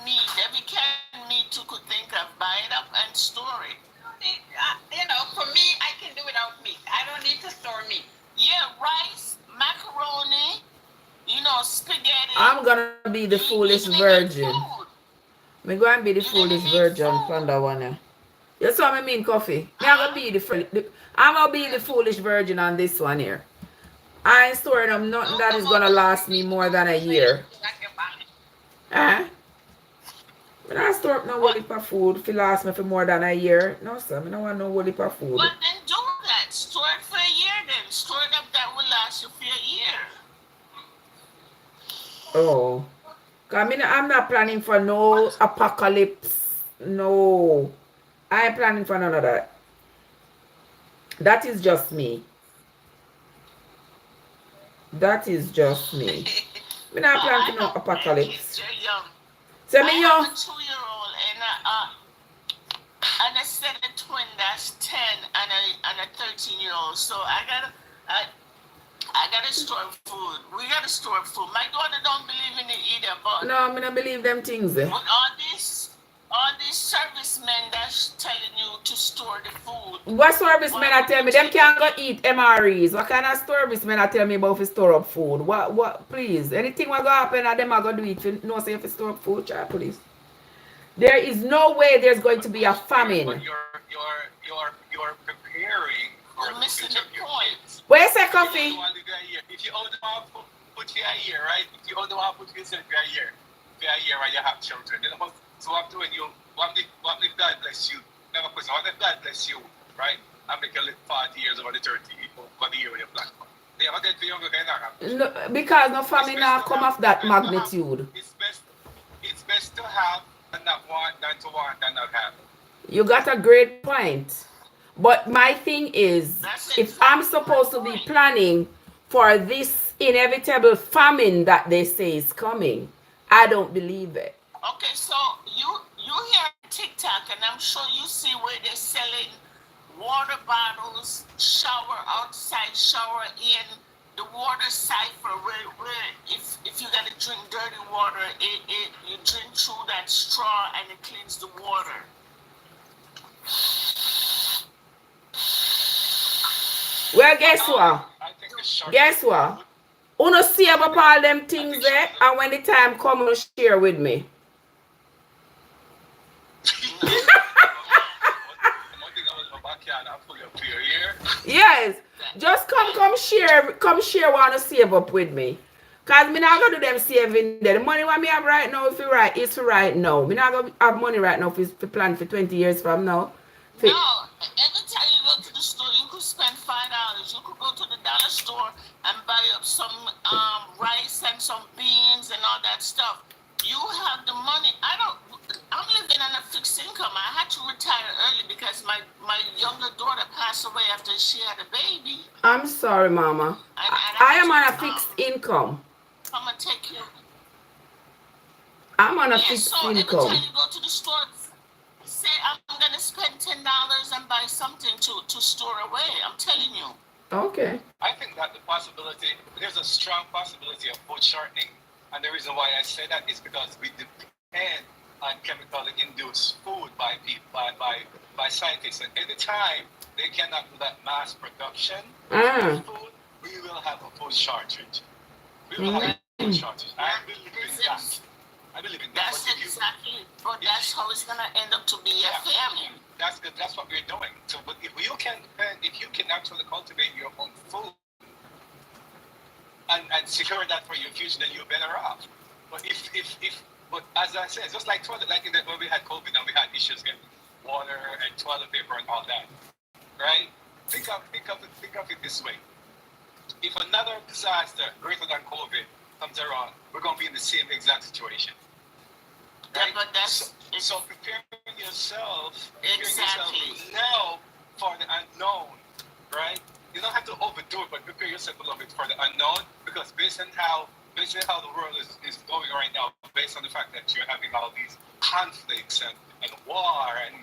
meat. Every canned meat you could think of, buy it up and store it. You know, for me, I can do without meat. I don't need to store meat. Yeah, rice, macaroni, you know, spaghetti. I'm gonna be the foolish virgin. I'm going to be the foolish virgin from that one. You saw me mean, Coffee? I'm gonna be the foolish virgin on this one here. I ain't storing up nothing that is gonna last me more than a year. I don't store up no whole heap of food if it lasts me for more than a year. No, sir, I don't want no whole heap of food. Well, then do that. Store it for a year then. Store it up that will last you for a year. Oh. I'm not planning for no apocalypse. No. I ain't planning for none of that. That is just me. That is just me. I'm not planning for no apocalypse. You're young. So I me have young. a 2-year-old and a set of twin that's 10 and a 13-year-old. So I gotta store food. We gotta store food. My daughter don't believe in it either, but No, I don't believe them things. with all these servicemen that's telling you to store the food. What servicemen I tell me? Them can't go eat MREs. What kind of servicemen I tell me about to store up food? What please? Anything what gonna happen and them are gonna do it if no say if you store up food, child, please. There is no way there's going to be a famine. But you're preparing for You're the missing future the of your point. kids. Where's that Coffee? If you only want to put you a year, right? If you only want to put yourself for a year and you have children, then so what doing you? What if God bless you? Never question. What if God bless you, right? And make you live 40 years over the 30 over the year when you plan. They have a dead for younger kind of happen. No, because no famine now come off that magnitude. It's best to have and not want than to want and not have. You got a great point. But my thing is, if I'm supposed to be planning for this inevitable famine that they say is coming, I don't believe it. Okay, so you hear TikTok, and I'm sure you see where they're selling water bottles, shower outside, shower in, the water cipher where if you gotta drink dirty water, you drink through that straw and it cleans the water. Well, guess what? Guess what? Uno see about all them things there, and when the time come, uno share with me. guys, just come share wanna save up with me. Cause me not gonna do them saving there. The money what me have right now, if you right, is for right now. Me not gonna have money right now if plan for 20 years from now. No, every time you go to the store, you could spend $5. You could go to the dollar store and buy up some rice and some beans and all that stuff. You have the money. I'm living on a fixed income. I had to retire early because my younger daughter passed away after she had a baby. I'm sorry, Mama. I am on a fixed income. I'm gonna take you. I'm on a fixed so income. Every time you go to the store, say I'm gonna spend $10 and buy something to store away. I'm telling you. Okay. I think that there's a strong possibility of food shortening, and the reason why I say that is because we depend on chemically induced food by scientists, and any time they cannot do that mass production of food, we will have a food shortage. We will have a food shortage. I believe in that. That's exactly, but that's how it's gonna end up to be a famine. That's good. That's what we're doing. So, but if you can actually cultivate your own food and secure that for your future, then you're better off. But but as I said, just like toilet, like when we had COVID and we had issues getting water and toilet paper and all that, right? Think of it this way: if another disaster greater than COVID comes around, we're gonna be in the same exact situation. Right? Yeah, but so preparing yourself exactly now for the unknown, right? You don't have to overdo it, but prepare yourself a little bit for the unknown, because based on how the world is going right now, based on the fact that you're having all these conflicts and war and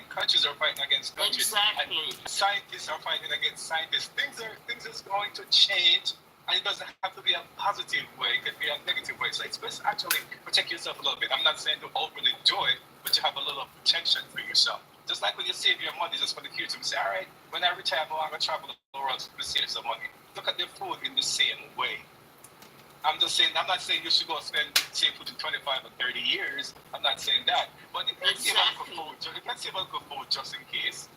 countries are fighting against countries, exactly, and scientists are fighting against scientists, things is going to change. And it doesn't have to be a positive way, it could be a negative way. So it's best actually protect yourself a little bit. I'm not saying to overly do it, but you have a little protection for yourself. Just like when you save your money just for the future, you say, all right, when I retire, I'm going to travel the world to save some money. Look at the food in the same way. I'm not saying you should go spend, say, food in 25 or 30 years. I'm not saying that. But it can save up for food. You can save up for food just in case.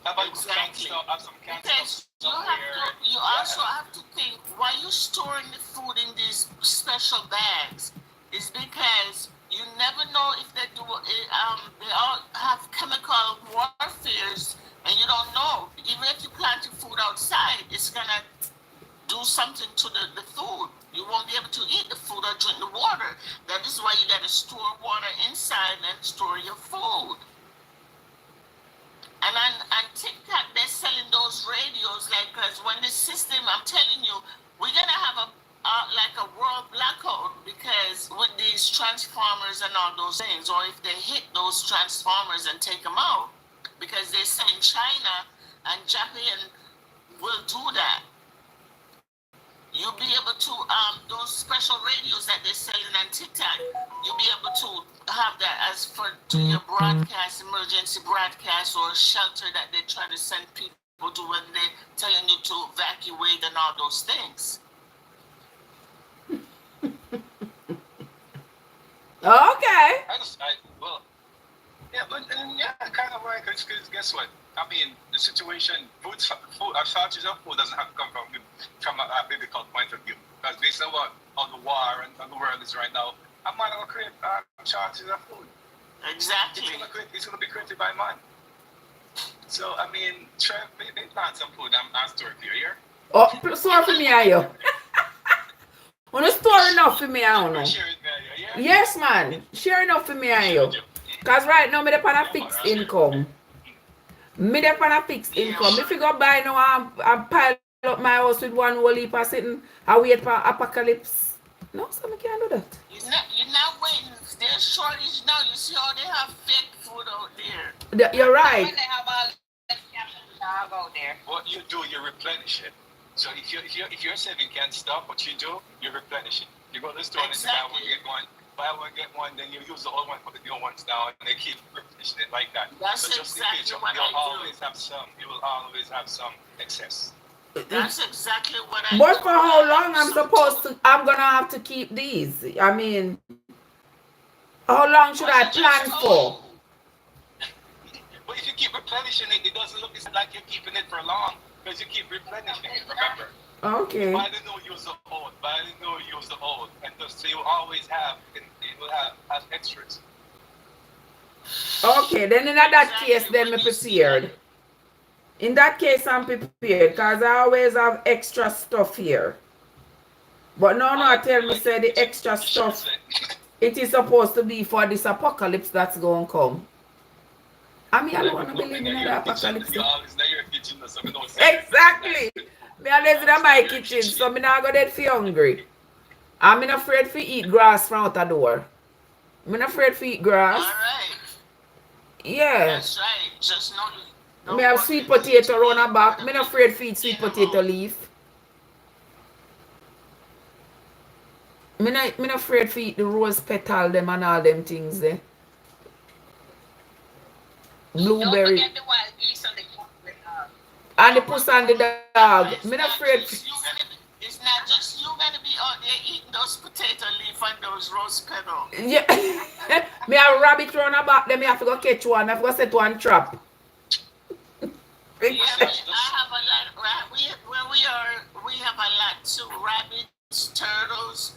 How about exactly. Have some canned Because you also have to think why you're storing the food in these special bags is because you never know if they all have chemical warfares, and you don't know. Even if you plant your food outside, it's gonna do something to the food. You won't be able to eat the food or drink the water. That is why you gotta store water inside and store your food. And on TikTok, they're selling those radios, like, because when the system, I'm telling you, we're going to have a world blackout, because with these transformers and all those things, or if they hit those transformers and take them out, because they say China and Japan will do that. You'll be able to, those special radios that they're selling on TikTok, you'll be able to have that as to your broadcast, emergency broadcast, or shelter that they try to send people to when they're telling you to evacuate and all those things. Okay. Kind of right. Because guess what? I mean, the situation, a shortage of food doesn't have to come from a biblical point of view. Because based on what the war and the world is right now, I'm not going to create shortages of food. Exactly. It's going to be created by man. So, I mean, Trev, maybe plant some food and store it for you here. Oh, store for me, are you? Wanna store enough for me, I don't know. Yes, man. Share enough for me, are you? Because right now, I'm on a fixed income. If you go buy now and pile up my house with one whole heap of sitting, I wait for apocalypse. No, so I can't do that. You're not waiting. There's shortage now. You see how they have fake food out there. You're right. When they have all the dog out there. What you do, you replenish it. So if you're saving canned stuff, what you do, you replenish it. You go to the store and say, buy one, get one, then you use the old one, put the new ones down, and they keep replenishing it like that. That's so just exactly in case, what you'll always have some. You will always have some excess. That's exactly what I But do. for how long I'm gonna have to keep these? I mean, how long should I plan for? But if you keep replenishing it, it doesn't look like you're keeping it for long. Because you keep replenishing it, remember? Okay. Buy the new, use the old. Buy the new, use the old. And so you always have, you will have extras. Okay, then in that case, then me prepared. In that case, I'm prepared because I always have extra stuff here. But no, tell me, say the extra stuff, it is supposed to be for this apocalypse that's going to come. I mean, I don't want to believe in the apocalypse. Exactly. Me always in my kitchen, so me not go dead for hungry. I'm not afraid to eat grass from out the door. I'm not afraid to eat grass. All right. Yeah. That's right. Just know. Me have sweet potato round the back. I'm not afraid to eat sweet potato leaf. I'm not afraid to eat the rose petal them and all them things there. Blueberry. Don't forget the wild geese on the And the puss and the dog. I'm not afraid. It's not just you gonna be out there eating those potato leaf and those rose petal. Yeah. Me have rabbit round the back. Then me have to go catch one. I have to go set one trap. Yeah, I have a lot. We have a lot too. Rabbits, turtles,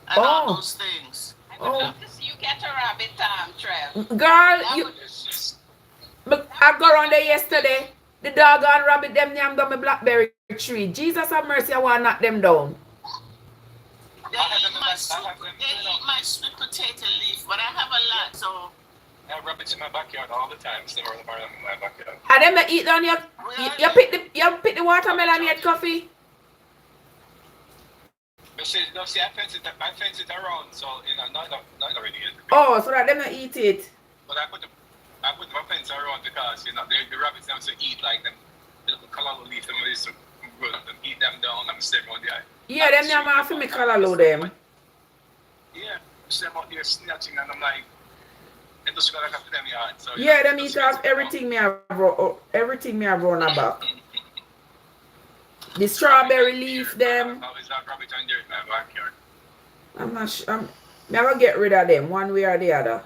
and all those things. I would love to see you get a rabbit, Trev. Girl, I go around there yesterday. The dog and rabbit them down my blackberry tree. Jesus have mercy, I want to knock them down. They eat my sweet potato leaf, but I have a lot, so. I have rabbits in my backyard all the time. Still in my backyard. And then they eat down you pick the watermelon yet, coffee? See, I fence it around, so not already yet. Oh, so that them not eat it. But I put my fence around because the rabbits have to eat like them. The callaloo leaf them is good and eat them down and stay around the eye. Yeah, them never have to make callaloo them. Yeah, stay out there snatching and I'm like, it just gotta have to them yard. So yeah, them eat off everything me have run about. The strawberry leaf them. I always have rabbit on there in my backyard. I'm not sure. I'm never get rid of them one way or the other.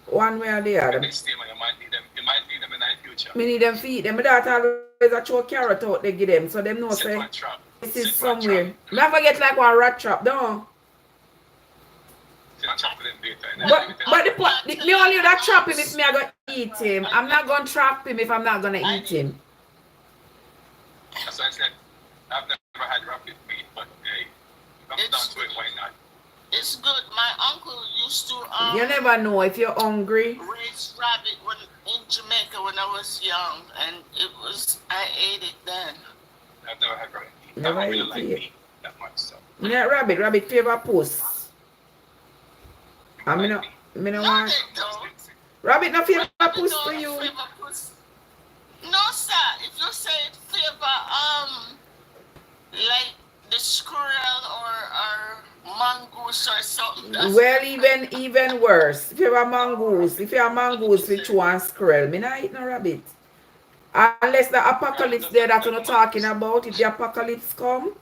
One way or the other. You might need them in the future. Me need them feed them. My daughter always a throw carrot out they give them. So them know say this is somewhere. Me never get like one rat trap, don't. But me only that trap him if me I gonna eat him. I'm not gonna trap him if I'm not gonna eat him. That's why I said I've never had rabbit meat, but hey, if I'm down to it, why not? It's good. My uncle used to you never know if you're hungry. Raise rabbit in Jamaica when I was young, and I ate it then. I've never had rabbit meat. Never I don't really ate like it. meat that much, so. Me not rabbit favorite puss. I mean no want rabbit no favorite puss for you. No sir, if you say it favor like the squirrel or mongoose or something. Well, even worse. If you have a mongoose, with you and squirrel, me not eat no rabbit. Unless the apocalypse there that we're not talking about, if the apocalypse come,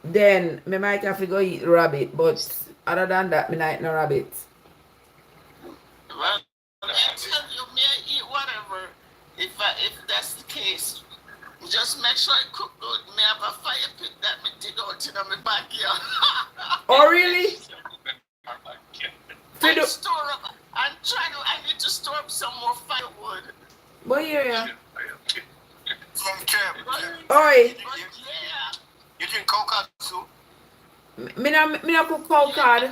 then me might have to go eat rabbit. But other than that, me not eat no rabbit. Well, I tell you, may eat whatever. If that's the case. Just make sure it cook good. Me have a fire pit that me dig out in my backyard. Oh really? I need to store up some more firewood. But yeah. Trev, Oi. you drink coconut soup? Me not cook cow cod.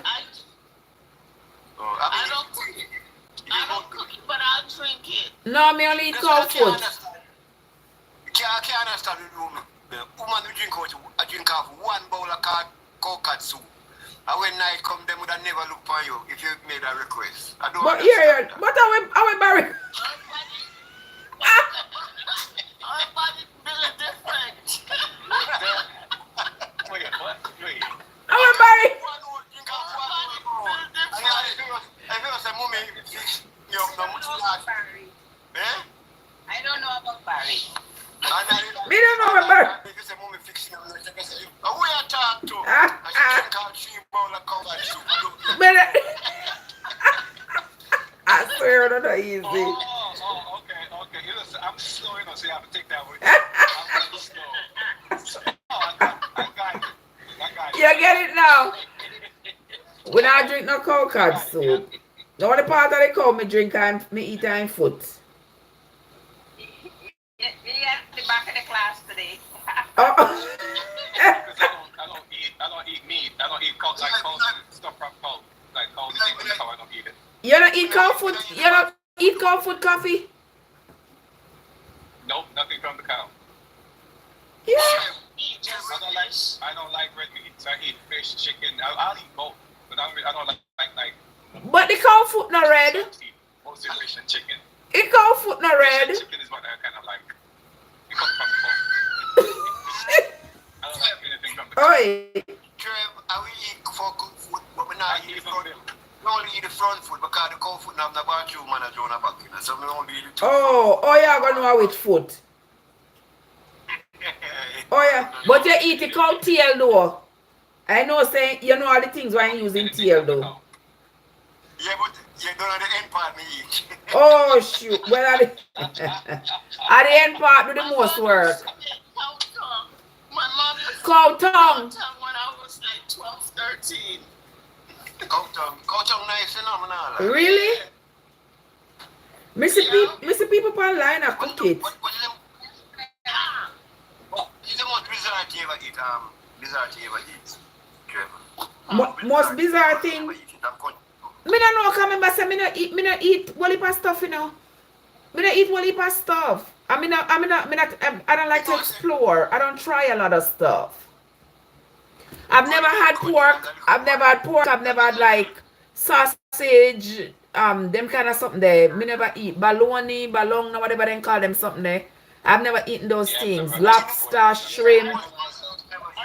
I don't cook it. I don't cook it, but I'll drink it. No, me only eat cow food. I can't understand the woman. Woman who drink off one bowl of coconut soup. And when night come, them would have never look for you if you made a request. I don't But understand that. but I will bury. Our body built different. Wait, what? Wait. I will bury. I don't know about Barry. Me don't know about Barry. I swear that's not easy. Okay. Listen, I'm slow enough, so you have to take that with you. I'm really slow. So, I got it. You get it now? When I drink no cow cod soup, the only part of the cow me drink and me eat and foot. You at the back of the class today. Oh. Because I don't eat meat. I don't eat cow, like cow stuff from cow. Like cow, I don't eat it. You don't eat cow food? You don't eat cow food coffee? Nope, nothing from the cow. Yeah. I don't like red meat. So I eat fish, chicken. I'll eat both, but I don't like But the cow food not red. mostly fish and chicken. The cow food not red. Fish and chicken is what I kind of like. It comes from the cow. I don't like anything from the cow. Oi. Trev, I will eat for good food, but we not eat the front. We only eat the front food because the cow food have the bathroom and a drone back in. So we only eat the two. Oh, yeah, gonna know with foot. Oh yeah, but you eat the cow tail though. I know saying you know all the things why you using tail though. Yeah, but you don't know the end part me eat. Oh shoot, well at the end part do the most work. Cow tongue. My mom used to Cow eat tongue. when I was like 12, 13. Cow tongue nice, you know, man. Really? Missy people online are cook it. What is the most bizarre thing you ever eat? Bizarre thing you ever eat, Trevor? Most bizarre thing. Me don't know, cause remember say me not eat whole heap of stuff, you know. Me not eat whole heap of stuff. I don't like to explore. I don't try a lot of stuff. I've never had pork. I've never had like sausage, them kind of something there. Me never eat bologna, whatever they call them something there. I've never eaten those things. Lobster, shrimp. I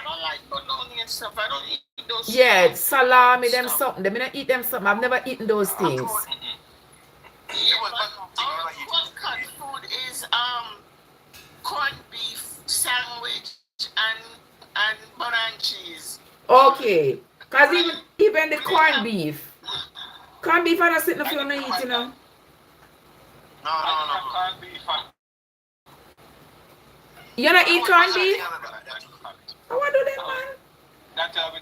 don't like bologna and stuff. I don't eat those. Yeah, salami, them something. They me not eat them something. I've never eaten those things. Yeah, but our cut food is corned beef sandwich and butter and cheese. Okay. Cause even the corned beef. Corned beef I don't sit if you wanna eat, you know. No. Can't be fun. You not eat corned beef? How I do that, man?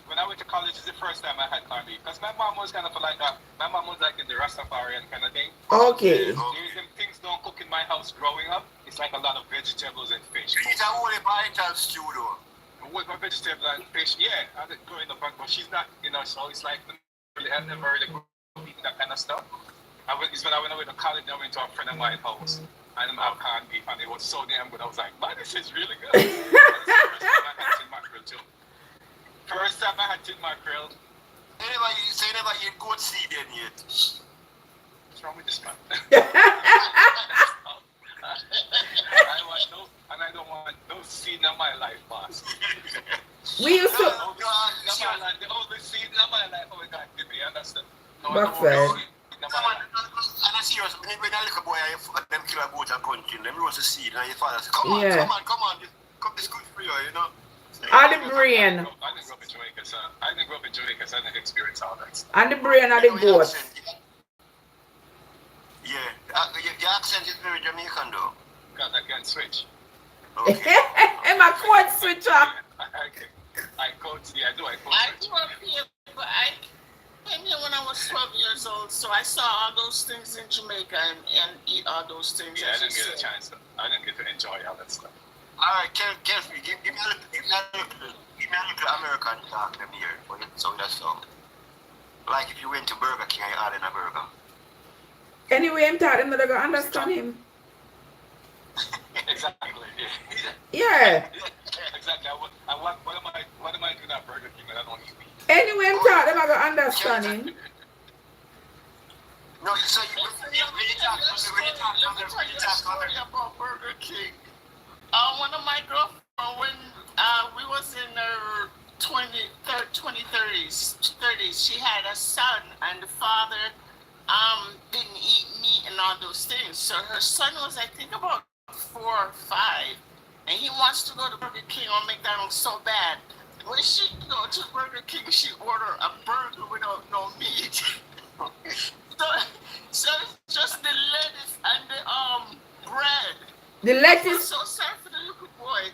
When I went to college, it's the first time I had corned beef. Because my mom was kind of like that. My mom was like in the Rastafarian kind of thing. Okay. Them things don't cook in my house growing up. It's like a lot of vegetables and fish. It's a whole vital stew though. With my vegetable and fish, yeah, I did growing up, but she's not, you know, so it's like, I've never really eaten that kind of stuff. It's when I went away to college, I went to a friend of mine's house, and I had corned beef, and it was so damn good. I was like, man, this is really good. First time I had tin mackerel too. First time I had tin mackerel. You never eat goat seed then yet. What's wrong with this man? I don't want no seed in my life, boss. We used to The only seed in my life, oh my God, give me, understand? Backfire. I'm serious. When I look at boy, them kill a goat and country, them roast the seed, and your father say, come on, this good for you, you know. And the brain. I didn't grow up in Jamaica, so I didn't experience all that stuff. And the brain of the goat. Yeah, your accent is very Jamaican though. Because I can switch. Okay. I'm a code switcher. I code, yeah, I do. I code I switch. grew up here, but I came here when I was 12 years old, so I saw all those things in Jamaica and eat all those things. Yeah, I didn't get a chance. I didn't get to enjoy all that stuff. Alright, Kelsey, give me a little American talk them here. So that's all. Like if you went to Burger King and you ordered a burger. Anyway, I'm thought him that I gonna understand him. Exactly. Yeah. Exactly. What am I doing at Burger King when I don't eat meat? Anyway, I'm thought him I gonna understand him. No, so when you talk about Burger King. One of my girlfriends, when we was in her 30s, she had a son, and the father didn't eat meat and all those things. So her son was, I think, about 4 or 5, and he wants to go to Burger King or McDonald's so bad. When she go to Burger King, she order a burger without no meat. so it's just the lettuce and the bread. The I feel lettuce. so sorry for the little boy.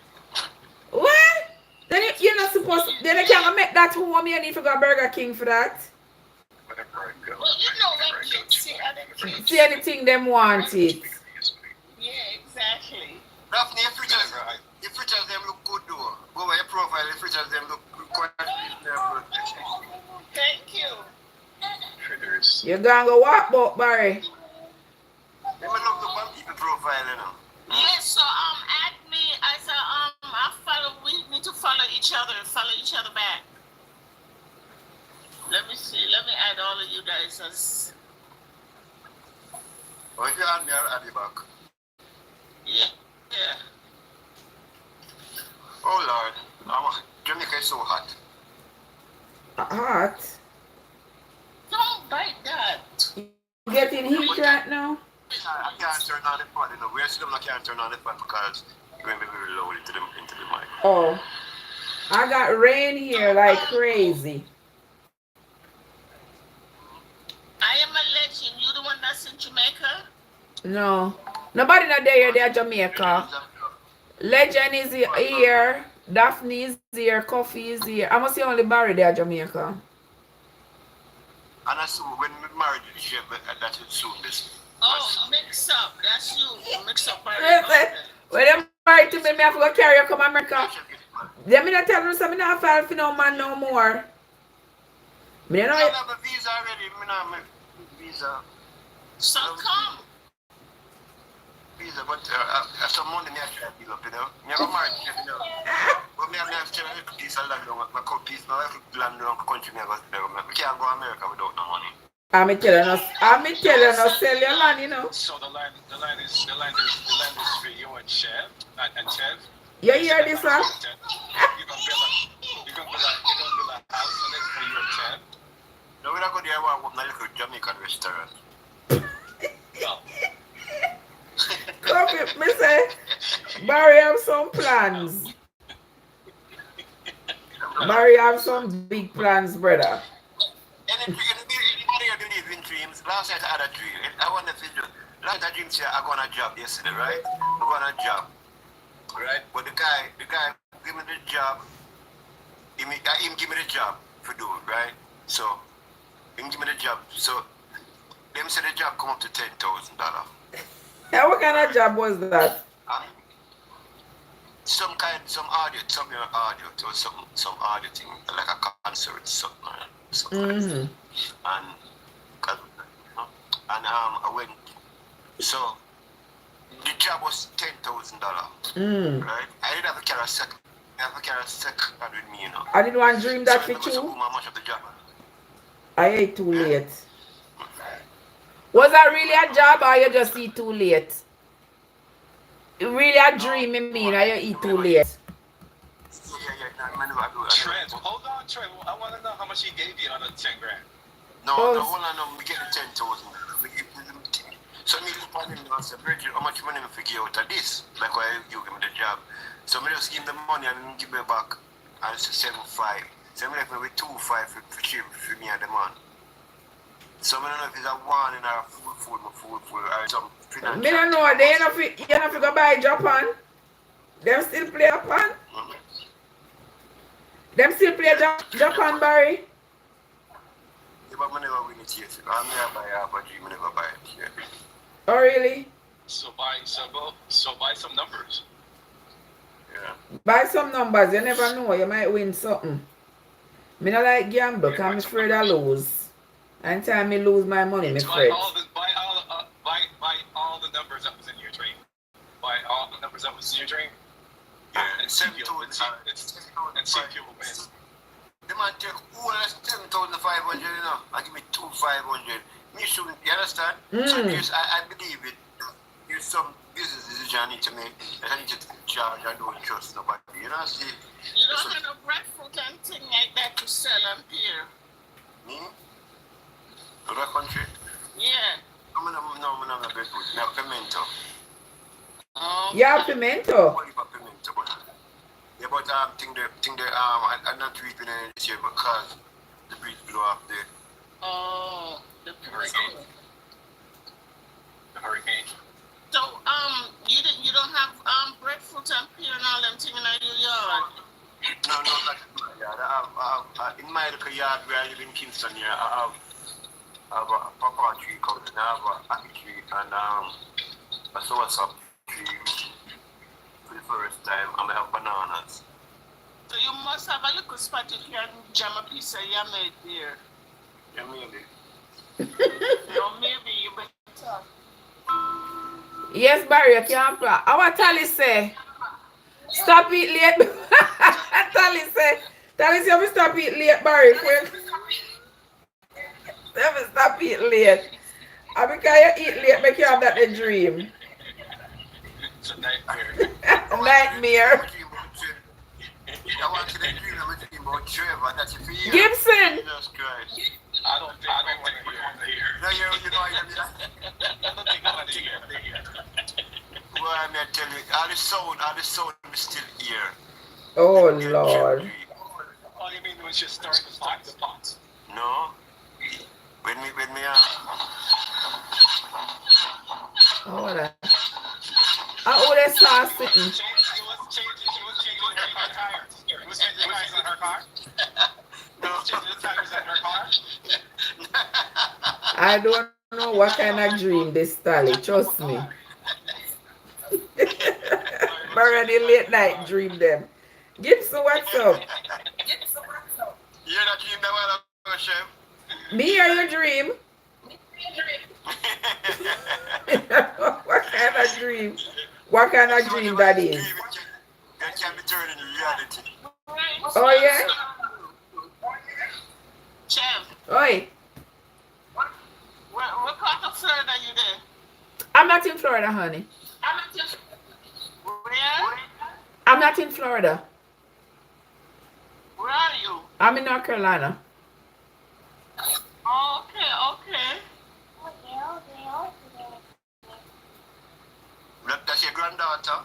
What? Then you're not supposed to. Then I can't make that home. You need to go Burger King for that. Whenever I go. Well, you know when kids see other kids. See anything them want it. Yeah, exactly. Daphne, your fritters, Whenever I your fritters them look good though. Go by your profile, your fritters them look quite reasonable. Thank you. triggers. You're gonna go walk about Barry. They may look up on people profile, you know. Yeah, so add me as a I follow. We need to follow each other back. Let me see. Let me add all of you guys as. Or if you add me, I'll add you back. Yeah. Yeah. Oh Lord, Jamaica is so hot. Hot. Don't bite that. You getting heat right now? I can't turn on the fan, you know. We're still I can't turn on the fan because it's going to be very low into the mic. Oh. I got rain here like crazy. I am a legend. You the one that's in Jamaica? No. Nobody not there, they're Jamaica. Legend is here. Daphne is here. Coffee is here. I must say only Barry there, Jamaica. And I assume when we married the chef, that is soon this. Oh, mix up. That's you. Mix up. Listen, when they married to me, I have to go carry you come America. They me not tell them something not file for no man no more. Me don't know. I have a visa already. I don't have a visa. So come. Visa, but some money I try to build up, you know. I have a married, you know. But I have to have a piece of land on my piece, my land on the country. We can't go to America without no money. I'm telling us, sell your land, you know. So the land is for you and Chev and Chev. You hear this, huh? You're gonna build a house on it for you and Chev. No, we're not going to have a little Jamaican restaurant. No. Come here, me say, Barry have some plans. Barry have some big plans, brother. Anybody do these in dreams? Last night I had a dream. I want to feel last night I dreamed I got on a job yesterday, right? I got on a job. Right? But the guy give me the job. Him give me the job for do it, right? So him give me the job. So them say the job come up to $10,000. Yeah, what kind of job was that? Some audio, it was some audio thing, like a concert, something. Mm-hmm. And I went. So the job was $10,000. Right? I didn't have to carry a second. I have to carry a second with me, you know. I didn't want to dream that so for you. How much of the job? I ate too late. Was that really a job or you just eat too late? Really a dream, I mean, or you eat too late? Trev, hold on, Trev. I want to know how much he gave you on the 10 grand. No, hold on, no, we get the 10,000. So me look on him and say, Bridget, how much money I give out of this? Like why you give me the job. So me just give him the money and give me back. And it's 7.5. So me left me with 2.5 for me and the man. So I don't know if it's a one in our food or some financial. Me don't know, they you have to go buy Japan. Them still play Japan? Them still play Japan, Barry? Yeah, but I never win it yet. I never buy half a dream, I never buy it yet. Oh, really? So buy some numbers. Yeah. Buy some numbers, you never know, you might win something. Me not like gamble, because I'm afraid I lose. Anytime I lose my money, I'm afraid. Buy all the numbers that was in your dream. Buy all the numbers that was in your dream. Yeah, and see if you'll win. The man take all 7,500, you know, and give me 2,500. Me shouldn't, you understand? So I believe it. There's some business decision I need to make. I need to charge. I don't trust nobody. You know, see? You don't have no breadfruit and thing like that to sell on here. Me? Other country? Yeah. I'm not a breadfruit. I have pimento. Yeah, pimento. Yeah, but I'm not reaping any this year because the breeze blew up there. Oh, the hurricane. The hurricane. So you don't have breadfruit and pear and all them thing in your yard. No, not in my yard. I have in my little yard where I live in Kingston here. I have a papa tree coming. I have a apple tree and a soursop tree for the first time, and I have bananas. So you must have a little spot you can jam a piece of yam there. Yeah, maybe. Or maybe you better. Yes, Barry, you can't play. Our Tally say, stop it late. Tally say, you have to stop it late, Barry. Never stop it late. And because you eat late, make you have that a dream. It's a nightmare. Nightmare. I want to dream about Trevor. That's your fear. Gibson. Jesus Christ. I don't think I want to hear. No, you know, I don't think I want to hear. Well, I'm going to tell you, all the sound is still here. Oh, Lord. Oh, you mean when she's stirring the pot? No. When me Oh, that. Oh, that sauce sitting. She was changing her tires. She was changing the tires on her car? no. Changing the tires on her car? I don't know what kind of dream this Tally, trust me. Already late night dream them. Gibson, what's up? You're not dreaming that while I'm chef? Me hear your dream. What kind of dream? What kind of dream that is? That can be turned into reality. Oh, yeah? Trev, Oi. what part of Florida are you there? I'm not in Florida, honey. Where? I'm not in Florida. Where are you? I'm in North Carolina. Okay. That's your granddaughter?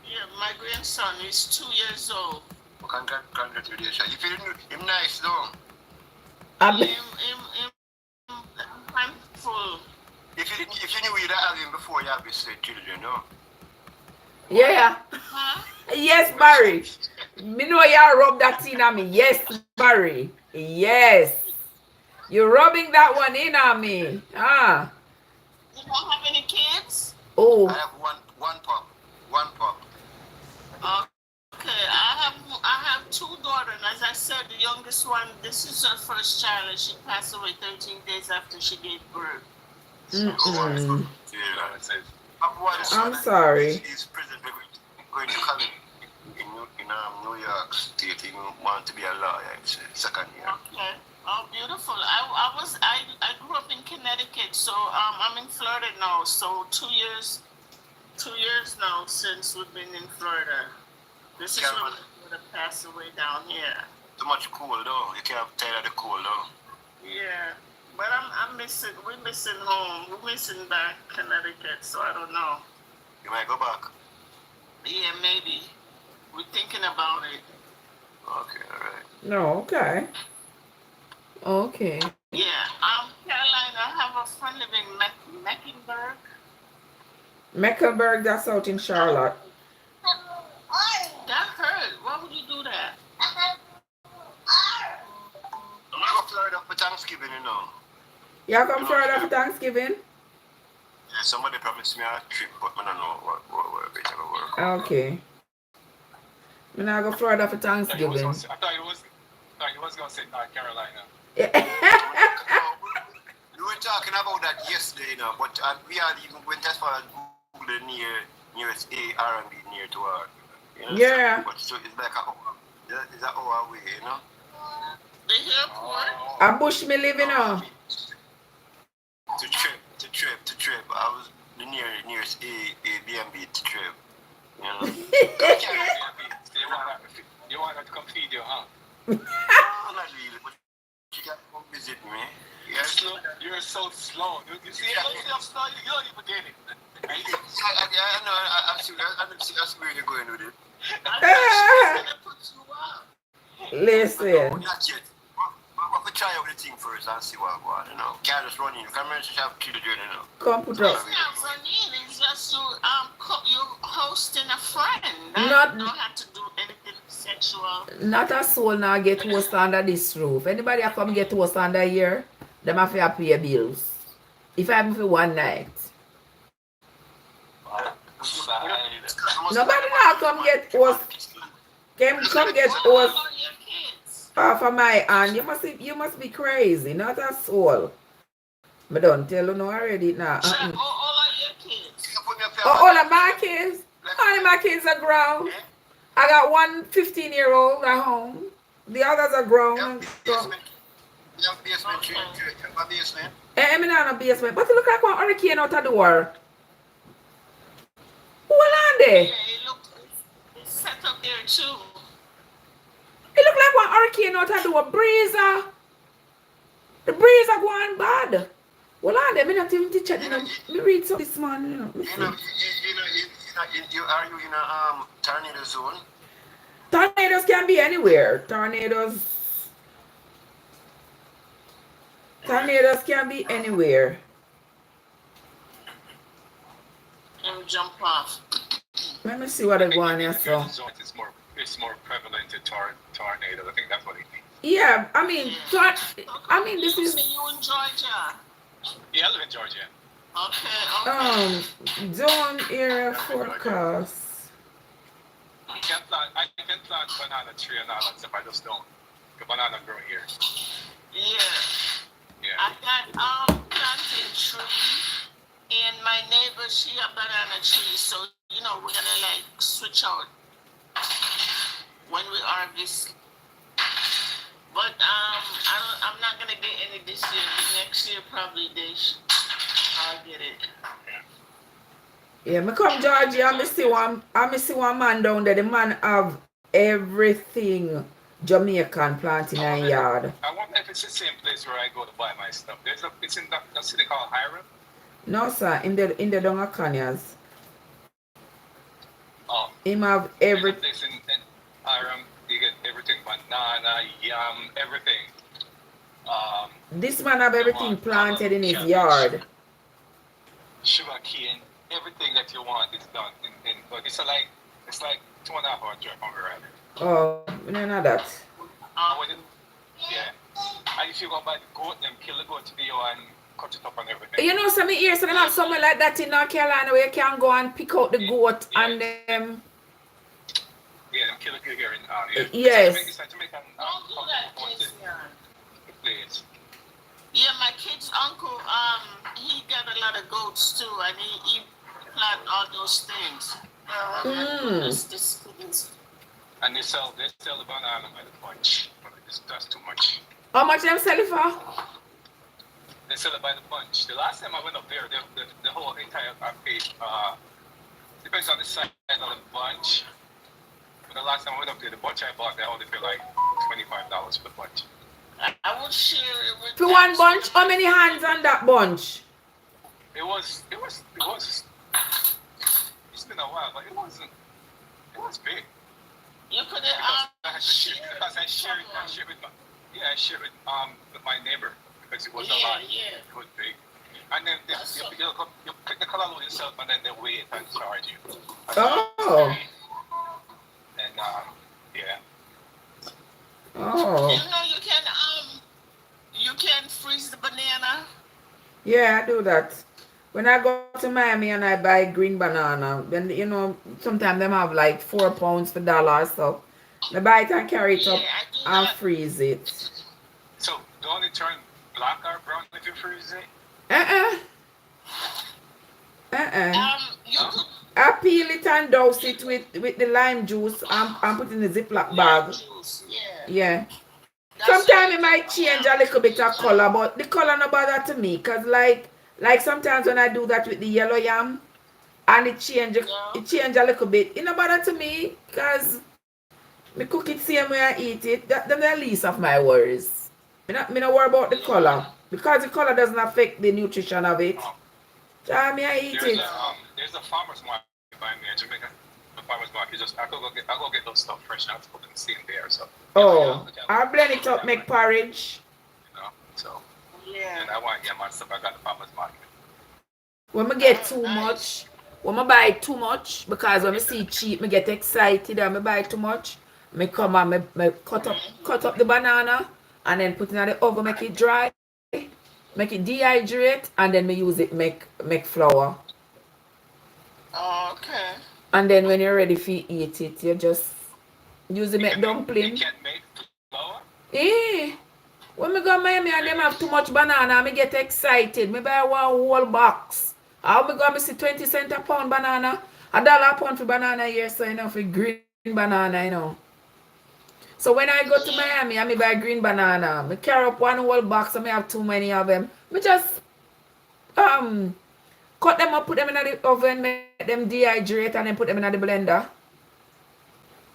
Yeah, my grandson is 2 years old. Congratulations. You feel him nice, though? I'm, I'm thankful. If you knew you'd have him before you have his children, no? yeah. Huh? Yes, Barry. Me know you rub that in on me. Yes, Barry. Yes. You're rubbing that one in on me. Ah. You don't have any kids? Oh. I have one pup. One pup. Okay, I have two daughters. As I said, the youngest one, this is her first child, and she passed away 13 days after she gave birth. Mm-mm. I'm sorry. He's presently going to college in New York State. He wants to be a lawyer. It's second year. Okay. Oh, beautiful. I grew up in Connecticut, so I'm in Florida now. So 2 years now since we've been in Florida. This is when my brother passed away down here. Too much cold though. You can't tell of the cold though. Yeah, but I'm missing. We're missing home. We're missing back Connecticut. So I don't know. You might go back. Yeah, maybe. We're thinking about it. Okay, alright. No, okay. Okay. Yeah. Caroline, I have a friend living in Mecklenburg. Mecklenburg, that's out in Charlotte. That hurt. Why would you do that? I'm going to go Florida for Thanksgiving, you know. You come Florida for Thanksgiving? Yeah, somebody promised me a trip, but I don't know what it's going to work. Okay. I'm not go Florida for I thought Thanksgiving. you was going to say North Carolina. We were talking about that yesterday, you know, but we had even went as far as Google nearest R&B near to our. You know, Yeah. But so it's like it's an hour away, you know. The airport? A bush me living on. To Trev. I was the nearest Airbnb to Trev. You know. You want her to come feed you, huh? No, not really, but you can come visit me. Yes. You're so slow. You see how slow you don't even get it. I know. I see where you're going with it. I'm gonna put you up. Listen. Not yet. But we try out the thing first and see what I want, you know. Can't just run in. Come here, just have children, you know. Come put It's up. not running. It's just you hosting a friend. Not- You don't have to do anything sexual. Not a soul now get host under this roof. Anybody that come get host under here, them have to pay bills. If I'm for one night. Nobody now come get host. Come get host All your kids. off of my hand. You must be crazy. Not a soul. I don't tell you no already now. Trev, all of your kids. All of my kids. How many of my kids are grown? I got one 15-year-old at home. The others are grown. You have basement, you have a basement. I'm not a basement. But it look like one hurricane out of the door. Who are there? Yeah, it's set up there too. It look like one hurricane out of the door. Breeze. The breeze are going bad. Well, on there, I'm not even teaching. Me read some this morning. Are you in a tornado zone? Tornadoes can be anywhere. Tornadoes can be anywhere. Let me jump off. Let me see what I go on here. So. It's more prevalent in tornadoes. I think that's what it means. Yeah, I mean, this is You in Georgia? Yeah, I live in Georgia. Okay. zone area forecast. I can plant banana tree and all that stuff. I just don't. The banana grow here. Yeah. Yeah. I got planting tree, and my neighbor, she a banana tree, so we're gonna like switch out when we harvest. But I'm not gonna get any this year. Next year probably I'll get it. Yeah, me come Georgia, I see one man down there. The man have everything Jamaican planting in a yard. I wonder if it's the same place where I go to buy my stuff. It's in the city called Hiram. No sir, in the Donga Canyons. Him have There's a every place in Hiram. You get everything: banana, yam, everything. this man have everything planted in his yard. Sugar cane, everything that you want is done. But it's like 2.5 hour drive from where I live. Oh, we don't know that. Yeah. And if you go buy the goat, them kill the goat to the and cut it up and everything. You know, some here, so they have somewhere like that in North Carolina where you can go and pick out the goat and them. Yeah, them kill the goat here in Yes. It's like Jamaican. Don't do that, Jason. Place. Yeah, my kid's uncle, he got a lot of goats too, and he plant all those things. And they sell the banana by the bunch. That's too much. How much them sell it for? They sell it by the bunch. The last time I went up there, the whole entire paid, depends on the size of the bunch. But the last time I went up there, the bunch I bought, they only paid like $25 for the bunch. I would share it with For one bunch, how many hands on that bunch? It was. It's been a while, but it was big. You could I share with my neighbor because it was a lot. Yeah. It was big. And then you pick the color yourself and then they weigh it and charge you. Oh. And yeah. Oh. You can freeze the banana. Yeah, I do that. When I go to Miami and I buy green banana, then sometimes them have like 4 pounds for $1. So I buy it and carry it up and freeze it. So don't it turn black or brown if you freeze it? You could I peel it and douse it with the lime juice and put in the Ziploc bag. juice, Yeah. Sometimes it might change a little bit of color, but the color no bother to me. Cause like sometimes when I do that with the yellow yam and it change a little bit, it no bother to me because me cook it same way I eat it. That's the least of my worries. Me not worry about the color. Because the color doesn't affect the nutrition of it. So I eat it. There's a farmer's market by me in Jamaica. The farmer's market, I go get those stuff fresh and put them in there. So Oh, I blend it up, make porridge. So, Yeah. and I want to get my stuff. I got the farmer's market. When I get too Nice. much, when I buy too much, because when I see cheap, I get excited and I buy too much. I come and I cut up the banana and then put it in the oven, make it dry, make it dehydrate, and then I use it make flour. Oh, okay. And then when you're ready for eat it, you just use it make dumpling. You can't make flour? Eh. When I go to Miami and them have too much banana, I get excited. I buy one whole box. How I go and see 20 cents a pound banana? $1 a pound for banana here, so you know, for green banana, you know. So when I go to Miami, I buy green banana. I carry up one whole box and I have too many of them. I just cut them up, put them in the oven, make them dehydrate, and then put them in the blender.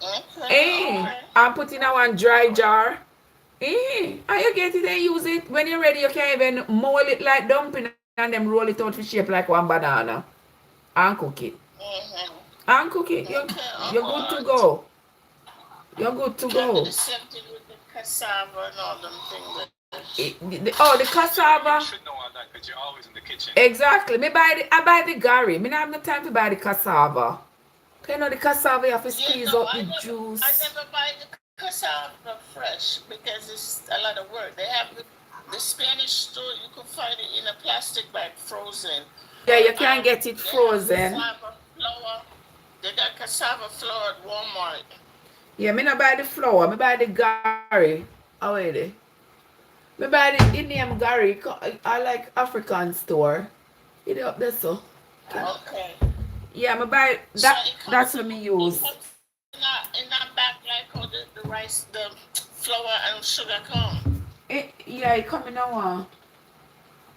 Okay. And put in a one dry jar. And you get it and use it. When you're ready, you can even mold it like dumpling and then roll it out to shape like one banana. And cook it. And cook it. You're good to go. You're good to go. The same thing with the cassava and all them things. The cassava. You should know all that because you're always in the kitchen. Exactly. I buy the gari. I don't have no time to buy the cassava. You know the cassava, you have to squeeze out the juice. I never buy the cassava fresh because it's a lot of work. They have the Spanish store, you can find it in a plastic bag frozen. Yeah, you can get it frozen. They got cassava flour at Walmart. Yeah, me not buy the flour, me buy the gari. How are they? Me buy the name gari. I like African store. It up there so. Okay. Yeah, me buy that. That's what me use. In that bag like how the rice, the flour and sugar come. Yeah, it come in a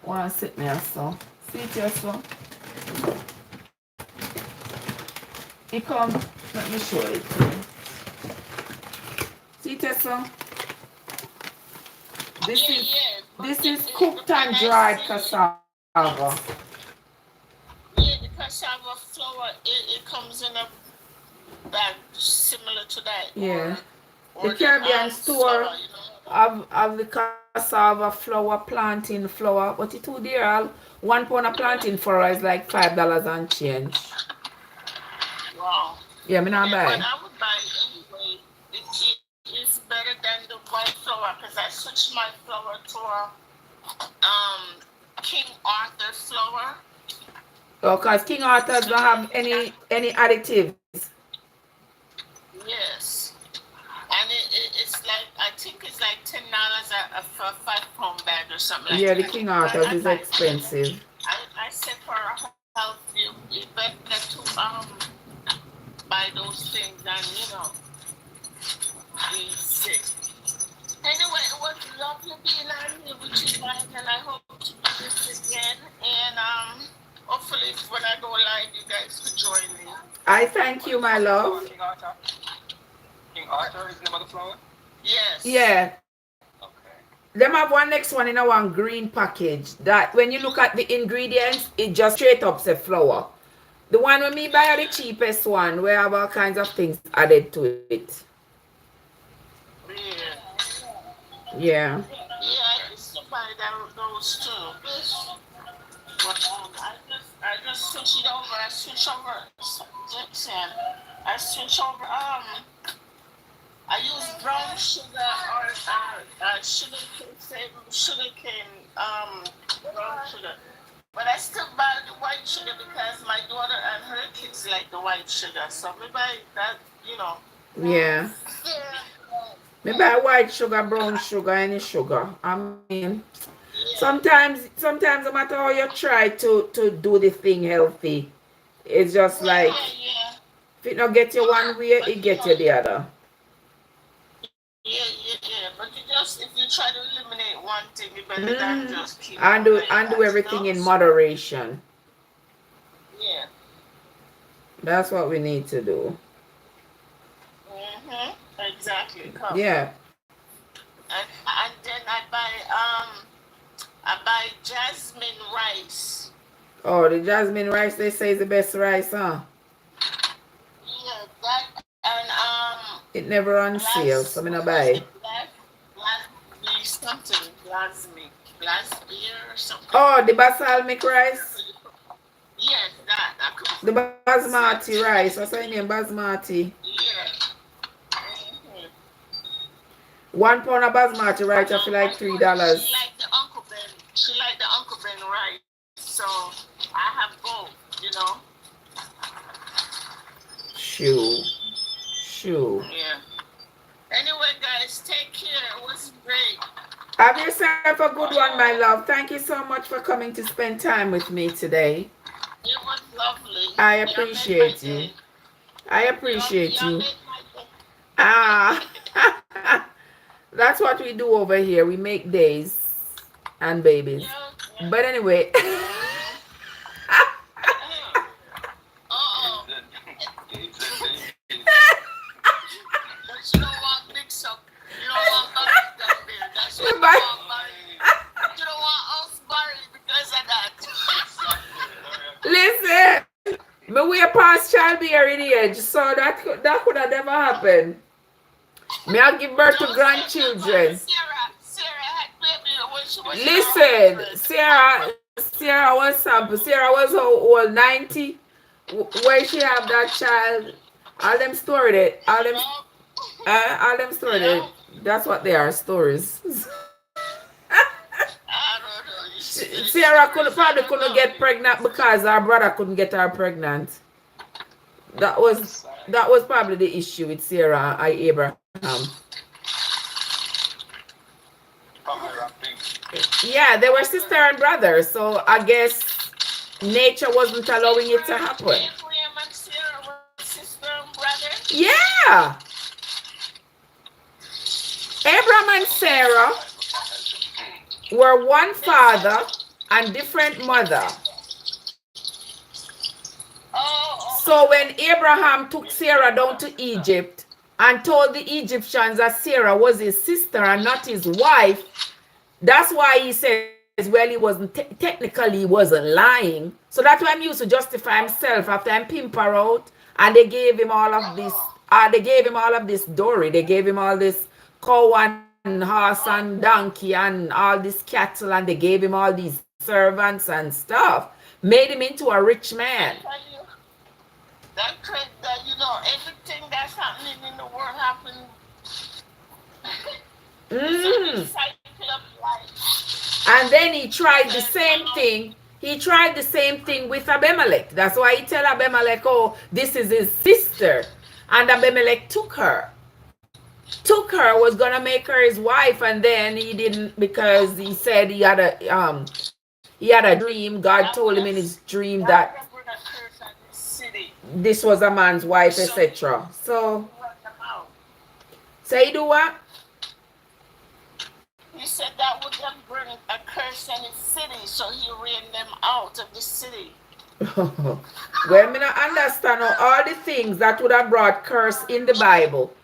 one sit me so. See it here so. It come. Let me show it. See it here so. This is cooked and dried cassava. Yeah, the cassava flour, it comes in a bag similar to that. Yeah. Or The Caribbean store flour, you know. have the cassava flour, plantain flour, but it too dear. 1 pound of plantain flour is like $5 and change. Wow. Yeah, me not But buy. I would buy it anyway. It's better than the white flour because I switched my flour to a King Arthur flour. Oh, because King Arthur's don't have any additives. Yes. And it's like, I think it's like $10 for a 5 pound bag or something like Yeah, that. the King Arthur's is expensive. I said for health, you better to buy those things and, you know, be sick. Anyway, it was lovely being on here with you guys, and I hope to do this again. And hopefully when I go live, you guys could join me. I thank you, my love. King Arthur? King Arthur is the name of the flour? Yes. Yeah. Okay. Them have one next one in a one green package. That when you look at the ingredients, it just straight up say flour. The one with me buy are the cheapest one, where have all kinds of things added to it. Yeah. Yeah. Yeah, I used to buy those too. But I just switch it over. I switch over. I switch over. I use brown sugar or sugar cane brown sugar. But I still buy the white sugar because my daughter and her kids like the white sugar. So we buy that, you know. Yeah. Me buy white sugar, brown sugar, any sugar. I mean, sometimes no matter how you try to do the thing healthy, it's just like if it not get you one way, it get you the other. Yeah. But if you try to eliminate one thing, you better than just keep And do everything in moderation. Yeah. That's what we need to do. Exactly. Yeah. And then I buy jasmine rice. Oh, the jasmine rice they say is the best rice, huh? Yeah, that and it never on sale, so I'm gonna buy it. Something, jasmine. last beer or something. Oh, the balsamic rice. Yes, that. I could. The basmati rice. What's her name? Basmati. Yeah. Mm-hmm. 1 pound of basmati rice, I feel like $3. She liked the Uncle Ben. She liked the Uncle Ben rice. So I have both, you know. Shoo. Yeah. Anyway, guys, take care. It was great. Have yourself a good one, my love. Thank you so much for coming to spend time with me today. It was lovely. I appreciate you. I appreciate you. Ah, that's what we do over here. We make days and babies. But anyway. You don't want mix up. You don't want Barry down there. That's what you want, Barry. You don't want us, Barry, because of that. Listen, but we are past childbearing age, so that could have never happened. May I give birth to grandchildren? Sarah had baby when she was. Listen, Sarah was sample. Sarah was how old? 90? Where she have that child? All them stored it. All them stored it. That's what they are, stories. Sarah probably couldn't get pregnant because her brother couldn't get her pregnant. That was probably the issue with Sarah and Abraham. Yeah, they were sister and brother, so I guess nature wasn't allowing it to happen. Abraham and Sarah were sister and brother? Yeah. Abraham and Sarah were one father and different mother. So when Abraham took Sarah down to Egypt and told the Egyptians that Sarah was his sister and not his wife, that's why he says, well, he wasn't technically he wasn't lying. So that's why he used to justify himself after him pimp her out, and they gave him all of this. They gave him all of this dowry. They gave him all this cow and horse and donkey and all this cattle, and they gave him all these servants and stuff. Made him into a rich man. That you know, everything that's happening in the world happened. And then he tried the same thing. He tried the same thing with Abimelech. That's why he tell Abimelech, oh, this is his sister. And Abimelech took her. Was gonna make her his wife, and then he didn't, because he said he had a dream. God told him in his dream that this was a man's wife, etc. So you do what? He said that would have bring a curse in his city, so he ran them out of the city. Well, I don't understand all the things that would have brought curse in the Bible.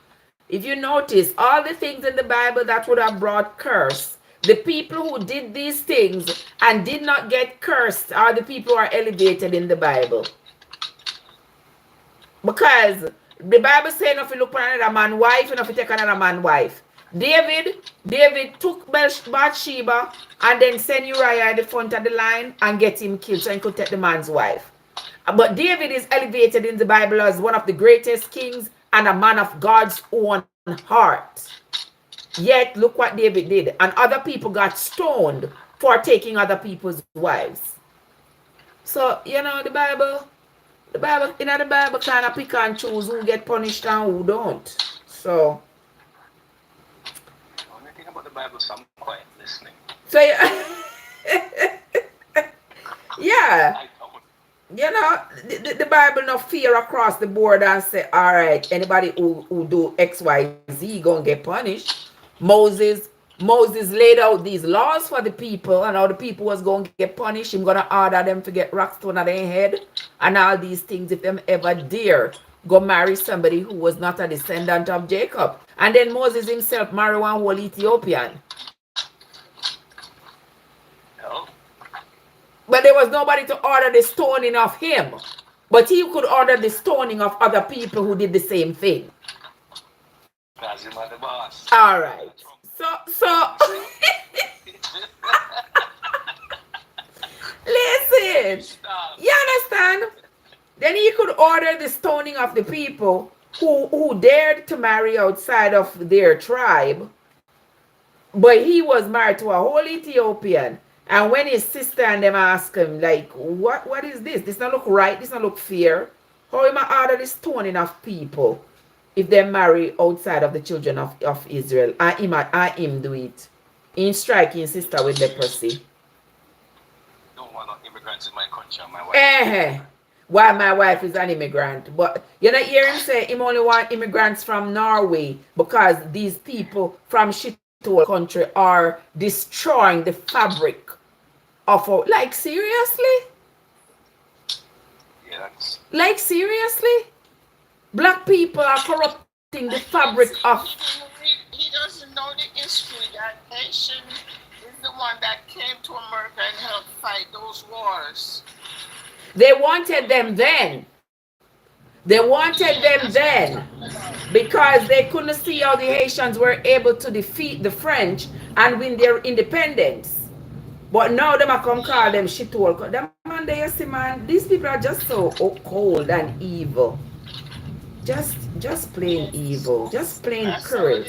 If you notice, all the things in the Bible that would have brought curse, the people who did these things and did not get cursed are the people who are elevated in the Bible. Because the Bible says, if you look for another man's wife, and if you take another man's wife. David took Bathsheba and then sent Uriah at the front of the line and get him killed so he could take the man's wife. But David is elevated in the Bible as one of the greatest kings and a man of God's own heart. Yet, look what David did. And other people got stoned for taking other people's wives. So, you know, the Bible kind of pick and choose who get punished and who don't. So, only thing about the Bible, so I'm quiet listening. So, yeah. You know, the Bible no fear across the board and say, all right, anybody who do X, Y, Z gonna get punished. Moses laid out these laws for the people, and how the people was going to get punished. He's going to order them to get rocks thrown at their head and all these things if them ever dare go marry somebody who was not a descendant of Jacob. And then Moses himself married one whole Ethiopian. No. But there was nobody to order the stoning of him. But he could order the stoning of other people who did the same thing. Because him are the boss. All right. So Listen, Stop. you understand? Then he could order the stoning of the people who dared to marry outside of their tribe. But he was married to a whole Ethiopian. And when his sister and them ask him, like, what is this? This don't look right. This don't look fair. How am I order the stoning of people if they marry outside of the children of Israel? I him do it. In striking sister with leprosy. Don't want no immigrants in my country and my wife. Why my wife is an immigrant. But you know, hear him say him only want immigrants from Norway because these people from shithole country are destroying the fabric of our, like, seriously? Yeah, that's... Like, seriously? Black people are corrupting the fabric of... He doesn't know the history that Haitian is the one that came to America and helped fight those wars. They wanted them then. They wanted them then because they couldn't see how the Haitians were able to defeat the French and win their independence. But now them are come call them shithole. Them man, they see, man, these people are just so cold and evil. Just plain evil. Just plain cruel.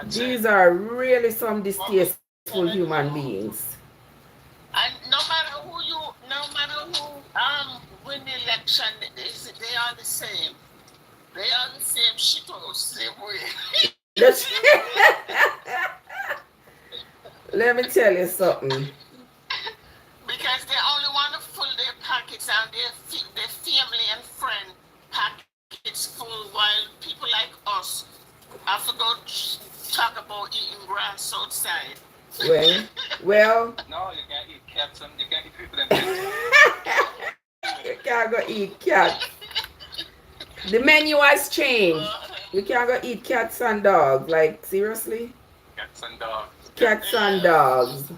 These are really some distasteful human beings. And no matter who win the election, they are the same. They are the same shitholes, same way. Let me tell you something. Because they only want to fill their pockets and their family and friend pockets full, while people like us have to go talk about eating grass outside. Well. No, you can't eat cats and you can't eat people and you can't go eat cats. The menu has changed. You can't go eat cats and dogs. Like, seriously? Cats and dogs. Cats and dogs.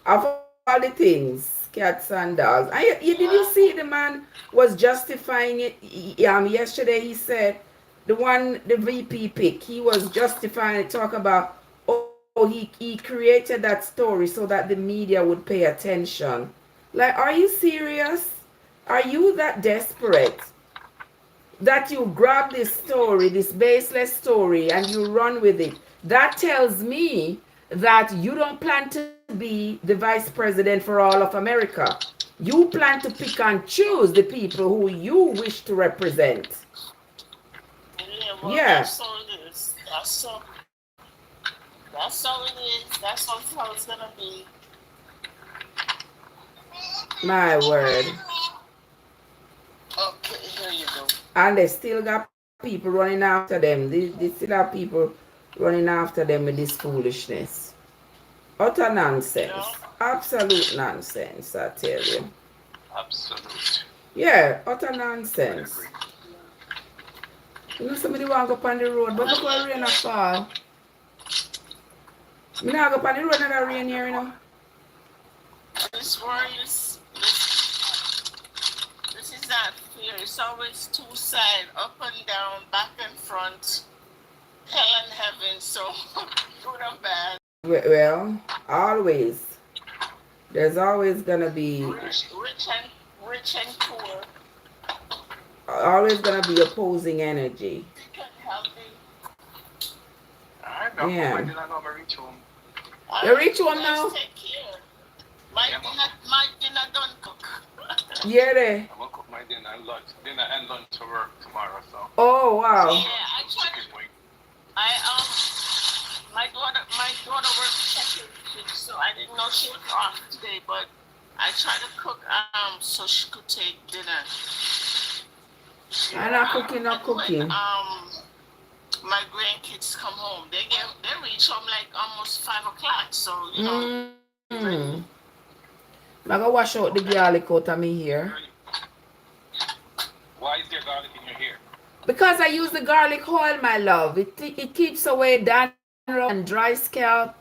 Of all the things, cats and dogs. And did you see the man was justifying it? Yesterday he said, the VP pick, he was justifying it, talk about, he created that story so that the media would pay attention. Like, are you serious? Are you that desperate that you grab this story, this baseless story, and you run with it? That tells me that you don't plan to be the vice president for all of America. You plan to pick and choose the people who you wish to represent. Yeah. That's how it is. That's how it is. That's how it's gonna be. My word. Okay, here you go. And they still got people running after them. They still have people running after them with this foolishness. Utter nonsense. Yeah. Absolute nonsense, I tell you. Absolute. Yeah, utter nonsense. You know, somebody want to go up on the road, but look where rain a fall. Me not go up on the road, not rain here, you know. This world is this is not fair. It's always two sides, up and down, back and front, hell and heaven. So good and bad. Well, always. There's always gonna be Rich and poor. always gonna be opposing energy. Sick and healthy. I know. Yeah. I did not know I'm reach home. You reach home now? Take care. My dinner done cook. Yeah, there. I'm gonna cook my dinner and lunch to work tomorrow. So. Oh, wow. Yeah, I tried. My daughter works second shift, so I didn't know she was off today, but I tried to cook so she could take dinner. I'm not cooking. When, my grandkids come home. They reach home like almost 5 o'clock, so you know. I'm gonna wash out the garlic out of me here. Why is there garlic in your hair? Because I use the garlic oil, my love. It keeps away dandruff and dry scalp.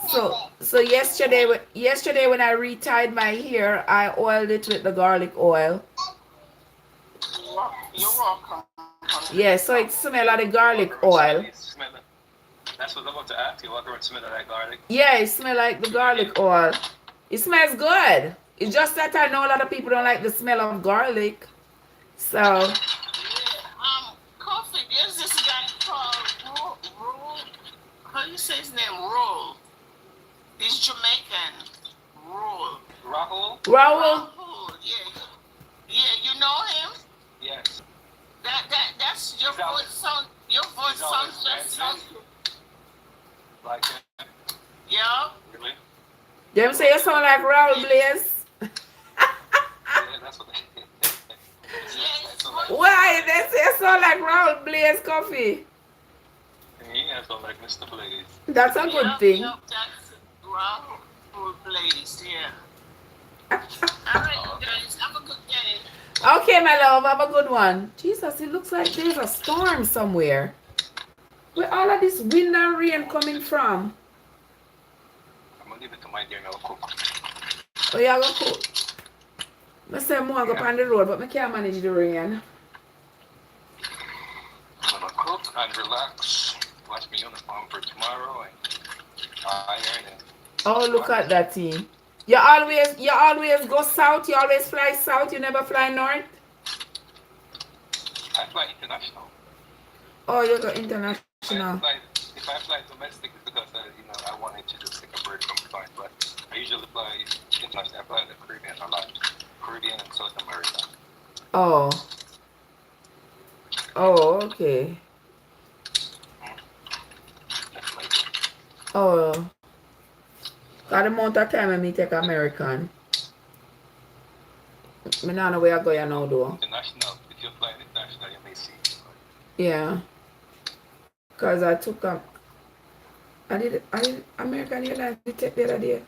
So yesterday when I retied my hair, I oiled it with the garlic oil. You're welcome. Yeah, so it smells like the garlic oil. That's what I'm about to ask you. What would smell like garlic? Yeah, it smells like the garlic oil. It smells good. It's just that I know a lot of people don't like the smell of garlic. So. Yeah, coffee. There's this guy called Roll. How do you say his name? Roll. He's Jamaican. Roll. Rahul? Raul. Yeah. Yeah, you know him? Yes. That's your He's always- voice sound. Your voice he's always sounds just dancing. like. Like that? Yeah. Really? Them say you sound like Raul Blaze. Yeah, that's what they Yes. Why? They say you sound like Raul Blaze Coffee. Yeah, so like Mr. Blaze. That's a good thing. Yep, that's Rahul Blaze, yeah. All right, you guys, have a good day. Okay, my love, have a good one. Jesus, it looks like there's a storm somewhere. Where all of this wind and rain coming from? I'm gonna leave it to my dear now cook. Oh, yeah, go cook. I say more go on the road, but I can't manage the rain. I'm gonna cook and relax. Watch my uniform for tomorrow and iron and Oh, look at that thing. You always go south, you always fly south, you never fly north? I fly international. Oh, you go If international. I fly domestic, it's because I wanted to just take a break from flying. But I usually fly international. I fly the Caribbean a lot, Caribbean and South America. Oh. Oh, okay. That's like Oh. Got the amount of time I me take American. I don't know where I go now though. international. If you're flying international, you may see. Yeah. Cause I took I did American Airlines we take the other day.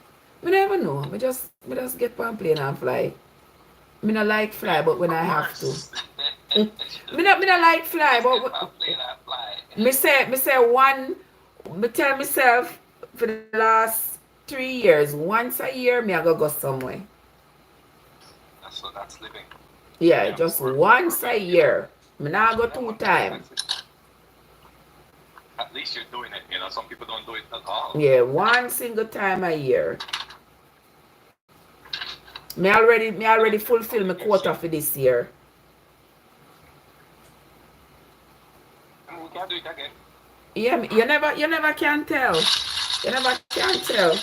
I never know. I just get on plane and fly. I not like fly, but when I have to. I not like fly, but me say one. Me tell myself for the last 3 years, once a year, me I go somewhere. That's living. Yeah, just once a year. Me not go 2 times. At least you're doing it. Some people don't do it at all. Yeah, one single time a year. Me already fulfill my quota for this year. And we can do it again. Yeah, you never can tell. You never can tell.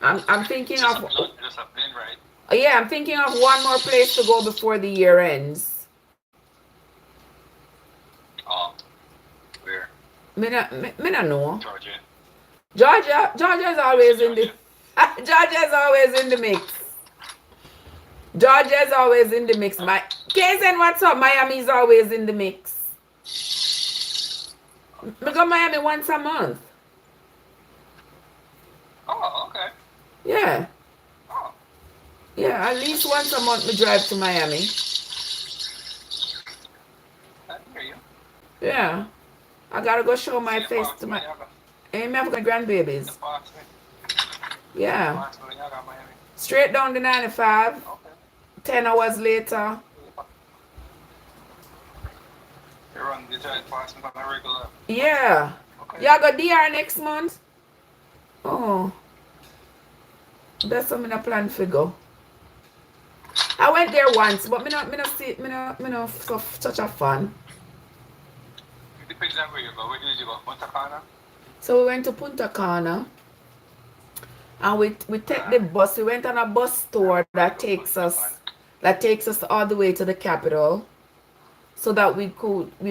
I'm thinking of Just a plane ride. yeah, I'm thinking of one more place to go before the year ends. Oh, where? Me not know. Georgia. Georgia is always in the Georgia is always in the mix. Georgia is always in the mix. My KZN, what's up? Miami is always in the mix. Me go Miami once a month. Oh, okay. Yeah. Oh, Yeah, at least once a month me drive to Miami. I hear you. Yeah. I gotta go show my face to my me have got grandbabies. Yeah. Straight down the 95. Okay. 10 hours later. You run the giant fast on a regular. Yeah. Okay. Y'all got DR next month? Oh. That's something I plan to go. I went there once, but me not such a fun. It depends on where you go. Where did you go? Punta Cana? So we went to Punta Cana. And we take the bus. We went on a bus tour that takes us all the way to the capital. So that we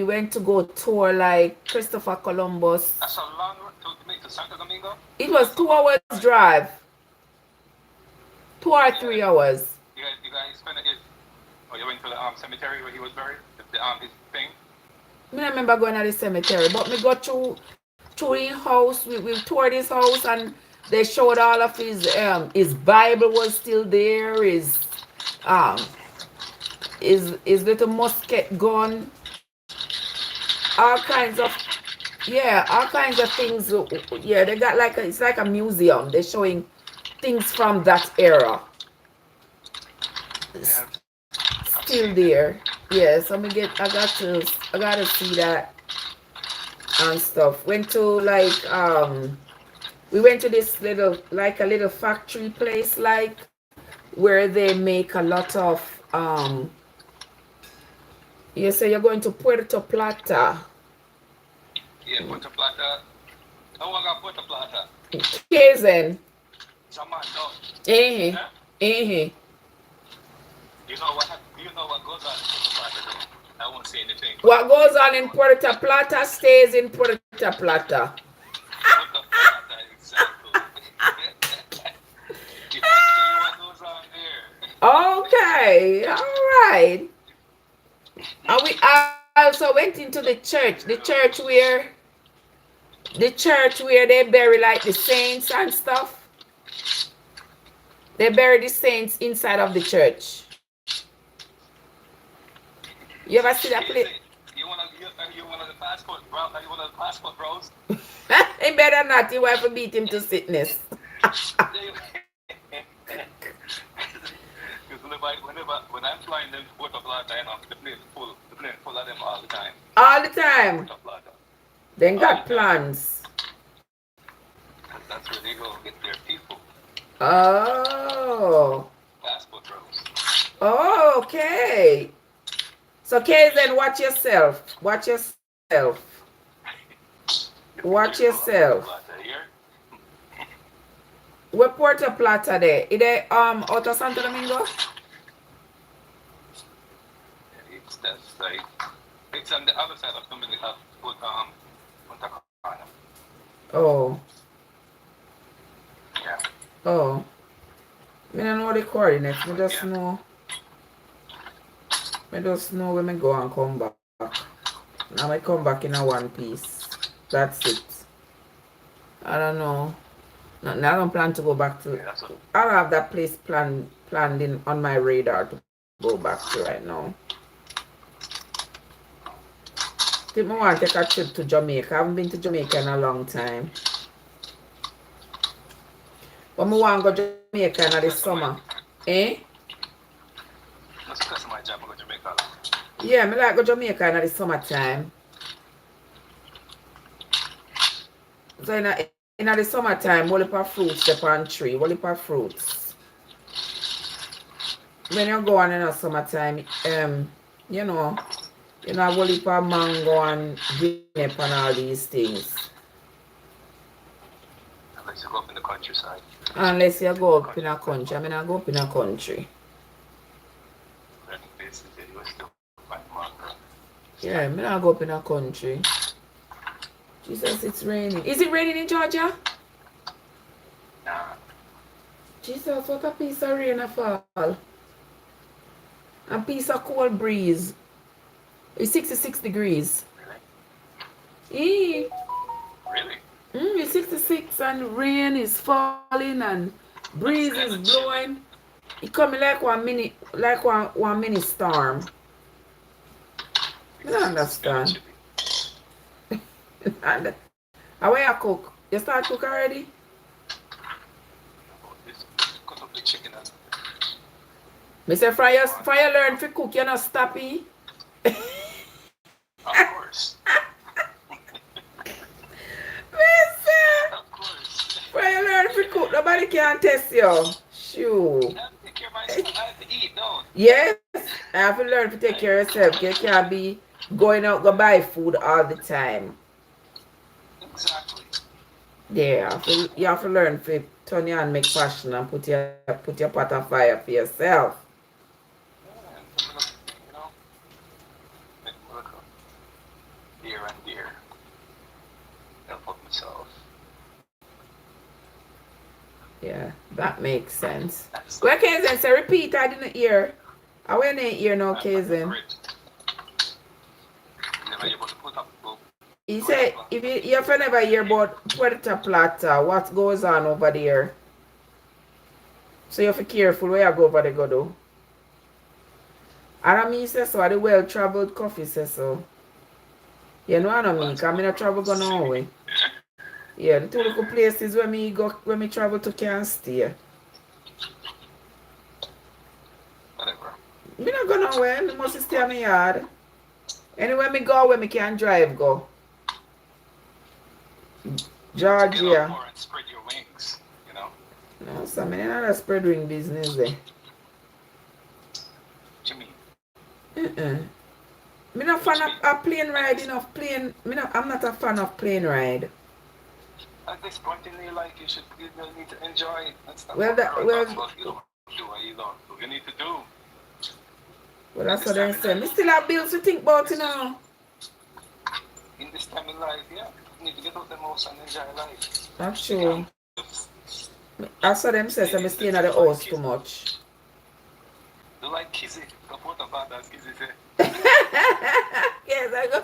went to go tour like Christopher Columbus. That's a long road to make to Santo Domingo? It was 2 hours drive. 2 or 3 hours. You guys spent it. Oh, you went to the cemetery where he was buried? His thing? I don't remember going to the cemetery, but we got through his house. We toured his house and they showed all of his Bible was still there, his little musket gun, all kinds of things. Yeah, they got it's like a museum. They're showing things from that era. Yeah. Still there. Yeah, so I gotta see that. and stuff. Went to like we went to this little like a little factory place like where they make a lot of you say you're going to Puerto Plata. Yeah, Puerto Plata. No one got Puerto Plata. Kazen. Someone no. Eh. Huh? Eh. You know what goes on in Puerto Plata though? I won't say anything. What goes on in Puerto Plata stays in Puerto Plata. Puerto Plata, exactly. If I tell you what goes on there. Okay, all right. And we also went into the church where they bury like the saints and stuff. They bury the saints inside of the church. You ever see that place? You one of the passport bro? Are you one of the passport bros? He better not. You have to beat him to sickness. When I'm flying them Puerto Plata, you know, the plane full of them all the time. All the time. Puerto Plata. Then got plans. That's where they go get their people. Oh. Passport bros. Oh, okay. So, Kazen, watch yourself. Watch yourself. Watch yourself. Where Puerto Plata there? Is there out of Santo Domingo? It's on the other side of Dominica, Punta Cana. Oh. Yeah. Oh. I don't know the coordinates. I just know. I just know when I go and come back. Now I come back in a one piece. That's it. I don't know. No, I don't plan to go back to. I don't have that place planned in on my radar to go back to right now. I think I want to take a trip to Jamaica. I haven't been to Jamaica in a long time. But I want to go to Jamaica in the summer. Eh? Yeah, I like go to Jamaica in the summertime. So in the summertime, what of fruits step on tree, what of fruits. When you go on in the summertime, you know, what of mango and grape and all these things. Unless you go up in the countryside. Unless you go up in a country. I mean, I go up in a country. Yeah, I mean, I go up in a country. Jesus, it's raining. Is it raining in Georgia? Nah. Jesus, what a piece of rain a fall. A piece of cold breeze. It's 66 degrees. Really? Really? It's 66 and rain is falling and breeze is blowing. It coming like one mini storm. I don't understand. And how you cook? You start cook already? Cut up the chicken. Mr. Fryer learn to cook, you're not stoppy. Of course. Mr. Of course. Fryer learn to cook, nobody can test you. Shoo. I have to take care of myself. I have to eat, don't. Yes, I have to learn to take care of yourself. You can't be going out go buy food all the time. Exactly. Yeah, you have to learn to turn your hand, make fashion and put your pot of fire for yourself. You know, dear and dear. Help out myself. Yeah, that makes sense. Well, Kazen, say repeat, I didn't hear. I went in here now, Kazen. He said, if you have never hear about Puerto Plata, what goes on over there? So you have to be careful where you go over there, go do. And I mean, say so, the well-traveled coffee says so. You know what I mean? Because I not travel go nowhere. Yeah, the two little places where me travel to can't stay. Whatever. Me not go nowhere, me must stay in my yard. Anywhere me go where me can drive go. Get Georgia. out more and spread your wings, you know? No, so I'm not a spread wing business there. What you mean? Me not fan of plane ride enough plane. I'm not a fan of plane ride. At this point in your life, you need to enjoy it and stuff. Well, You don't do what you don't do. You need to do. Well, that's what they say. Me still have bills to think about, you know. In this time in life, yeah, you need to get out the house and enjoy life. That's true. I saw them say, so me staying at the house too much. You like kizzy. The photo about that kizzy say. Yes, I go.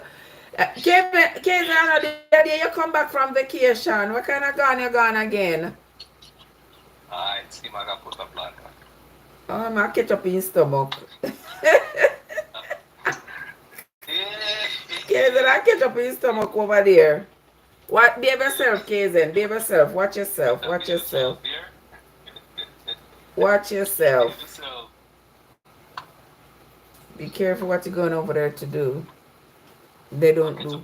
Kevin, I know the day you come back from vacation. What kind of gone you gone again? I see my got put a blood. Oh, my catch up in stomach. Kevin, I catch up in stomach over there. What? Behave yourself, Kevin. Behave yourself. Watch yourself. Watch yourself. Watch yourself. Be careful what you're going over there to do. They don't do.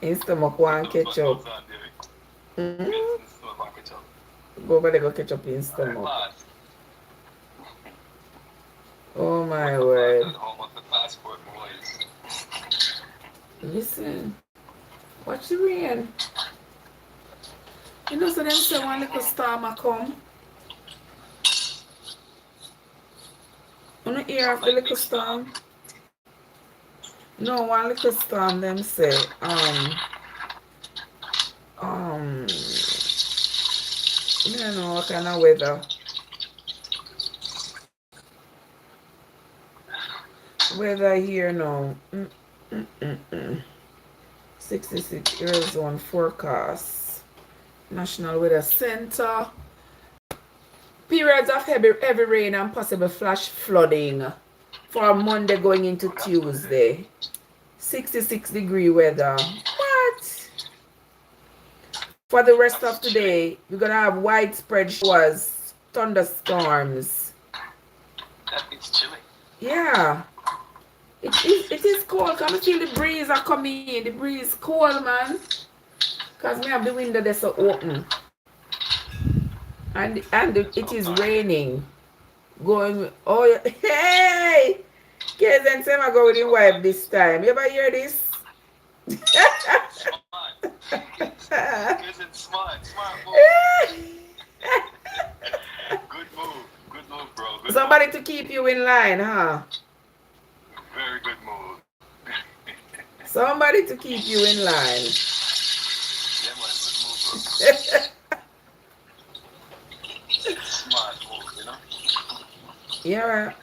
In stomach one ketchup. Go over there, go ketchup in stomach. Oh my word. Listen. Watch the rain. You know, so them say one little storm a come. You know, hear of the little storm? No, one little storm, them say, you know what kind of weather. Weather here now. 66 Arizona forecast. National Weather Center. Periods of heavy rain and possible flash flooding for Monday going into Tuesday. 66-degree weather. What? For the rest of today, we're going to have widespread showers, thunderstorms. That is chilly. Yeah. It is cold. Can you feel the breeze are coming in? The breeze cold, man. Because we have the window there so open. And it is raining. Going, oh, hey! Kaysen say I go with his wife this time. You ever hear this? Kaysen smart move. Good move, bro. Good Somebody move. to keep you in line, huh? Very good move. Somebody to keep you in line. Yeah, man, good move, bro. Smart move, you know? Yeah.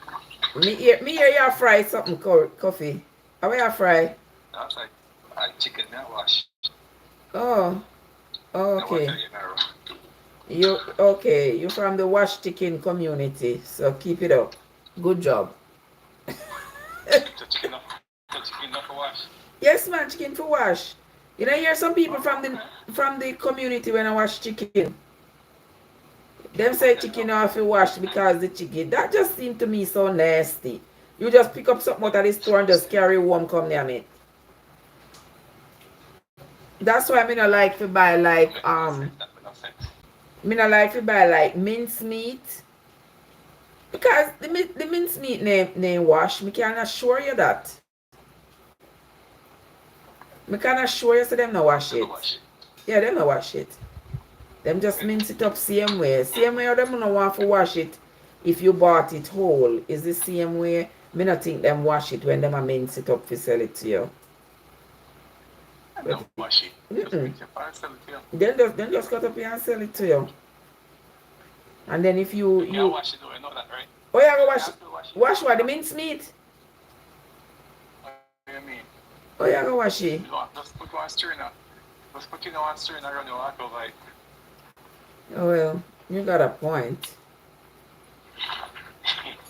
Me hear you fry something, coffee. How you fry? That's like chicken now wash. Oh, okay. You're from the wash chicken community, so keep it up. Good job. Chicken not for wash. Yes, man, chicken for wash. You know, hear some people from the community when I wash chicken. Them say chicken off you wash because the chicken. That just seemed to me so nasty. You just pick up something out of the store and just carry home come near me. That's why I mean I like to buy like mince meat. Because the mince meat name wash. Me can assure you that. Me can assure you so them no wash it. Yeah, them no wash it. Them just mince it up same way. Same way them no want to wash it if you bought it whole. Is the same way. Me not think them wash it when them a mince it up to sell it to you. Don't wash it. Just mince it and sell it to you. Then just cut up here and sell it to you. And then if you wash it, you know that, right? Oh, yeah, go wash it. Wash what? The mince meat? What do you mean? Oh, yeah, go wash it. Just put one strainer. Just put in one strainer around your water over it. Oh, well, you got a point.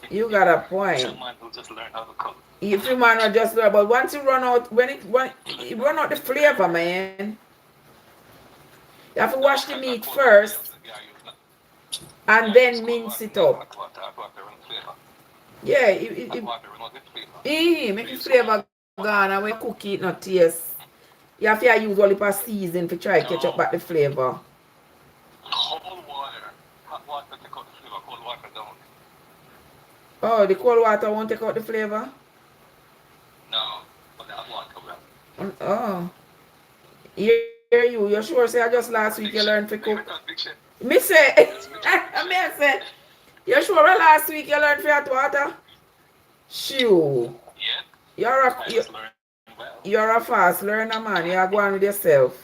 You got a point. Some man will just learn how to cook. If you man will just learn, but once you run out, when it run out the flavor, man. You have to wash the meat first and then mince it up. Yeah, make the flavor gone and when you cook it, not taste. You have to use all the season to try to catch up back the flavor. Cold water. Hot water take out the flavor. Cold water don't. Oh, the cold water won't take out the flavor? No. But the hot water will. Oh. Hear you. You sure say just last week you learned to cook? Me say. I say. You sure last week you learned for hot water? Shoo. Yeah. You're a fast learner, man. You're going with yourself.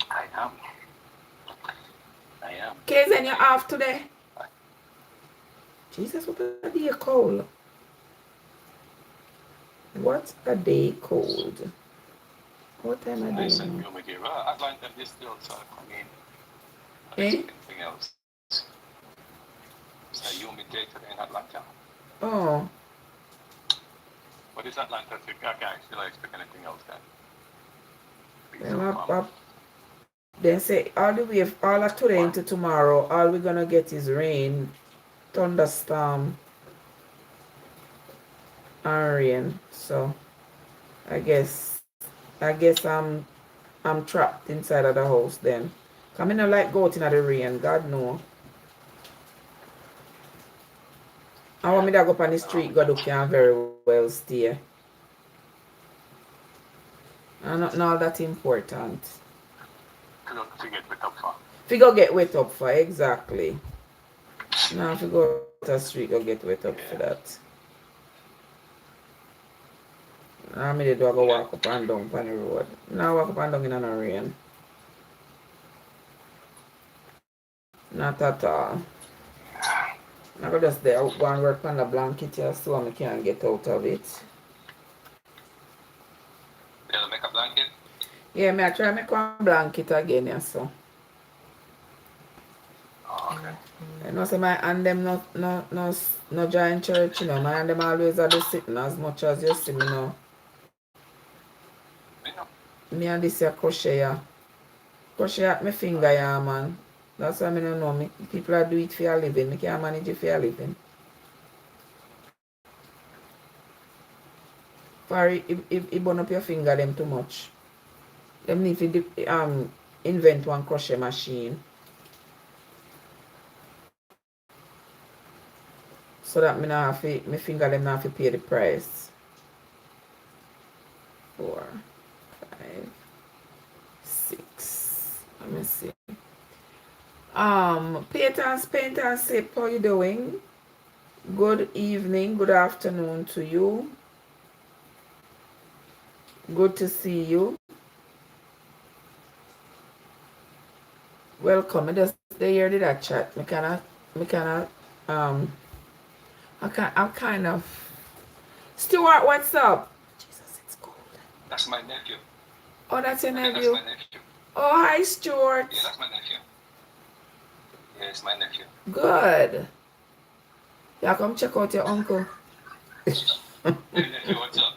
I am. Kazen, you're off today? Jesus, what a day cold. What a day cold. What time of day now? Atlanta is still, so I mean, anything else. It's a humid day today in Atlanta. Oh. But it's Atlanta, so I can't actually expect anything else then. Then say all the way, all of today into tomorrow, all we're gonna get is rain, thunderstorm, and rain. So I guess I'm trapped inside of the house then. Come in, like go out in the rain, God know. I want me to go up on the street, God who can very well stay. And not all that important. To get wet up for. If you go get wet up for, exactly. Now if you go to the street, go get wet up for that. Now I do go walk up and down on the road. Now walk up and down in the rain. Not at all. I go just there, go and work on the blanket here so I can get out of it. Yeah, make a blanket? Yeah, I try to make one blanket again, yeah, so. Oh, okay. You know, so my and them no join church, you know, my and them always are just sitting as much as you see me now. Me and this here crochet, yeah. Crochet at my finger, yeah, man. That's why I don't know. Me, people are do it for a living. I can't manage it for a living. For if you burn up your finger them too much. Them need to invent one crochet machine. So that me not have to, my finger them not have to pay the price. 4, 5, 6. Let me see. Painters, Painter Sip, how you doing? Good evening, good afternoon to you. Good to see you. Welcome. I just hear that chat. I'm kind of Stuart, what's up? Jesus, it's cold. That's my nephew. Oh, that's your nephew? That's my nephew. Oh, hi, Stuart. Yeah, that's my nephew. Yeah, it's my nephew. Good. Yeah, come check out your uncle. Hey, nephew, what's up?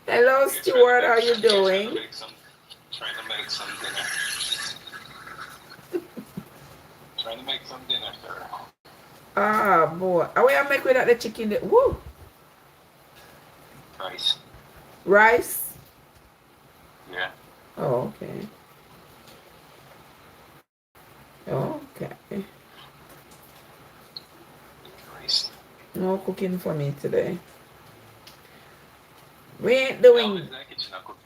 Hello, Stuart. How you doing? Trying to make some dinner. Trying to make some dinner, sir. Ah, boy. How will you make with that the chicken? Woo! Rice. Rice? Yeah. Oh, okay. Okay. Rice. No cooking for me today. We ain't doing.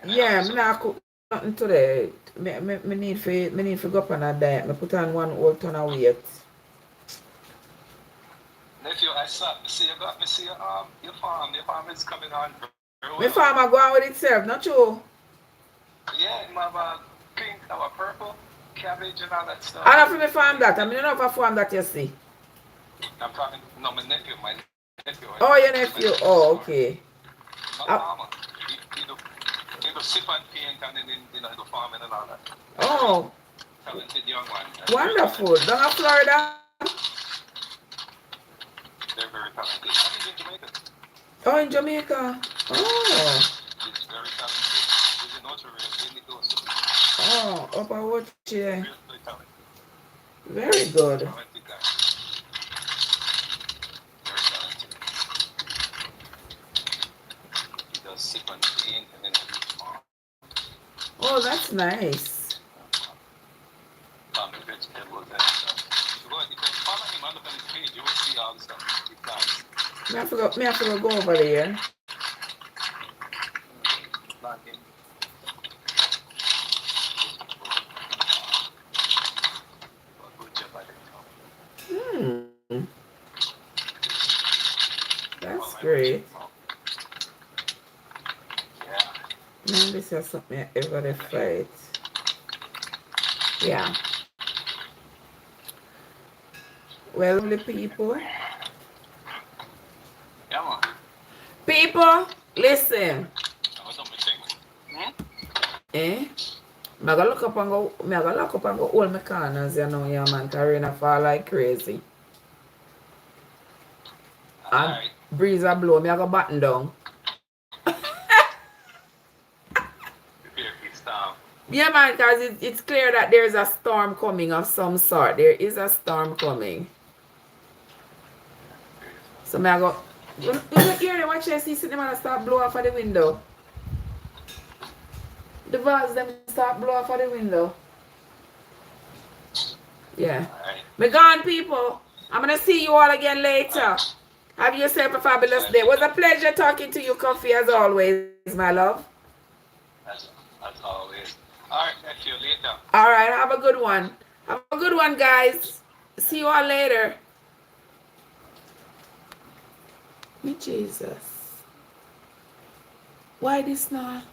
Yeah, I'm not cooking nothing today. Me need to go up on a diet. Me put on 1 whole ton of weight. Nephew, I see your farm. Your farm is coming on very well. My farm are going with itself, not true? Yeah, you have a pink, a purple, cabbage and all that stuff. I don't know if I farm that. I mean, I don't know if I farm that you see. I'm talking, no, my nephew. Oh, your nephew. Oh, okay. Not farmer. He do sip and paint and then, do farming and all that. Oh. Talented young one. Wonderful. Down in Florida? They're very talented. I'm in Jamaica. Oh, in Jamaica. Oh. He's very talented. He's a notary. Really good. Oh, up I watch you. Really talented. Very good. Talented guy. Very talented. sit on the paint and then Oh, that's nice. farm the vegetables and stuff. You can follow him and look on his page, you will see all the stuff he plants. Me have to go over there. Planting. Good job at it. That's great. Yeah. Man, this is something I ever to fight. Yeah. Well, the people. Yeah, man. People, listen. What's up with things? Eh? I gotta look up and go hold my corners, you know, yeah, man, cause rain fall like crazy. And Alright. breeze a blow, me I go batten down. Prepare for the storm. Yeah, man, because it's clear that there's a storm coming of some sort. There is a storm coming. So me I go, you look here, they watch I see them and start blow off of the window. The valves them start blow off of the window. Yeah. Alright. Me gone, people. I'm gonna see you all again later. Have yourself a fabulous day. It was a pleasure talking to you, Coffee, as always, my love. As always. Alright, catch you later. All right, have a good one. Have a good one, guys. See you all later. Me Jesus. Why this not?